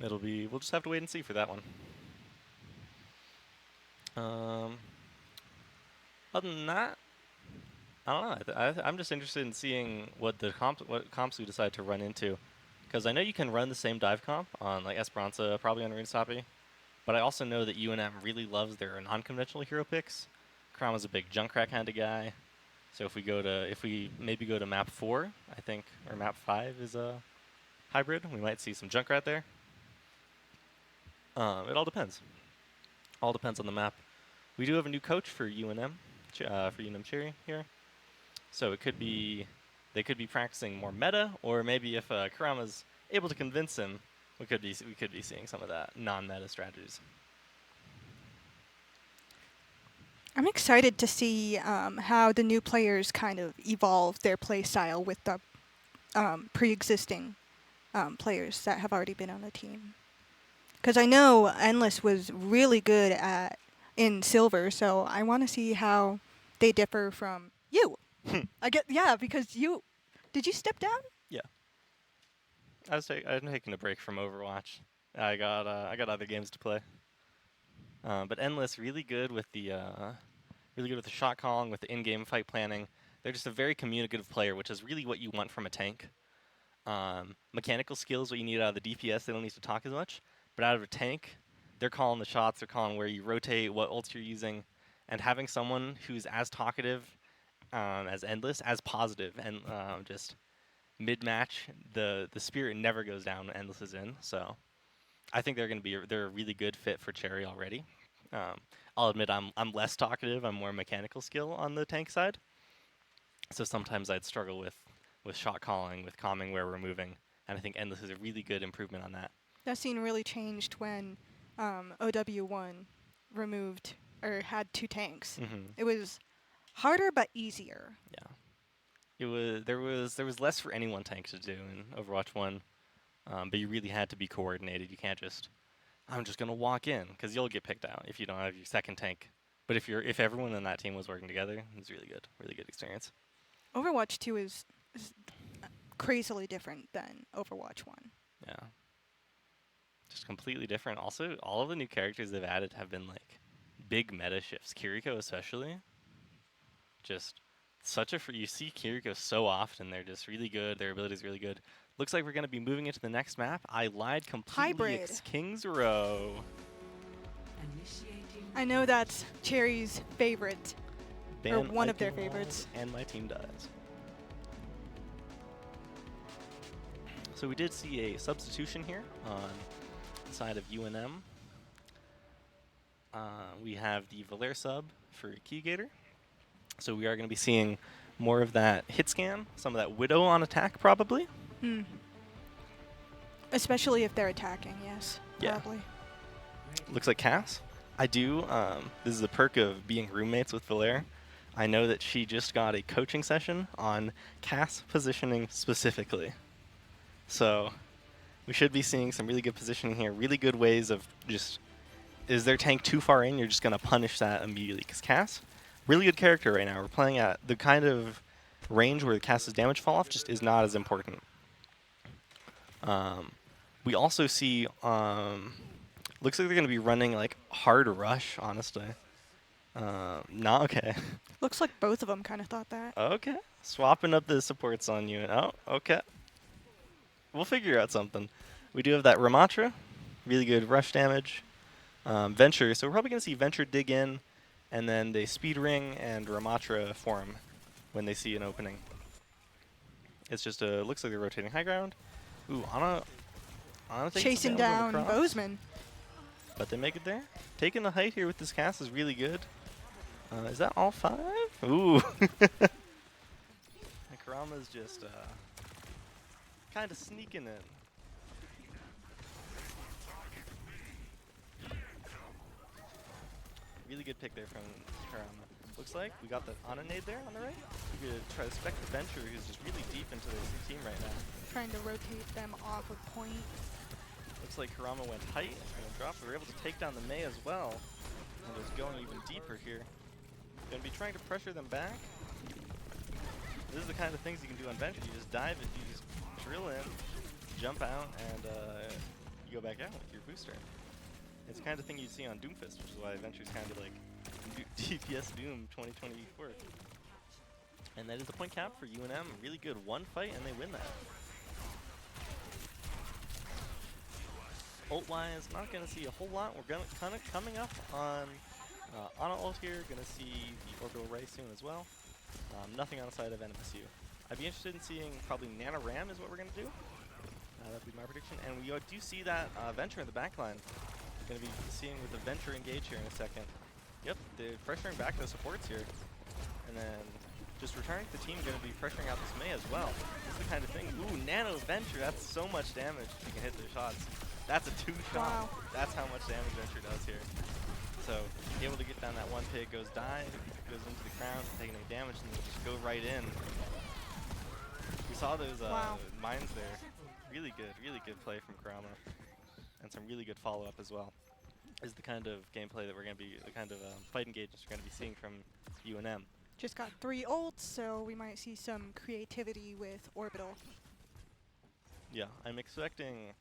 We'll just have to wait and see for that one. Other than that, I don't know. I'm just interested in seeing what comps we decide to run into, because I know you can run the same dive comp on like Esperanza, probably on Runasapi, but I also know that UNM really loves their non-conventional hero picks. Kurama's a big Junkrat kind of guy, So if we maybe go to map 4, I think, or map 5 is a hybrid. We might see some Junkrat there. It all depends. All depends on the map. We do have a new coach for UNM, for UNM Cherry here. So it could be, they could be practicing more meta, or maybe if Kurama's able to convince him, we could be seeing some of that non-meta strategies. I'm excited to see how the new players kind of evolve their play style with the pre-existing players that have already been on the team. Because I know Endless was really good in Silver, so I want to see how they differ from you. Because did you step down? Yeah. I'm taking a break from Overwatch. I got other games to play. But Endless really good with the shot calling, with the in-game fight planning. They're just a very communicative player, which is really what you want from a tank. Mechanical skills, what you need out of the DPS, they don't need to talk as much. But out of a tank, they're calling the shots, they're calling where you rotate, what ults you're using, and having someone who's as talkative as Endless, as positive, and just mid-match, the spirit never goes down when Endless is in. So I think they're a really good fit for Cherry already. I'll admit I'm less talkative, I'm more mechanical skill on the tank side. So sometimes I'd struggle with shot calling, with calming where we're moving, and I think Endless is a really good improvement on that. That scene really changed when OW1 removed or had 2 tanks. It was harder but easier. Yeah. There was less for any one tank to do in Overwatch 1, but you really had to be coordinated. You can't just, I'm just gonna walk in, because you'll get picked out if you don't have your second tank. But if everyone in that team was working together, it was really good experience. Overwatch 2 is crazily different than Overwatch 1. Yeah. Just completely different. Also, all of the new characters they've added have been like big meta shifts. Kiriko especially. Just such a you see Kiriko so often. They're just really good. Their ability is really good. Looks like we're going to be moving into the next map. I lied completely. Hybrid. It's King's Row. I know that's Cherry's favorite. Or Ban one of their Icon walls, favorites. and my team dies. So we did see a substitution here on the side of UNM. We have the Valere sub for Keygator. So we are going to be seeing more of that hit scan, some of that Widow on attack probably. Especially if they're attacking, yes. Yeah. Probably. Looks like Cass. I do. This is the perk of being roommates with Valere. I know that she just got a coaching session on Cass positioning specifically. So we should be seeing some really good positioning here, really good ways of just, is their tank too far in? You're just going to punish that immediately. Because Cass, really good character right now. We're playing at the kind of range where Cass's damage fall off just is not as important. We also see, looks like they're going to be running like hard rush, honestly. Not okay. Looks like both of them kind of thought that. Okay. Swapping up the supports on you. Oh, okay. We'll figure out something. We do have that Ramatra. Really good rush damage. Venture. So we're probably going to see Venture dig in, and then they speed ring and Ramatra form when they see an opening. It's just a, looks like they're rotating high ground. Ooh, Ana Chasing down Bozeman. But they make it there. Taking the height here with this cast is really good. Is that all 5? Ooh. Kurama's just kind of sneaking in. Really good pick there from Kurama. Looks like we got the Ana nade there on the right. We could try to spec the Venture, who's just really deep into their team right now. Trying to rotate them off of point. Looks like Kurama went height. It's going to drop. We were able to take down the Mei as well. And just going even deeper here. Going to be trying to pressure them back. This is the kind of things you can do on Venture. You just dive it, you just drill in, jump out, and you go back out with your booster. It's the kind of thing you'd see on Doomfist, which is why Venture's kind of like DPS Doom 2024. And that is the point cap for UNM. Really good one fight, and they win that. Ult-wise, not going to see a whole lot. We're gonna coming up on Ana ult here. Going to see the Orbital Ray soon as well. Nothing on the side of NMSU. I'd be interested in seeing probably Nano Ram is what we're going to do. That'd be my prediction. And we do see that Venture in the backline. Going to be seeing with the Venture engage here in a second. Yep, they're pressuring back the supports here. And then just returning to the team, going to be pressuring out this May as well. This is the kind of thing. Ooh, Nano Venture, that's so much damage if you can hit their shots. That's a 2-shot. Wow. That's how much damage Venture does here. So, able to get down that one pig, goes dive, goes into the crown, taking any damage, and then just go right in. We saw those mines there. Really good play from Kurama. And some really good follow-up as well. Is the kind of gameplay that we're going to be, the kind of fight engagements we're going to be seeing from UNM. Just got 3 ults, so we might see some creativity with Orbital. Yeah, I'm expecting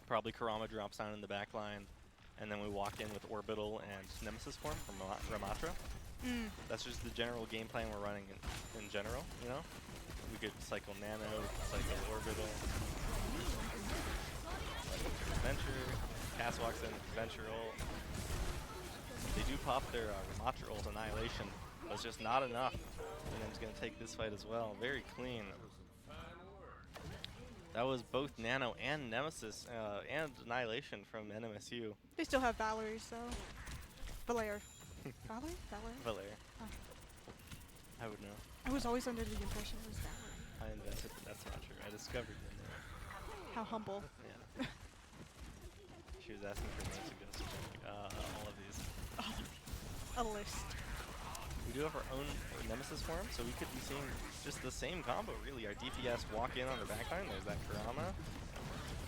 probably Kurama drops down in the back line, and then we walk in with Orbital and Nemesis form from Ramatra. That's just the general game plan we're running in general, you know? We could cycle Nano, we could cycle Orbital. Venture, Cass walks in, Venture ult. They do pop their Ramatra ult Annihilation, but it's just not enough. And then it's going to take this fight as well. Very clean. That was both Nano and Nemesis and Annihilation from NMSU. They still have Valorys, though. Valair. Valor? Valor? Valair. Oh. I would know. I was always under the impression it was Valor. I invented it, that's not true. I discovered it. How humble. Yeah. She was asking for me to go all of these. A list. We do have our own Nemesis form, so we could be seeing just the same combo, really. Our DPS walk in on the backline. There's that Kurama.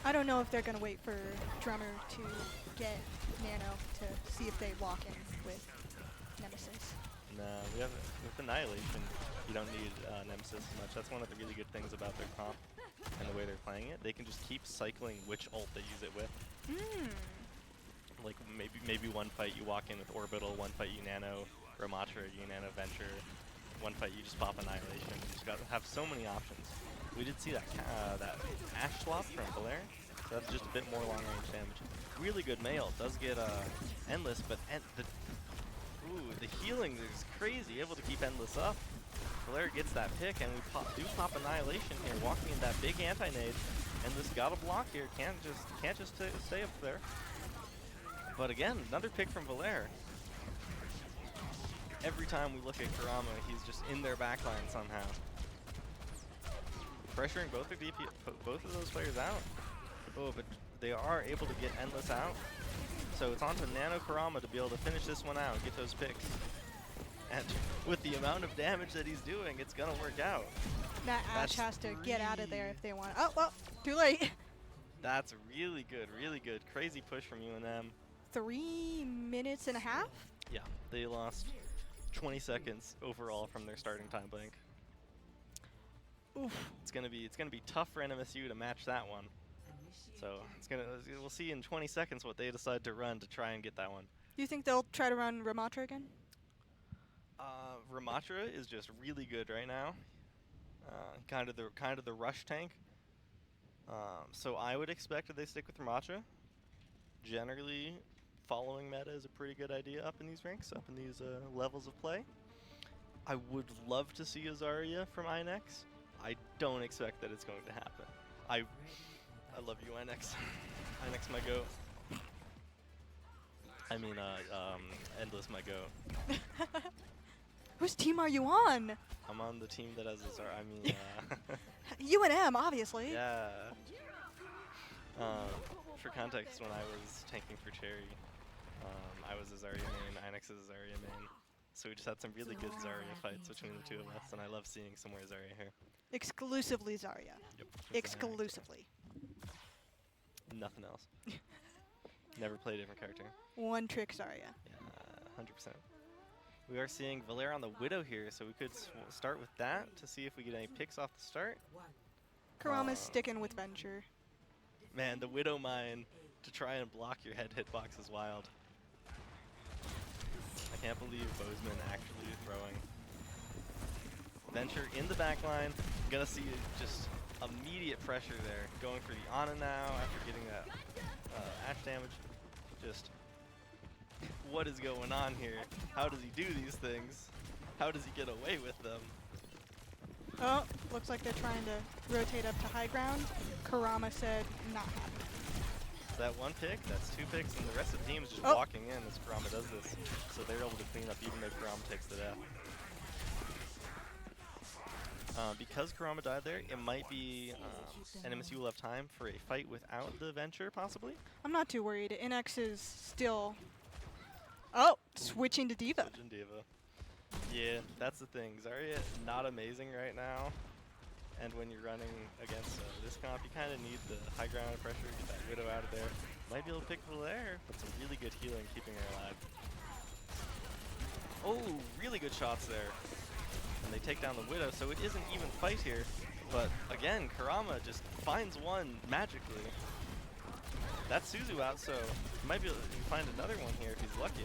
I don't know if they're going to wait for Drummer to get Nano to see if they walk in with Nemesis. No, we have with Annihilation, you don't need Nemesis as much. That's one of the really good things about their comp and the way they're playing it. They can just keep cycling which ult they use it with. Like maybe one fight you walk in with Orbital, one fight you Nano Ramatra, you Nano Venture, one fight you just pop Annihilation. You just got to have so many options. We did see that that Ash swap from Valair, so that's just a bit more long range damage. Really good Mail, does get Endless, but the healing is crazy, able to keep Endless up. Valair gets that pick, and we do pop Annihilation here, walking in that big anti-nade. Endless got a block here, can't just stay up there. But again, another pick from Valair. Every time we look at Kurama, he's just in their backline somehow. Pressuring both of those players out. Oh, but they are able to get Endless out. So it's on to Nano Kurama to be able to finish this one out, get those picks. And with the amount of damage that he's doing, it's going to work out. That Ash has to get out of there if they want. Oh, well, too late. That's really good, really good. Crazy push from UNM. 3 minutes and a half? Yeah, they lost 20 seconds overall from their starting time blank. Oof. It's gonna be tough for NMSU to match that one. So we'll see in 20 seconds what they decide to run to try and get that one. Do you think they'll try to run Ramatra again? Ramatra is just really good right now. Kind of the rush tank. So I would expect that they stick with Ramatra. Generally, following meta is a pretty good idea up in these ranks, up in these levels of play. I would love to see a Zarya from INX. I don't expect that it's going to happen. I love you, INX. INX my goat. I mean, Endless my goat. Whose team are you on? I'm on the team that has a Zarya. I mean, UNM, obviously. yeah. For context, when I was tanking for Cherry, I was a Zarya main, INX is a Zarya main. So we just had some really good Zarya fights between the two of us, and I love seeing some more Zarya here. Exclusively Zarya. Yep. Exclusively. Nothing else. Never play a different character. One trick Zarya. Yeah, 100%. We are seeing Valair on the Widow here, so we could start with that to see if we get any picks off the start. Kurama's sticking with Venture. Man, the Widow mine to try and block your head hitbox is wild. I can't believe Bozeman actually throwing. Venture in the back line. Gonna see just immediate pressure there. Going for the Ana now after getting that Ash damage. Just, what is going on here? How does he do these things? How does he get away with them? Oh, looks like they're trying to rotate up to high ground. Karama said not happy. That one pick, that's 2 picks, and the rest of the team is just Oh. walking in as Karama does this. So they're able to clean up even though Karama takes the death. Because Karama died there, it might be NMSU will have time for a fight without the Venture, possibly. I'm not too worried. NX is still... Oh, switching to Diva. Legend Diva. Yeah, that's the thing. Zarya not amazing right now. And when you're running against this comp, you kind of need the high ground pressure, get that Widow out of there. Might be able to pick the there, but some really good healing keeping her alive. Oh, really good shots there. And they take down the Widow, so it is an even fight here. But again, Karama just finds one magically. That's Suzu out, so he might be able to find another one here if he's lucky.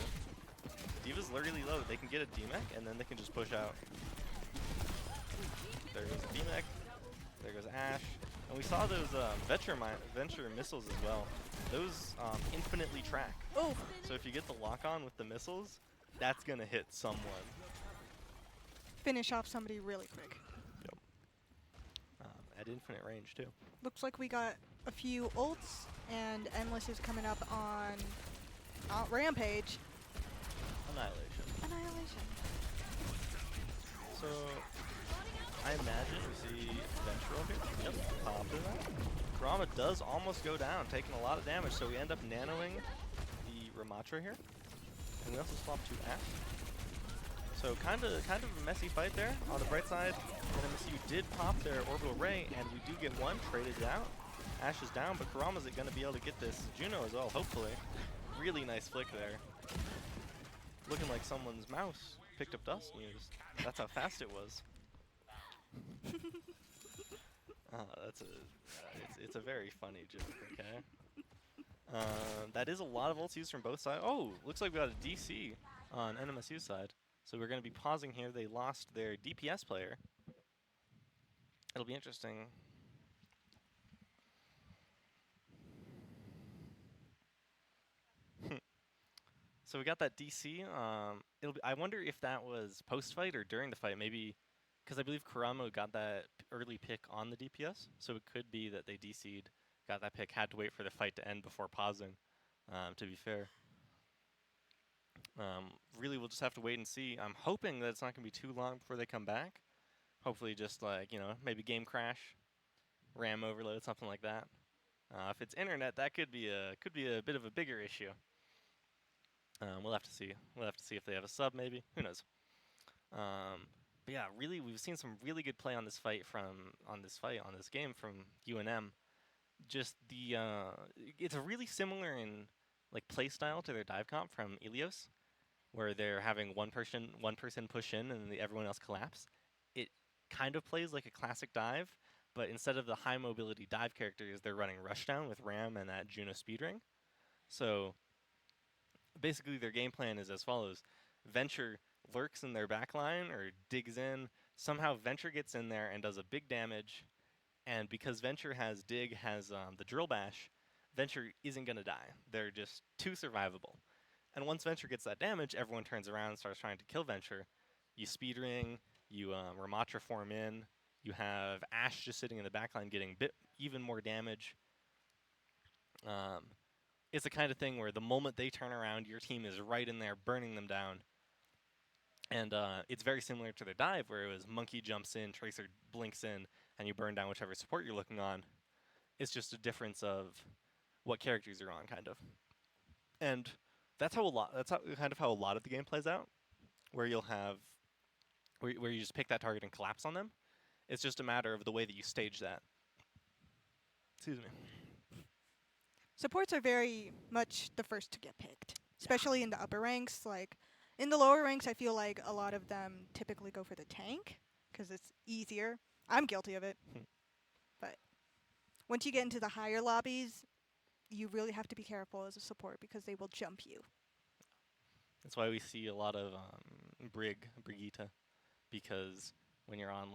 Diva's really low. They can get a D-Mech, and then they can just push out. There goes a D-Mech. There goes Ashe. And we saw those Venture missiles as well. Those infinitely track. Oh, So if you get the lock-on with the missiles, that's going to hit someone. finish off somebody really quick. Yep. At infinite range, too. Looks like we got a few ults, and Endless is coming up on Rampage. Annihilation. Annihilation. So I imagine we see Venture over here. Yep, popped in that. Karama does almost go down, taking a lot of damage, so we end up nanoing the Ramatra here. And we also swap to Ashe. So kind of a messy fight there. On the bright side, NMSU did pop their Orbital Ray, and we do get one traded out. Ashe is down, but Karama's going to be able to get this Juno as well, hopefully. Really nice flick there. Looking like someone's mouse picked up dust and used. That's how fast it was. It's a very funny joke, okay? That is a lot of ults used from both sides. Oh, looks like we got a DC on NMSU side. So we're going to be pausing here. They lost their DPS player. It'll be interesting. So we got that DC. I wonder if that was post-fight or during the fight. Maybe because I believe Karama got that early pick on the DPS. So it could be that they DC'd, got that pick, had to wait for the fight to end before pausing, to be fair. Really, we'll just have to wait and see. I'm hoping that it's not going to be too long before they come back. Hopefully just like, maybe game crash, RAM overload, something like that. If it's internet, that could be a bit of a bigger issue. We'll have to see. We'll have to see if they have a sub, maybe. Who knows? But yeah, really, we've seen some really good play on this game from UNM. Just it's a really similar in like play style to their dive comp from Ilios, where they're having one person push in and everyone else collapse. It kind of plays like a classic dive, but instead of the high mobility dive characters, they're running rushdown with Ram and that Juno speed ring. So basically, their game plan is as follows. Venture lurks in their backline or digs in. Somehow Venture gets in there and does a big damage. And because Venture has the drill bash, Venture isn't going to die. They're just too survivable. And once Venture gets that damage, everyone turns around and starts trying to kill Venture. You speed ring, you Ramatra form in, you have Ashe just sitting in the backline getting even more damage. It's the kind of thing where the moment they turn around, your team is right in there burning them down. And it's very similar to their dive, where it was Monkey jumps in, Tracer blinks in, and you burn down whichever support you're looking on. It's just a difference of what characters you're on, kind of. And that's kind of how a lot of the game plays out, where you'll have where you just pick that target and collapse on them. It's just a matter of the way that you stage that. Excuse me. Supports are very much the first to get picked, especially in the upper ranks. Like in the lower ranks, I feel like a lot of them typically go for the tank because it's easier. I'm guilty of it. But once you get into the higher lobbies, you really have to be careful as a support because they will jump you. That's why we see a lot of Brigitte, because when you're on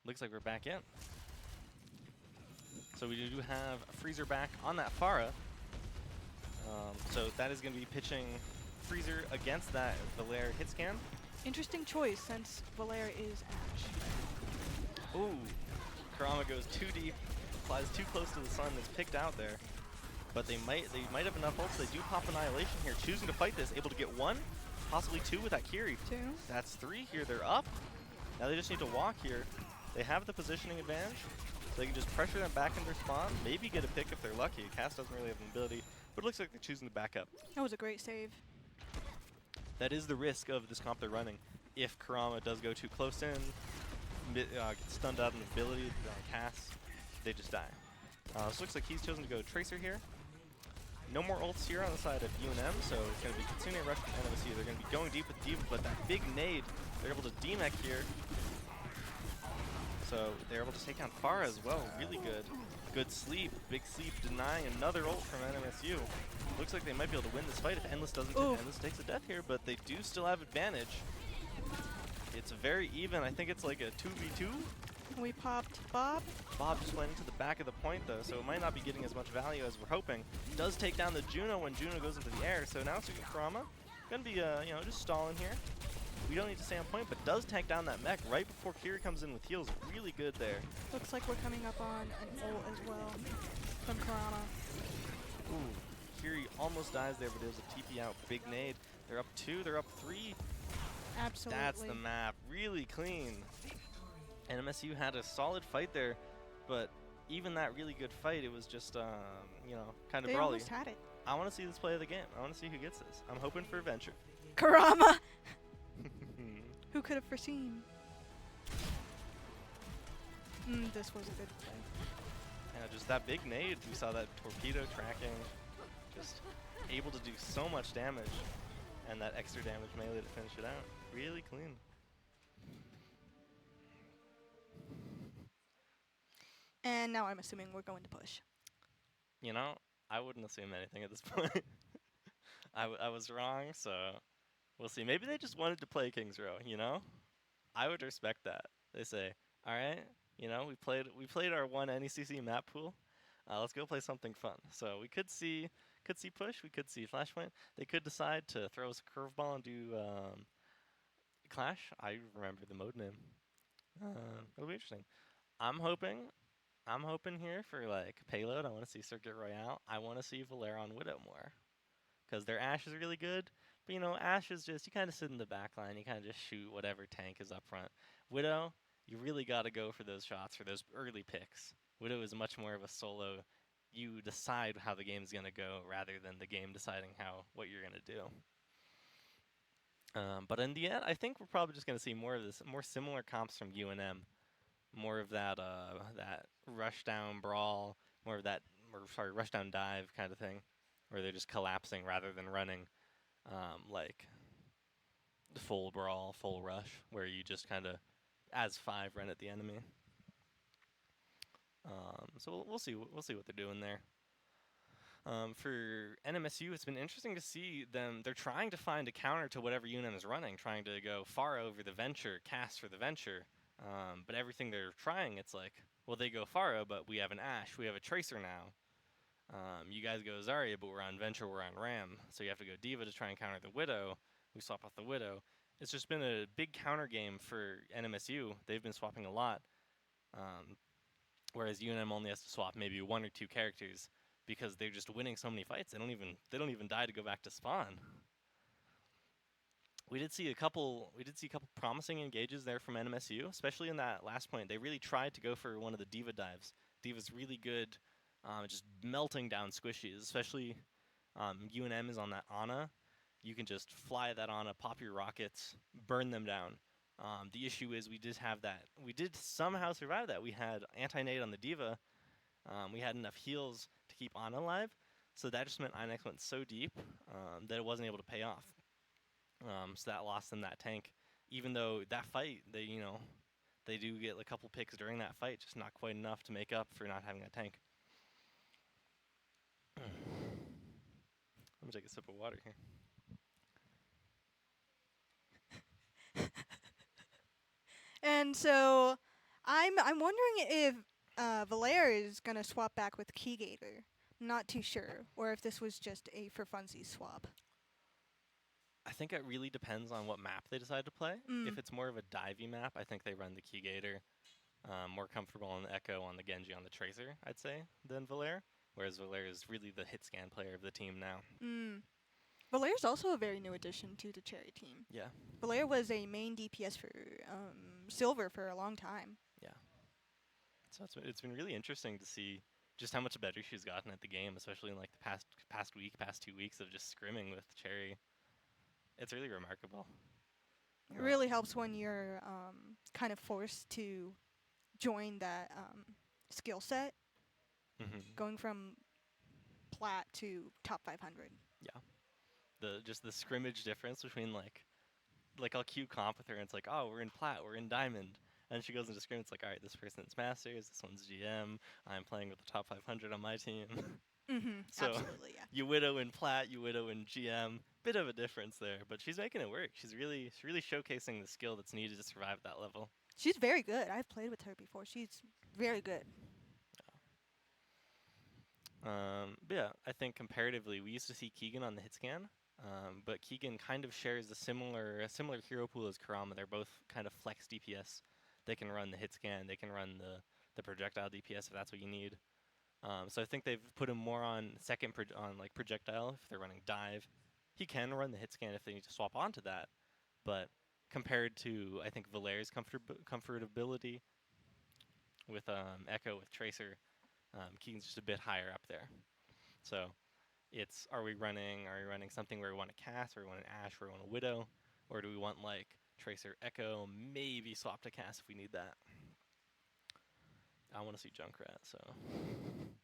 looks like we're back in. So we do have a Freezer back on that Pharah. So that is going to be pitching freezer against that Valere hit scan. Interesting choice since Valere is Ash. Ooh, Kurama goes too deep, flies too close to the sun, is picked out there. But they might have enough ults. They do pop Annihilation here, choosing to fight this, able to get 1, possibly 2 with that Kiri. 2. That's 3 here, they're up. Now they just need to walk here. They have the positioning advantage, so they can just pressure them back in their spawn, maybe get a pick if they're lucky. Cass doesn't really have an ability, but it looks like they're choosing to back up. That was a great save. That is the risk of this comp they're running. If Kurama does go too close in, get stunned out of an ability, Cass, they just die. So it looks like he's chosen to go Tracer here. No more ults here on the side of UNM, so it's going to be Kitsune Rush from NMSU. They're going to be going deep with Diva, but that big nade, they're able to D-mech here. So they're able to take down Pharah as well. Really good. Good sleep. Big sleep denying another ult from NMSU. Looks like they might be able to win this fight if Endless doesn't. Endless takes a death here, but they do still have advantage. It's very even. I think it's like a 2v2. We popped Bob. Bob just went into the back of the point though, so it might not be getting as much value as we're hoping. Does take down the Juno when Juno goes into the air, so now it's Kurama. Gonna be, just stalling here. We don't need to stay on point, but does take down that mech right before Kiri comes in with heals. Really good there. Looks like we're coming up on an ult as well from Kurama. Ooh, Kiri almost dies there, but it was a TP out. Big nade. They're up 2, they're up 3. Absolutely. That's the map. Really clean. NMSU had a solid fight there, but even that really good fight, it was just, kind of They brawly. almost had it. I want to see this play of the game. I want to see who gets this. I'm hoping for Venture. Kurama! Who could have foreseen? This was a good play. Yeah, just that big nade. We saw that torpedo tracking. Just able to do so much damage. And that extra damage melee to finish it out. Really clean. And now I'm assuming we're going to push. You know, I wouldn't assume anything at this point. I was wrong, so we'll see. Maybe they just wanted to play King's Row, you know? I would respect that. They say, all right, we played our one NECC map pool. Let's go play something fun. So we could see push, we could see Flashpoint. They could decide to throw us a curveball and do Clash. I remember the mode name. It'll be interesting. I'm hoping here for like payload. I want to see Circuit Royale. I want to see Valera on Widow more, because their Ashe is really good. But Ashe is just, you kind of sit in the back line. You kind of just shoot whatever tank is up front. Widow, you really got to go for those shots, for those early picks. Widow is much more of a solo. You decide how the game's going to go rather than the game deciding what you're going to do. But in the end, I think we're probably just going to see more of this, more similar comps from UNM. More of that that rush down brawl, more of that, rush down dive kind of thing, where they're just collapsing rather than running, like full brawl, full rush, where you just kind of, as 5, run at the enemy. So we'll see what they're doing there. For NMSU, it's been interesting to see them. They're trying to find a counter to whatever UNM is running, trying to go far over the Venture, cast for the Venture. But everything they're trying, it's like, well, they go Pharo, but we have an Ashe, we have a Tracer now. You guys go Zarya, but we're on Venture, we're on Ram. So you have to go Diva to try and counter the Widow. We swap off the Widow. It's just been a big counter game for NMSU. They've been swapping a lot. Whereas UNM only has to swap maybe 1 or 2 characters because they're just winning so many fights. They don't even die to go back to spawn. We did see a couple promising engages there from NMSU, especially in that last point. They really tried to go for one of the Diva dives. Diva's really good, just melting down squishies, especially UNM is on that Ana. You can just fly that Ana, pop your rockets, burn them down. The issue is we did somehow survive that. We had anti-nade on the Diva. We had enough heals to keep Ana alive, so that just meant Inex went so deep that it wasn't able to pay off. So that lost them that tank. Even though that fight, they do get a couple picks during that fight, just not quite enough to make up for not having a tank. Let me take a sip of water here. And so I'm wondering if Valere is gonna swap back with Keygator. I'm not too sure, or if this was just a for funsies swap. I think it really depends on what map they decide to play. If it's more of a divey map, I think they run the Key Gator. More comfortable on the Echo, on the Genji, on the Tracer, I'd say, than Valair. Whereas Valair is really the hit scan player of the team now. Valair's also a very new addition to the Cherry team. Yeah. Valair was a main DPS for Silver for a long time. Yeah. So it's been really interesting to see just how much better she's gotten at the game, especially in like the past 2 weeks of just scrimming with Cherry. It's really remarkable. It really helps when you're kind of forced to join that skill set, going from plat to top 500. Yeah. Just the scrimmage difference between like I'll queue comp with her and it's like, oh, we're in plat, we're in diamond. And she goes into scrim, it's like, all right, this person's masters, this one's GM, I'm playing with the top 500 on my team. So Absolutely, yeah. you widow in plat, you widow in GM. Bit of a difference there, but she's making it work. She's really showcasing the skill that's needed to survive that level. She's very good. I've played with her before. She's very good. But yeah, I think comparatively, we used to see Keegan on the hit scan, but Keegan kind of shares a similar hero pool as Karama. They're both kind of flex DPS. They can run the hit scan, they can run the projectile DPS if that's what you need. So I think they've put him more on like projectile if they're running dive. He can run the hit scan if they need to swap onto that, but compared to I think Valair's comfortability with Echo with Tracer, Keegan's just a bit higher up there. So it's are we running something where we want to cast, or we want an Ash, or we want a Widow, or do we want like Tracer Echo, maybe swap to cast if we need that. I want to see Junkrat, so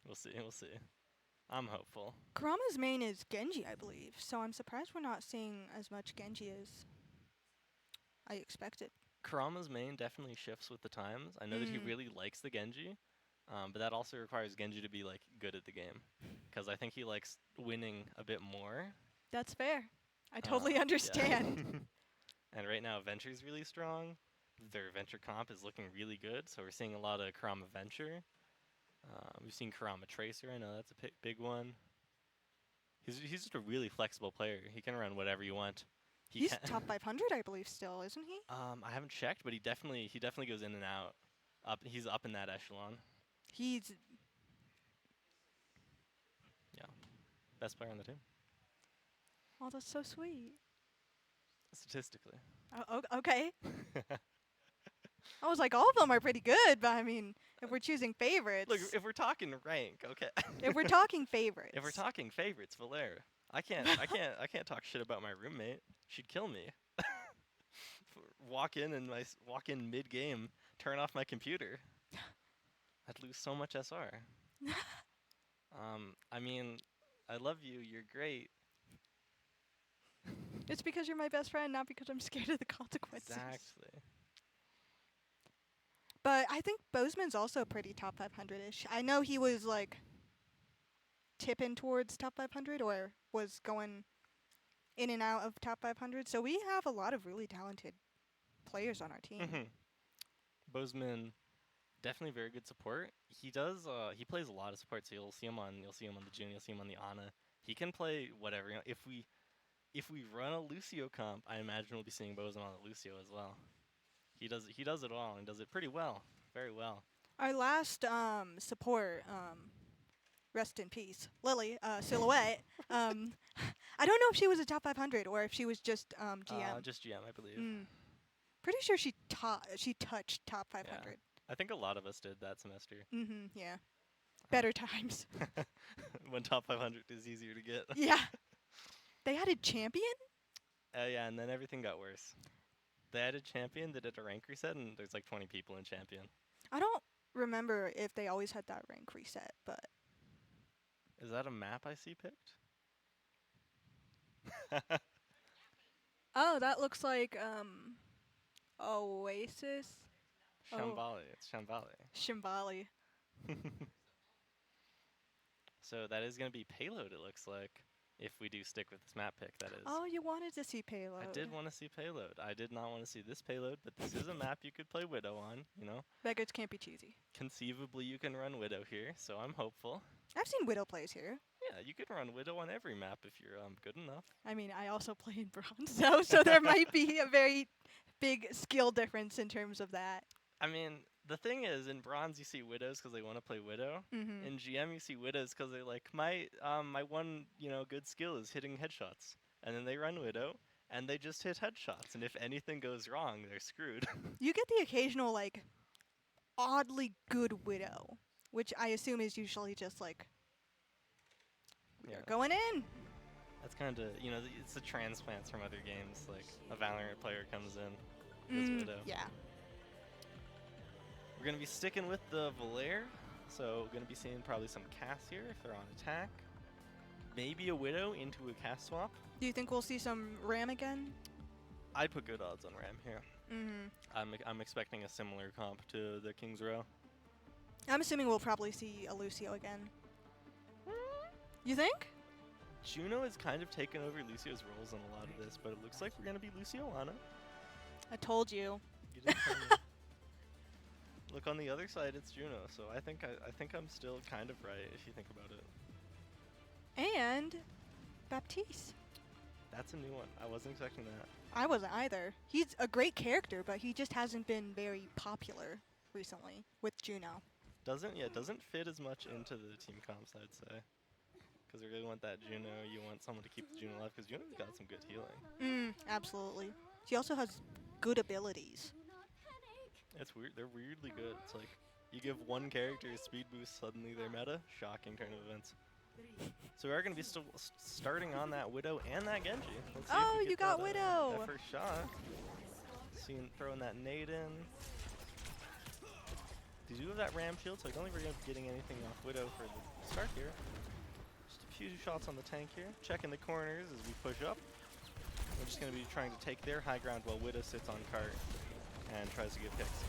we'll see. I'm hopeful. Karama's main is Genji, I believe, so I'm surprised we're not seeing as much Genji as I expected. Karama's main definitely shifts with the times. I know that he really likes the Genji, but that also requires Genji to be like good at the game, because I think he likes winning a bit more. That's fair. I totally understand. Yeah. And right now, Venture's really strong. Their Venture comp is looking really good, so we're seeing a lot of Karama Venture. We've seen Karama Tracer. I know that's a big one. He's just a really flexible player. He can run whatever you want. He's top 500, I believe, still, isn't he? I haven't checked, but he definitely goes in and out. He's up in that echelon. He's Best player on the team. Oh, that's so sweet. Statistically. Oh, okay. I was like, all of them are pretty good, but I mean, if we're choosing favorites. Look, if we're talking rank, okay. If we're talking favorites. If we're talking favorites, Valair. I can't talk shit about my roommate. She'd kill me. Walk in mid game, turn off my computer. I'd lose so much SR. I mean, I love you. You're great. It's because you're my best friend, not because I'm scared of the consequences. Exactly. But I think Bozeman's also pretty top 500-ish. I know he was like tipping towards top 500 or was going in and out of top 500. So we have a lot of really talented players on our team. Bozeman, definitely very good support. He does. He plays a lot of support. So you'll see him on the June. You'll see him on the Ana. He can play whatever. You know, if we run a Lucio comp, I imagine we'll be seeing Bozeman on the Lucio as well. He does it all and does it pretty well, very well. Our last support, rest in peace, Lily Silhouette. I don't know if she was a top 500 or if she was just GM. Just GM, I believe. Pretty sure she touched top 500. Yeah. I think a lot of us did that semester. Yeah. Better times. When top 500 is easier to get. Yeah. They added champion? Yeah, and then everything got worse. They added champion, they did a rank reset, and there's like 20 people in champion. I don't remember if they always had that rank reset, but... Is that a map I see picked? Oh, that looks like Oasis. Shambali, it's Shambali. Shimbali. So that is going to be payload, it looks like. If we do stick with this map pick, that is. Oh, you wanted to see payload. I did want to see payload. I did not want to see this payload, but this is a map you could play Widow on, you know. Beggars can't be cheesy. Conceivably, you can run Widow here, so I'm hopeful. I've seen Widow plays here. Yeah, you could run Widow on every map if you're good enough. I mean, I also play in bronze, so there might be a very big skill difference in terms of that. I mean, the thing is, in bronze you see Widows because they want to play Widow. Mm-hmm. In GM you see Widows because they're like, my one good skill is hitting headshots, and then they run Widow and they just hit headshots, and if anything goes wrong, they're screwed. You get the occasional like oddly good Widow, which I assume is usually just like Yeah. going in. That's kind of it's the transplants from other games. Like a Valorant player comes in as Widow. Yeah. We're gonna be sticking with the Valair, so gonna be seeing probably some Cass here if they're on attack. Maybe a Widow into a Cass swap. Do you think we'll see some Ram again? I'd put good odds on Ram here. Mm-hmm. I'm expecting a similar comp to the King's Row. I'm assuming we'll probably see a Lucio again. You think? Juno has kind of taken over Lucio's roles in a lot of this, but it looks like we're gonna be Lucio Ana. I told you. You didn't tell me. Look, on the other side, it's Juno, so I think I'm still kind of right if you think about it. And Baptiste. That's a new one. I wasn't expecting that. I wasn't either. He's a great character, but he just hasn't been very popular recently with Juno. Doesn't fit as much into the team comps, I'd say. Because you really want that Juno. You want someone to keep the Juno alive, because Juno's got some good healing. Absolutely. She also has good abilities. It's weird. They're weirdly good. It's like you give one character a speed boost, suddenly they're meta. Shocking turn of events. So we are going to be still starting on that Widow and that Genji. Let's see if Oh, we get you got that, Widow! that first shot. Throwing that nade in. They do have that Ram shield, so I don't think we're going to be getting anything off Widow for the start here. Just a few shots on the tank here. Checking the corners as we push up. We're just going to be trying to take their high ground while Widow sits on cart and tries to get picks.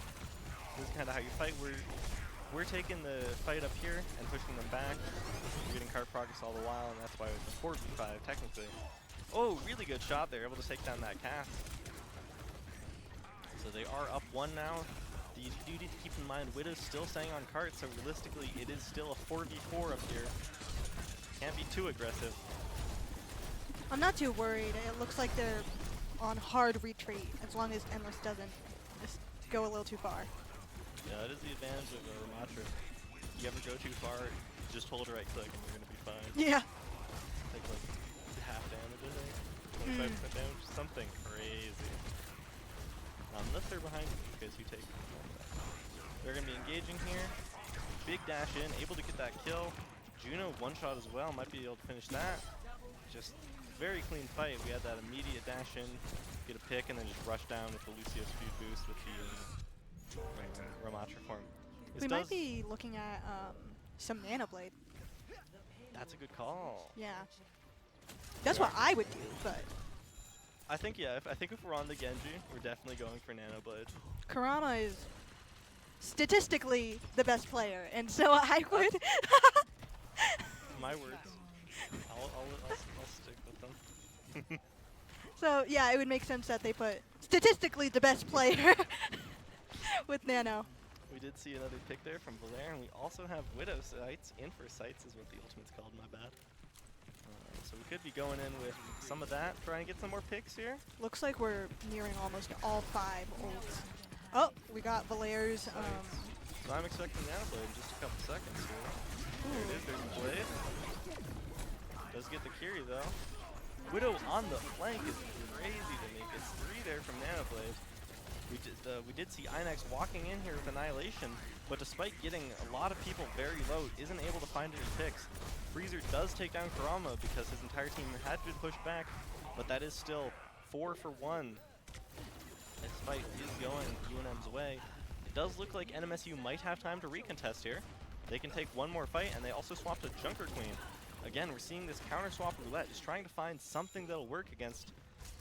This is kind of how you fight. We're taking the fight up here and pushing them back. We're getting cart progress all the while, and that's why it's a 4v5 technically. Oh, really good shot there, able to take down that cast. So they are up 1 now. You do need to keep in mind, Widow's still staying on cart, so realistically it is still a 4v4 up here. Can't be too aggressive. I'm not too worried. It looks like they're on hard retreat as long as Endless doesn't just go a little too far. Yeah, that is the advantage of Ramatra. You ever go too far, just hold right click and you're going to be fine. Yeah. Take like half damage, I think. 25% damage, something crazy. Unless they're behind you, because you take it. They're going to be engaging here. Big dash in, able to get that kill. Juno one shot as well, might be able to finish that. Just very clean fight. We had that immediate dash in, get a pick, and then just rush down with the Lucio speed boost with the Ramatra form. We might be looking at some Nano Blade. That's a good call. Yeah. That's what I would do, but I think, yeah, I think if we're on the Genji, we're definitely going for Nano Blade. Kurama is statistically the best player, and so I would. My words. I'll stick with them. So yeah, it would make sense that they put statistically the best player with Nano. We did see another pick there from Valair, and we also have Widow Sights. In for Sights is what the ultimate's called, my bad. So we could be going in with some of that, trying to get some more picks here. Looks like we're nearing almost all 5 ults. Oh, we got Valair's. So I'm expecting Nano Blade in just a couple seconds here. There it is, there's the Blade. Does get the Curie though. Widow on the flank is crazy to me. It's 3 there from Nano Blade. We did see Inax walking in here with Annihilation, but despite getting a lot of people very low, isn't able to find any picks. Freezer does take down Kurama because his entire team had been pushed back, but that is still 4 for 1. This fight is going UNM's way. It does look like NMSU might have time to recontest here. They can take one more fight, and they also swapped a Junker Queen. Again, we're seeing this counter swap roulette, just trying to find something that'll work against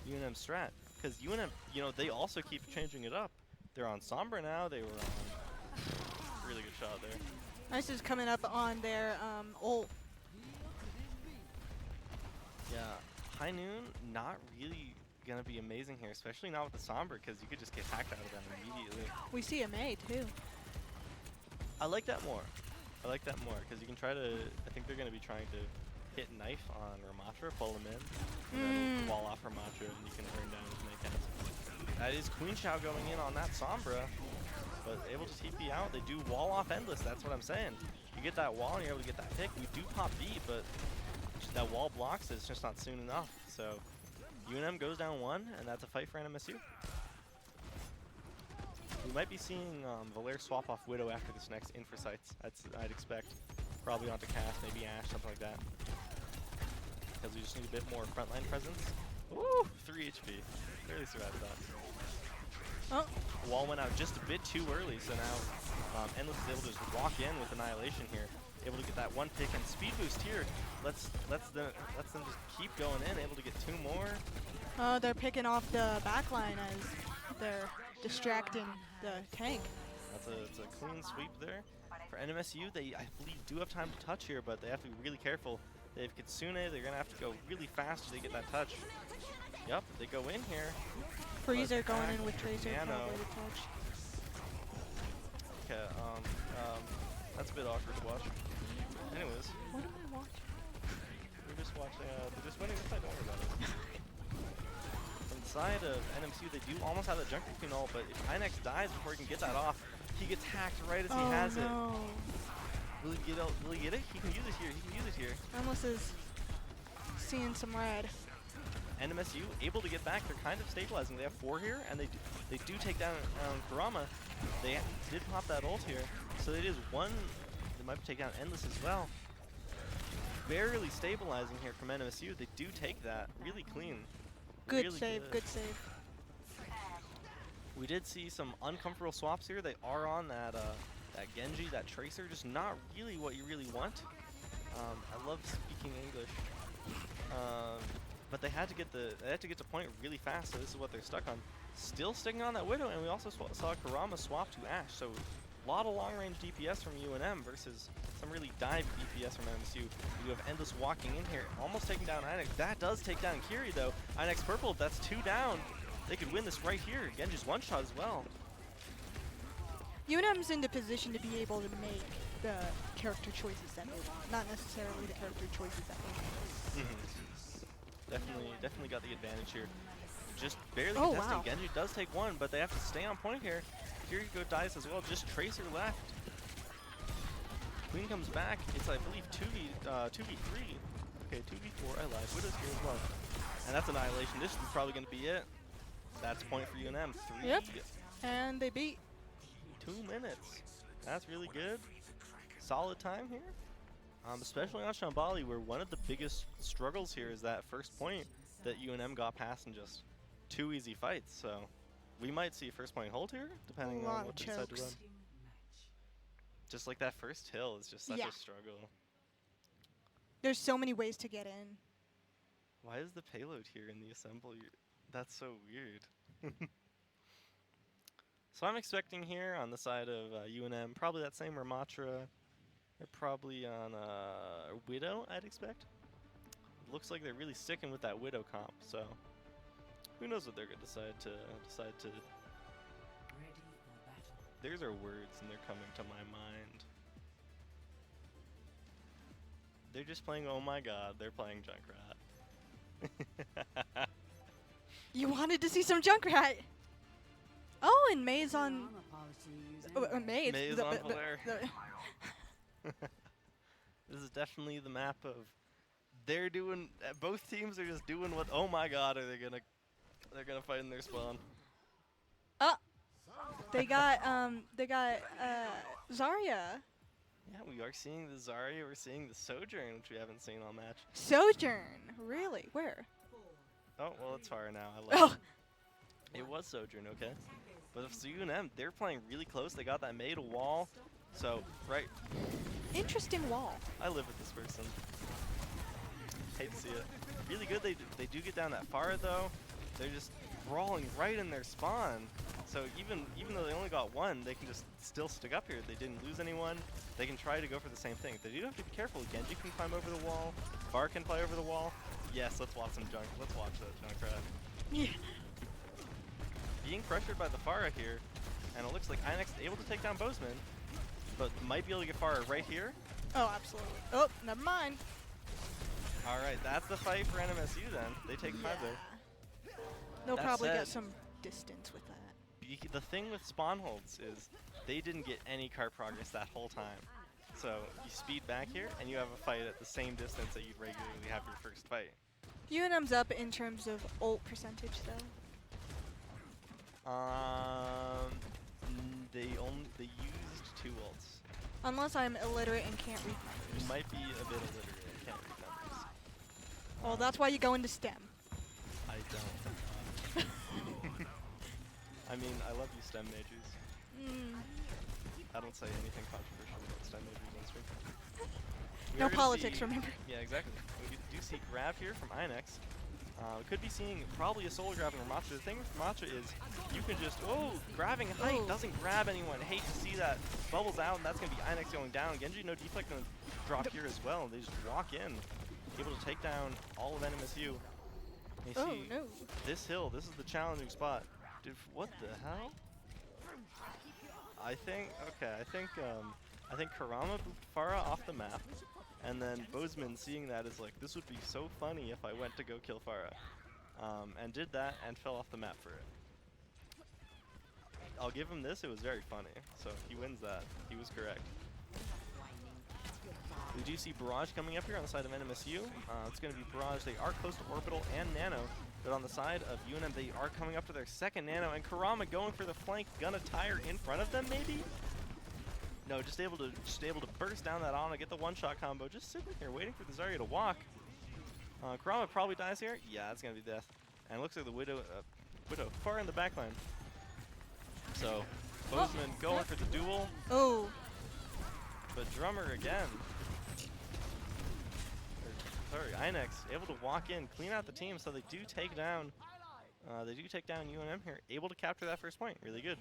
UNM strat. Because UNM, they also keep changing it up. They're on Sombra now, they were on... Really good shot there. Nice is coming up on their ult. Yeah, High Noon, not really going to be amazing here, especially not with the Sombra, because you could just get hacked out of them immediately. We see a Mei too. I like that more. I like that more because you can try to. I think they're going to be trying to hit knife on Ramatra, pull him in, and then wall off Ramatra, and you can burn down his Maycaps. That is Queen Shao going in on that Sombra, but able to TP out. They do wall off Endless. That's what I'm saying. You get that wall and you're able to get that pick. We do pop B, but that wall blocks it. It's just not soon enough. So UNM goes down 1, and that's a fight for NMSU. We might be seeing Valer swap off Widow after this next Infra Sights, I'd expect. Probably onto Cass, maybe Ashe, something like that. Because we just need a bit more frontline presence. Woo! 3 HP. Barely survived that. Oh, Wall went out just a bit too early, so now Endless is able to just walk in with Annihilation here. Able to get that 1 pick and speed boost here. Lets them just keep going in, able to get 2 more. they're picking off the backline as they're distracting the tank. It's a clean sweep there. For NMSU, they, I believe, do have time to touch here, but they have to be really careful. They have Kitsune, they're going to have to go really fast to get that touch. Yep, they go in here. Freezer going in with Tracer Piano. probably to touch. Okay, that's a bit awkward to watch. Anyways, What am I watching? we're just watching, they're just winning the fight, don't worry about it. Inside of NMSU, they do almost have the Junker Queen ult, but if Inex dies before he can get that off, he gets hacked right as he has it. Will he get it? Will he get it? He can use it here. He can use it here. Endless is seeing some red. NMSU able to get back. They're kind of stabilizing. They have 4 here, and they do take down Kurama. They did pop that ult here, so it is 1. They might take down Endless as well. Barely stabilizing here from NMSU. They do take that really clean. Good Really save, good save. We did see some uncomfortable swaps here. They are on that that Genji, that Tracer, just not really what you really want. I love speaking English, but they had to get to point really fast. So this is what they're stuck on. Still sticking on that Widow, and we also saw Kurama swap to Ashe. So a lot of long-range DPS from UNM versus some really dive DPS from NMSU. You have Endless walking in here, almost taking down Inex. That does take down Kiri though. Inex purple, that's 2 down. They could win this right here. Genji's 1-shot as well. UNM's in the position to be able to make the character choices that they want, not necessarily the character choices that they want. Definitely got the advantage here. Just barely Oh, contesting. wow. Genji does take 1, but they have to stay on point here. Kiriko dies as well. Just Tracer left. Queen comes back. It's, I believe, 2v3. Okay, 2v4. I lied. Widow's here as well. And that's Annihilation. This is probably going to be it. That's point for UNM. 3. Yep. And they beat. 2 minutes. That's really good. Solid time here. Especially on Shambali, where one of the biggest struggles here is that first point that UNM got past in just 2 easy fights. So we might see first point hold here, depending on what they decide to run. Just like that first hill is just such a struggle. There's so many ways to get in. Why is the payload here in the assemble? That's so weird. So I'm expecting here on the side of UNM, probably that same Ramatra. They're probably on Widow, I'd expect. Looks like they're really sticking with that Widow comp, so who knows what they're gonna decide to. These are words and they're coming to my mind. They're just playing Oh My God, they're playing Junkrat. You wanted to see some Junkrat! Oh, and May's on... May's May is on Valer. This is definitely the map of they're doing. Both teams are just doing what. Oh my God, are they gonna? They're gonna fight in their spawn. Oh, they got Zarya. Yeah, we are seeing the Zarya. We're seeing the Sojourn, which we haven't seen all match. Sojourn, really? Where? Oh well, it's far now. I love Oh, it. It was Sojourn, okay. But if it's UNM, they're playing really close. They got that made a wall. So right. interesting wall. I live with this person. Hate to see it. Really good. They do get down that far though. They're just brawling right in their spawn. So even though they only got 1, they can just still stick up here. They didn't lose anyone. They can try to go for the same thing. They do have to be careful. Genji can climb over the wall. Bar can fly over the wall. Yes, let's watch some junk. Let's watch that Junkrat. Yeah. Being pressured by the Pharah here, and it looks like Inex able to take down Bozeman. but might be able to get far right here. Oh, absolutely. Oh, never mind. All right, that's the fight for NMSU then. They take 5 there. They'll That probably get said- some distance with that. The thing with spawn holds is they didn't get any cart progress that whole time. So you speed back here and you have a fight at the same distance that you'd regularly have your first fight. UNM's up in terms of ult percentage though. They used 2 ults. Unless I'm illiterate and can't read You numbers. might be a bit illiterate and can't read numbers. Well, that's why you go into STEM. I don't. I mean, I love you STEM majors. Mm. I don't say anything controversial about STEM majors on stream. We No are gonna politics, see- remember? Yeah, exactly. We do see grab here from INX. We could be seeing probably a solo grab from Matcha. The thing with Matcha is you can just, grabbing height Oh. doesn't grab anyone. Hate to see that. Bubbles out, and that's going to be INX going down. Genji, no deflect, going to drop here as well. They just walk in, able to take down all of NMSU. You Oh, see no. this hill, this is the challenging spot. Dude, what the hell? I think Karama booped Farah off the map, and then Bozeman seeing that is like, this would be so funny if I went to go kill Farah. And did that and fell off the map for it. I'll give him this, it was very funny. So he wins that. He was correct. We do see Barrage coming up here on the side of NMSU. It's going to be Barrage. They are close to Orbital and Nano, but on the side of UNM, they are coming up to their second Nano, and Karama going for the flank, gonna tire in front of them, maybe? No, just able to burst down that Ana, get the one-shot combo, just sitting here waiting for the Zarya to walk. Karama probably dies here. Yeah, it's gonna be death. And it looks like the Widow far in the backline. So Bozeman going for the duel, Oh, but Drummer again. Sorry, INX able to walk in, clean out the team, so they do take down. UNM here, able to capture that first point. Really good.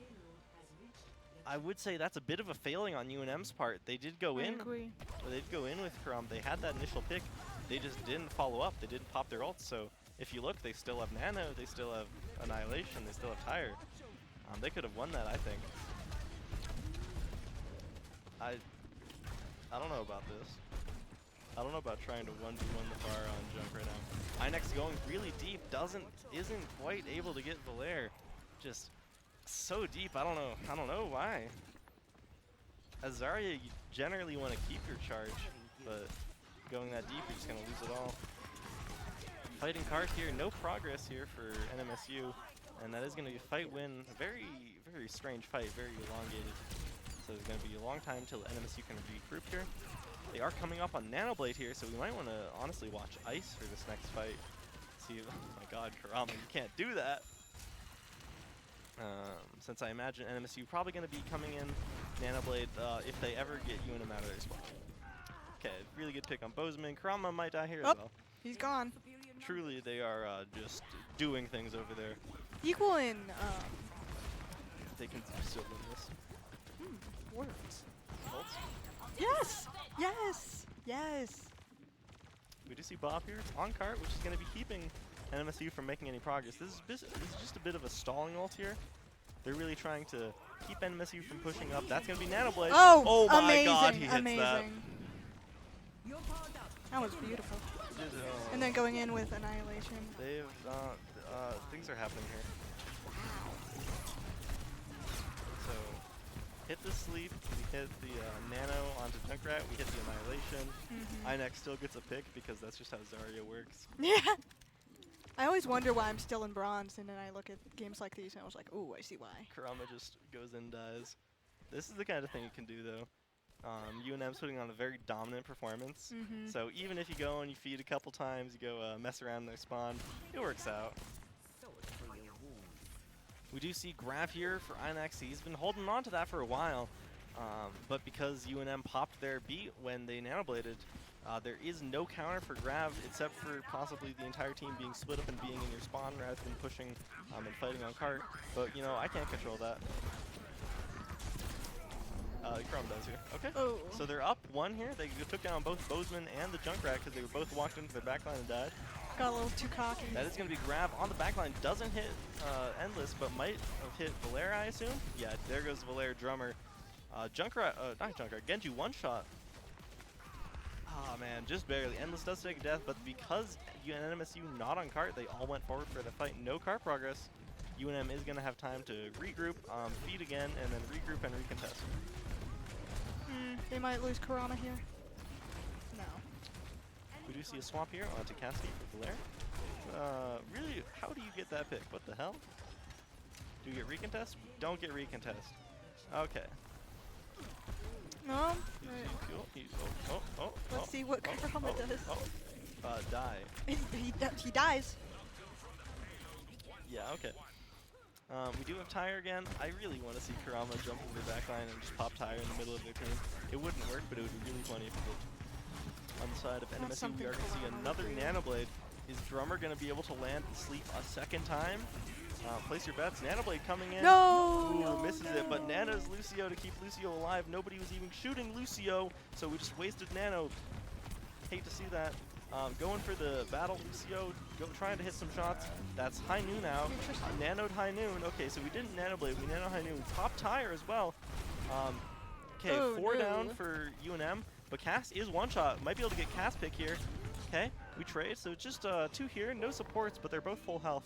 I would say that's a bit of a failing on UNM's part. They did go I in. agree. They did go in with Karam. They had that initial pick. They just didn't follow up. They didn't pop their ults. So if you look, they still have Nano. They still have Annihilation. They still have Tire. They could have won that, I think. I don't know about this. I don't know about trying to 1v1 the fire on jump right now. INX going really deep, isn't quite able to get Valair. Just so deep, I don't know why. As Zarya, you generally want to keep your charge, but going that deep, you're just gonna lose it all. Fighting card here, no progress here for NMSU, and that is gonna be a fight win. A very, very strange fight, very elongated. So it's gonna be a long time till NMSU can regroup here. They are coming up on Nanoblade here, so we might want to honestly watch Ice for this next fight. See, oh my god, Karama, you can't do that. Since I imagine NMSU probably going to be coming in Nanoblade if they ever get UNM out of their spot. Okay, really good pick on Bozeman. Karama might die here as well. He's gone. Truly, they are just doing things over there. Equal in They can still win this. words. Ults. Yes! Yes! Yes! We do see Bob here on cart, which is going to be keeping NMSU from making any progress. This is just a bit of a stalling ult here. They're really trying to keep NMSU from pushing up. That's going to be Nanoblade. Oh, my amazing, god, he hits amazing. That was beautiful. that. And then going in with Annihilation. They've, things are happening here. So, hit the sleep, we hit the Nano onto Junkrat, we hit the Annihilation. INX still gets a pick because that's just how Zarya works. Yeah! I always wonder why I'm still in bronze, and then I look at games like these and I was like, ooh, I see why. Karama just goes in and dies. This is the kind of thing you can do though. UNM's putting on a very dominant performance. So even if you go and you feed a couple times, you go mess around in their spawn, it works out. We do see Grab here for INX. He's been holding on to that for a while. But because UNM popped their beat when they nanobladed, there is no counter for Grav except for possibly the entire team being split up and being in your spawn rather than pushing and fighting on cart. But, you know, I can't control that. Chrome does here. Okay. Oh. So they're up one here. They took down both Bozeman and the Junkrat because they were both walked into their backline and died. Got a little too cocky. That is going to be Grav on the backline. Doesn't hit Endless, but might have hit Valair, I assume. Yeah, there goes Valair Drummer. Junkrat, not Junkrat, Genji one-shot. Ah, man, just barely. Endless does take a death, but because NMSU not on cart, they all went forward for the fight. No cart progress. UNM is going to have time to regroup, feed again, and then regroup and recontest. They might lose Kurama here. No. We do see a swap here onto Cassidy for Blair. Really, how do you get that pick? What the hell? Do you get recontest? Don't get recontest. Okay. No. Let's see what Kurama does. Die. he dies. Yeah, okay. We do have Tire again. I really want to see Kurama jump over the backline and just pop Tire in the middle of their team. It wouldn't work, but it would be really funny if it did. On the side of NMSU, we are going to see another Nanoblade. Is Drummer going to be able to land the sleep a second time? Place your bets. Nanoblade coming in. No! Ooh, misses it, but Nano's Lucio to keep Lucio alive. Nobody was even shooting Lucio, so we just wasted Nano. Hate to see that. Going for the battle Lucio, trying to hit some shots. That's High Noon now. Nanoed High Noon. Okay, so we didn't Nanoblade, we Nano High Noon. Top Tire as well. Okay, Oh, 4 no. down for UNM, but Cass is one shot. Might be able to get Cass pick here. Okay, we trade, so just 2 here, no supports, but they're both full health.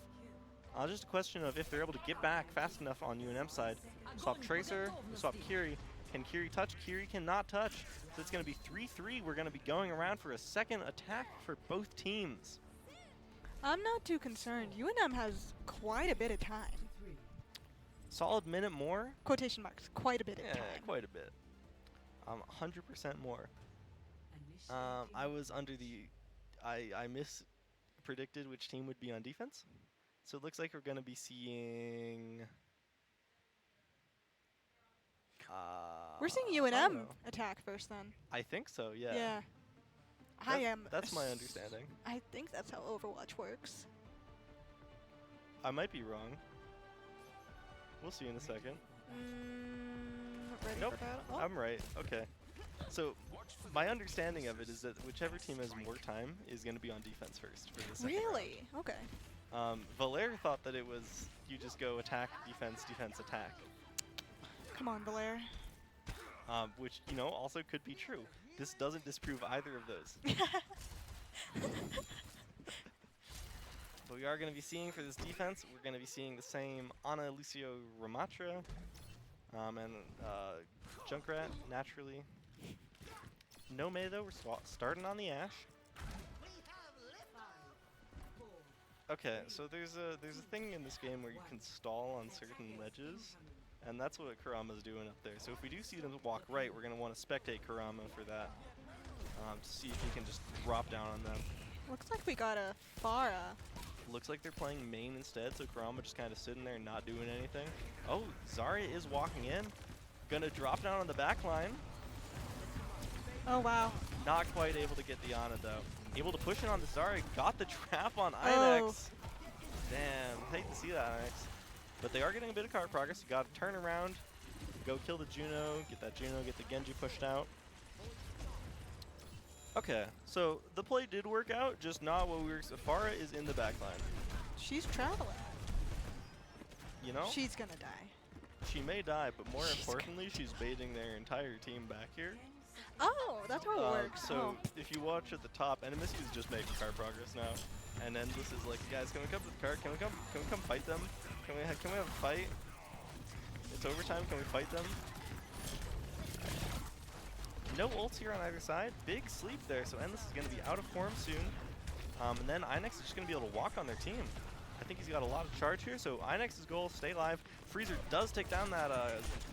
Just a question of if they're able to get back fast enough on UNM side. Swap Tracer, swap Kiri. Can Kiri touch? Kiri cannot touch. So it's going to be 3-3. We're going to be going around for a second attack for both teams. I'm not too concerned. UNM has quite a bit of time. Solid minute more. Quotation marks. Quite a bit of Yeah, time. quite a bit. 100% more. I was under the... I mispredicted which team would be on defense. So it looks like we're going to be seeing... We're seeing I don't UNM know. attack first then. I think so, yeah. Yeah. I am. That's my understanding. I think that's how Overwatch works. I might be wrong. We'll see in a second. Ready Nope, for battle? Oh. I'm right. Okay. So my understanding of it is that whichever team has more time is going to be on defense first for the second Really? Okay. round. Valere thought that it was you just go attack, defense, defense, attack. Come on, Blair. Which, you know, also could be true. This doesn't disprove either of those. But we are going to be seeing for this defense, we're going to be seeing the same Ana, Lucio, Ramatra, and Junkrat, naturally. No May, though. We're starting on the Ashe. Okay, so there's a thing in this game where you can stall on certain ledges, and that's what Kurama's doing up there. So if we do see them walk right, we're going to want to spectate Kurama for that, to see if he can just drop down on them. Looks like we got a Pharah. Looks like they're playing main instead, so Kurama just kind of sitting there and not doing anything. Oh, Zarya is walking in. Gonna drop down on the back line. Oh, wow. Not quite able to get the Ana, though. Able to push in on the Zarya. Got the trap on Inex. Damn, hate to see that, Inex. But they are getting a bit of card progress. You got to turn around, go kill the Juno, get that Juno, get the Genji pushed out. Okay, so the play did work out, just not what we were. Pharah is in the back line. She's traveling. You know? She's gonna die. She may die, but more importantly, she's baiting their entire team back here. Oh, that's how it works. So if you watch at the top, NMSU is just making card progress now, and Endless is like, guys, can we come to the card? Can we come fight them? Can we have a fight? It's overtime. Can we fight them? No ults here on either side. Big sleep there, so Endless is going to be out of form soon. And then Inex is just going to be able to walk on their team. I think he's got a lot of charge here, so Inex's goal, stay alive. Freezer does take down that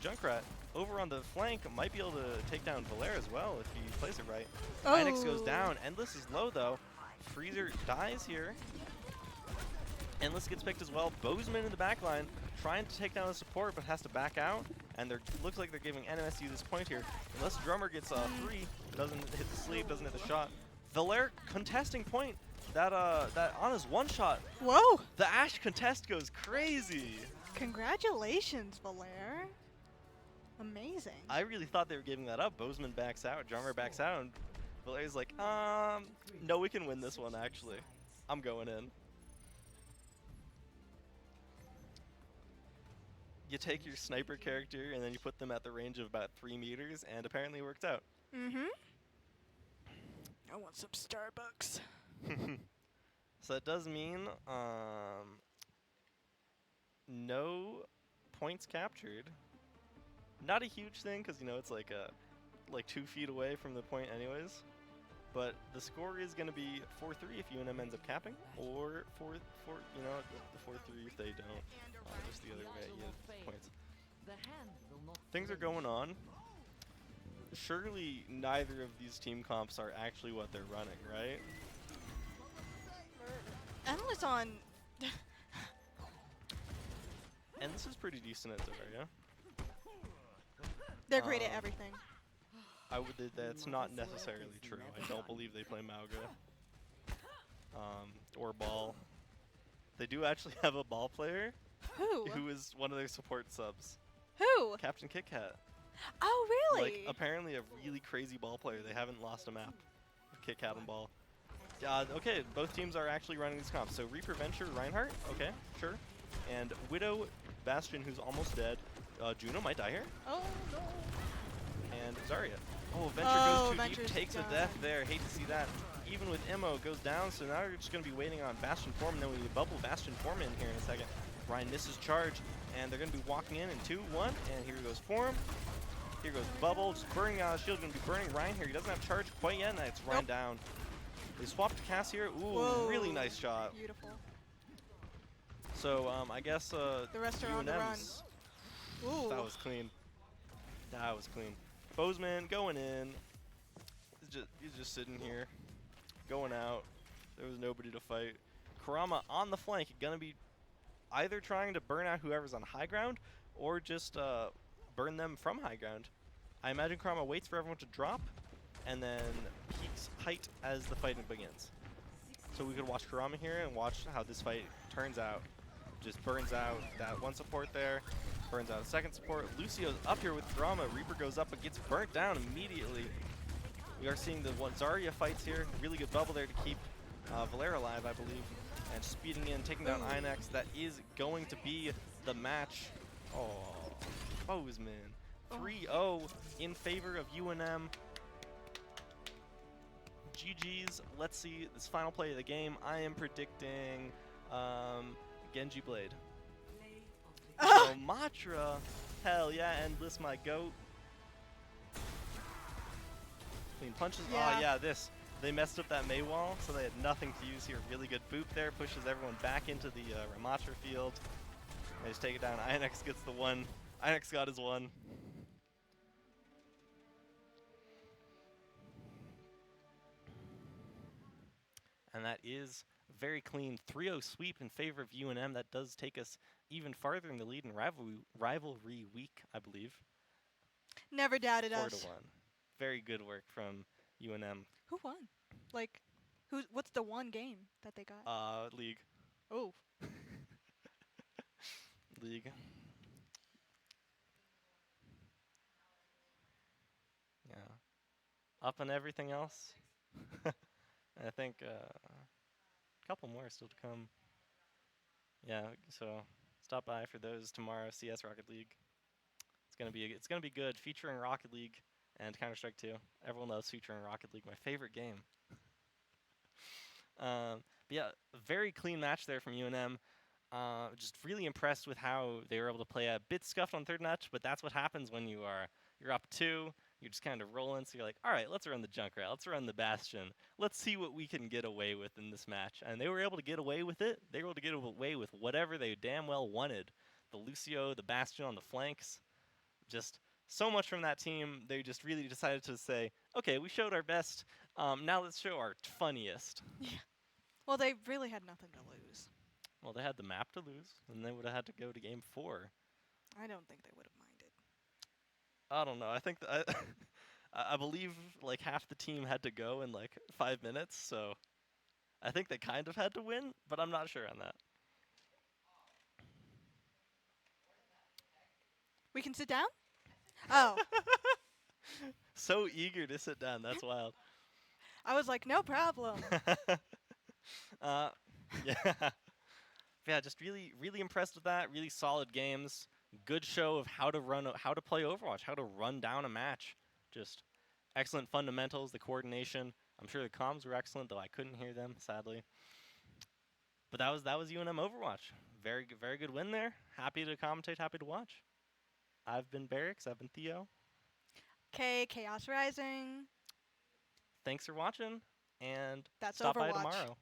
Junkrat. Over on the flank, might be able to take down Valere as well if he plays it right. Oh. Inex goes down. Endless is low, though. Freezer dies here. Endless gets picked as well. Bozeman in the back line, trying to take down the support, but has to back out. And looks like they're giving NMSU this point here. Unless Drummer gets 3, doesn't hit the sleep, doesn't hit the shot. Valere contesting point. That Ana's one shot. Whoa! The Ashe contest goes crazy. Congratulations, Valere. Amazing. I really thought they were giving that up. Bozeman backs out, Drummer backs out, and Valere's like, no, we can win this one, actually. I'm going in. you take your sniper character and then you put them at the range of about 3 meters, and apparently it worked out. Mm-hmm. I want some Starbucks. So that does mean no points captured. Not a huge thing because it's like 2 feet away from the point anyways. But the score is going to be 4-3 if UNM ends up capping, or 4-4, the 4-3 if they don't. Just the other way, points. Things are going on. Surely neither of these team comps are actually what they're running, right? Endless on. And this is pretty decent at Zarya. They're great at everything. That's not necessarily true. I don't believe they play Mauga. Or ball. They do actually have a ball player Who? who is one of their support subs. Who? Captain Kit Kat. Oh, really? Like, apparently a really crazy ball player. They haven't lost a map with Kit Kat and ball. Okay, both teams are actually running these comps. So Reaper, Venture, Reinhardt. Okay, sure. And Widow, Bastion, who's almost dead. Juno might die here. Oh, no. And Zarya. Oh, Venture goes too deep, Venture's takes a done. death there. Hate to see that. Even with Immo, goes down, so now you're just going to be waiting on Bastion Form, and then we bubble Bastion Form in here in a second. Ryan misses charge, and they're going to be walking in 2, 1, and here goes Form. Here goes Bubble, just burning out shield, going to be burning Ryan here. He doesn't have charge quite yet, and it's Ryan down. They swapped to Cass here. Ooh, Whoa. really nice shot. Beautiful. So, I guess The rest are on the run. UNM's Ooh. That was clean. That was clean. Bozeman going in. He's just sitting here, going out. There was nobody to fight. Kurama on the flank, gonna be either trying to burn out whoever's on high ground or just burn them from high ground. I imagine Kurama waits for everyone to drop and then peaks height as the fighting begins. So we could watch Kurama here and watch how this fight turns out. Just burns out that one support there, burns out a second support. Lucio's up here with Kurama. Reaper goes up but gets burnt down immediately. We are seeing the one Zarya fights here. Really good bubble there to keep Valera alive, I believe. And speeding in, taking down Inex. That is going to be the match. Oh, Bozeman. 3-0 in favor of UNM. GG's. Let's see this final play of the game. I am predicting Genji Blade. Oh, Matra. Hell yeah, Endless, my goat. Clean punches. Yeah. Oh, yeah, this. They messed up that Mei wall, so they had nothing to use here. Really good boop there. Pushes everyone back into the Ramatra field. They just take it down. Inex gets the one. Inex got his one. And that is a very clean 3-0 sweep in favor of UNM. That does take us even farther in the lead in rivalry week, I believe. Never doubted 4-1. us. Very good work from UNM. Who won? Like, what's the one game that they got? League. Oh. League. Yeah. Up on everything else. I think a couple more still to come. Yeah, so stop by for those tomorrow. CS Rocket League. It's gonna be good, featuring Rocket League and Counter-Strike 2. Everyone loves featuring Rocket League, my favorite game. But yeah, a very clean match there from UNM. Just really impressed with how they were able to play a bit scuffed on third match, but that's what happens when you're up 2. You're just kind of rolling, so you're like, all right, let's run the Junkrat, let's run the Bastion. Let's see what we can get away with in this match. And they were able to get away with it. They were able to get away with whatever they damn well wanted. The Lucio, the Bastion on the flanks. Just so much from that team. They just really decided to say, okay, we showed our best. Now let's show our funniest. Yeah. Well, they really had nothing to lose. Well, they had the map to lose, and they would have had to go to game 4. I don't think they would have minded. I don't know. I think I believe like half the team had to go in like 5 minutes, so I think they kind of had to win, but I'm not sure on that. We can sit down? Oh. So eager to sit down. That's wild. I was like, no problem. Yeah. Yeah, just really, really impressed with that. Really solid games. good show of how to play Overwatch, how to run down a match. Just excellent fundamentals, the coordination. I'm sure the comms were excellent, though I couldn't hear them, sadly. But that was UNM Overwatch. Very good win there. Happy to commentate, happy to watch. I've been Barracks, I've been Theo. Okay, Chaos Rising. Thanks for watching, and That's stop by Overwatch. tomorrow.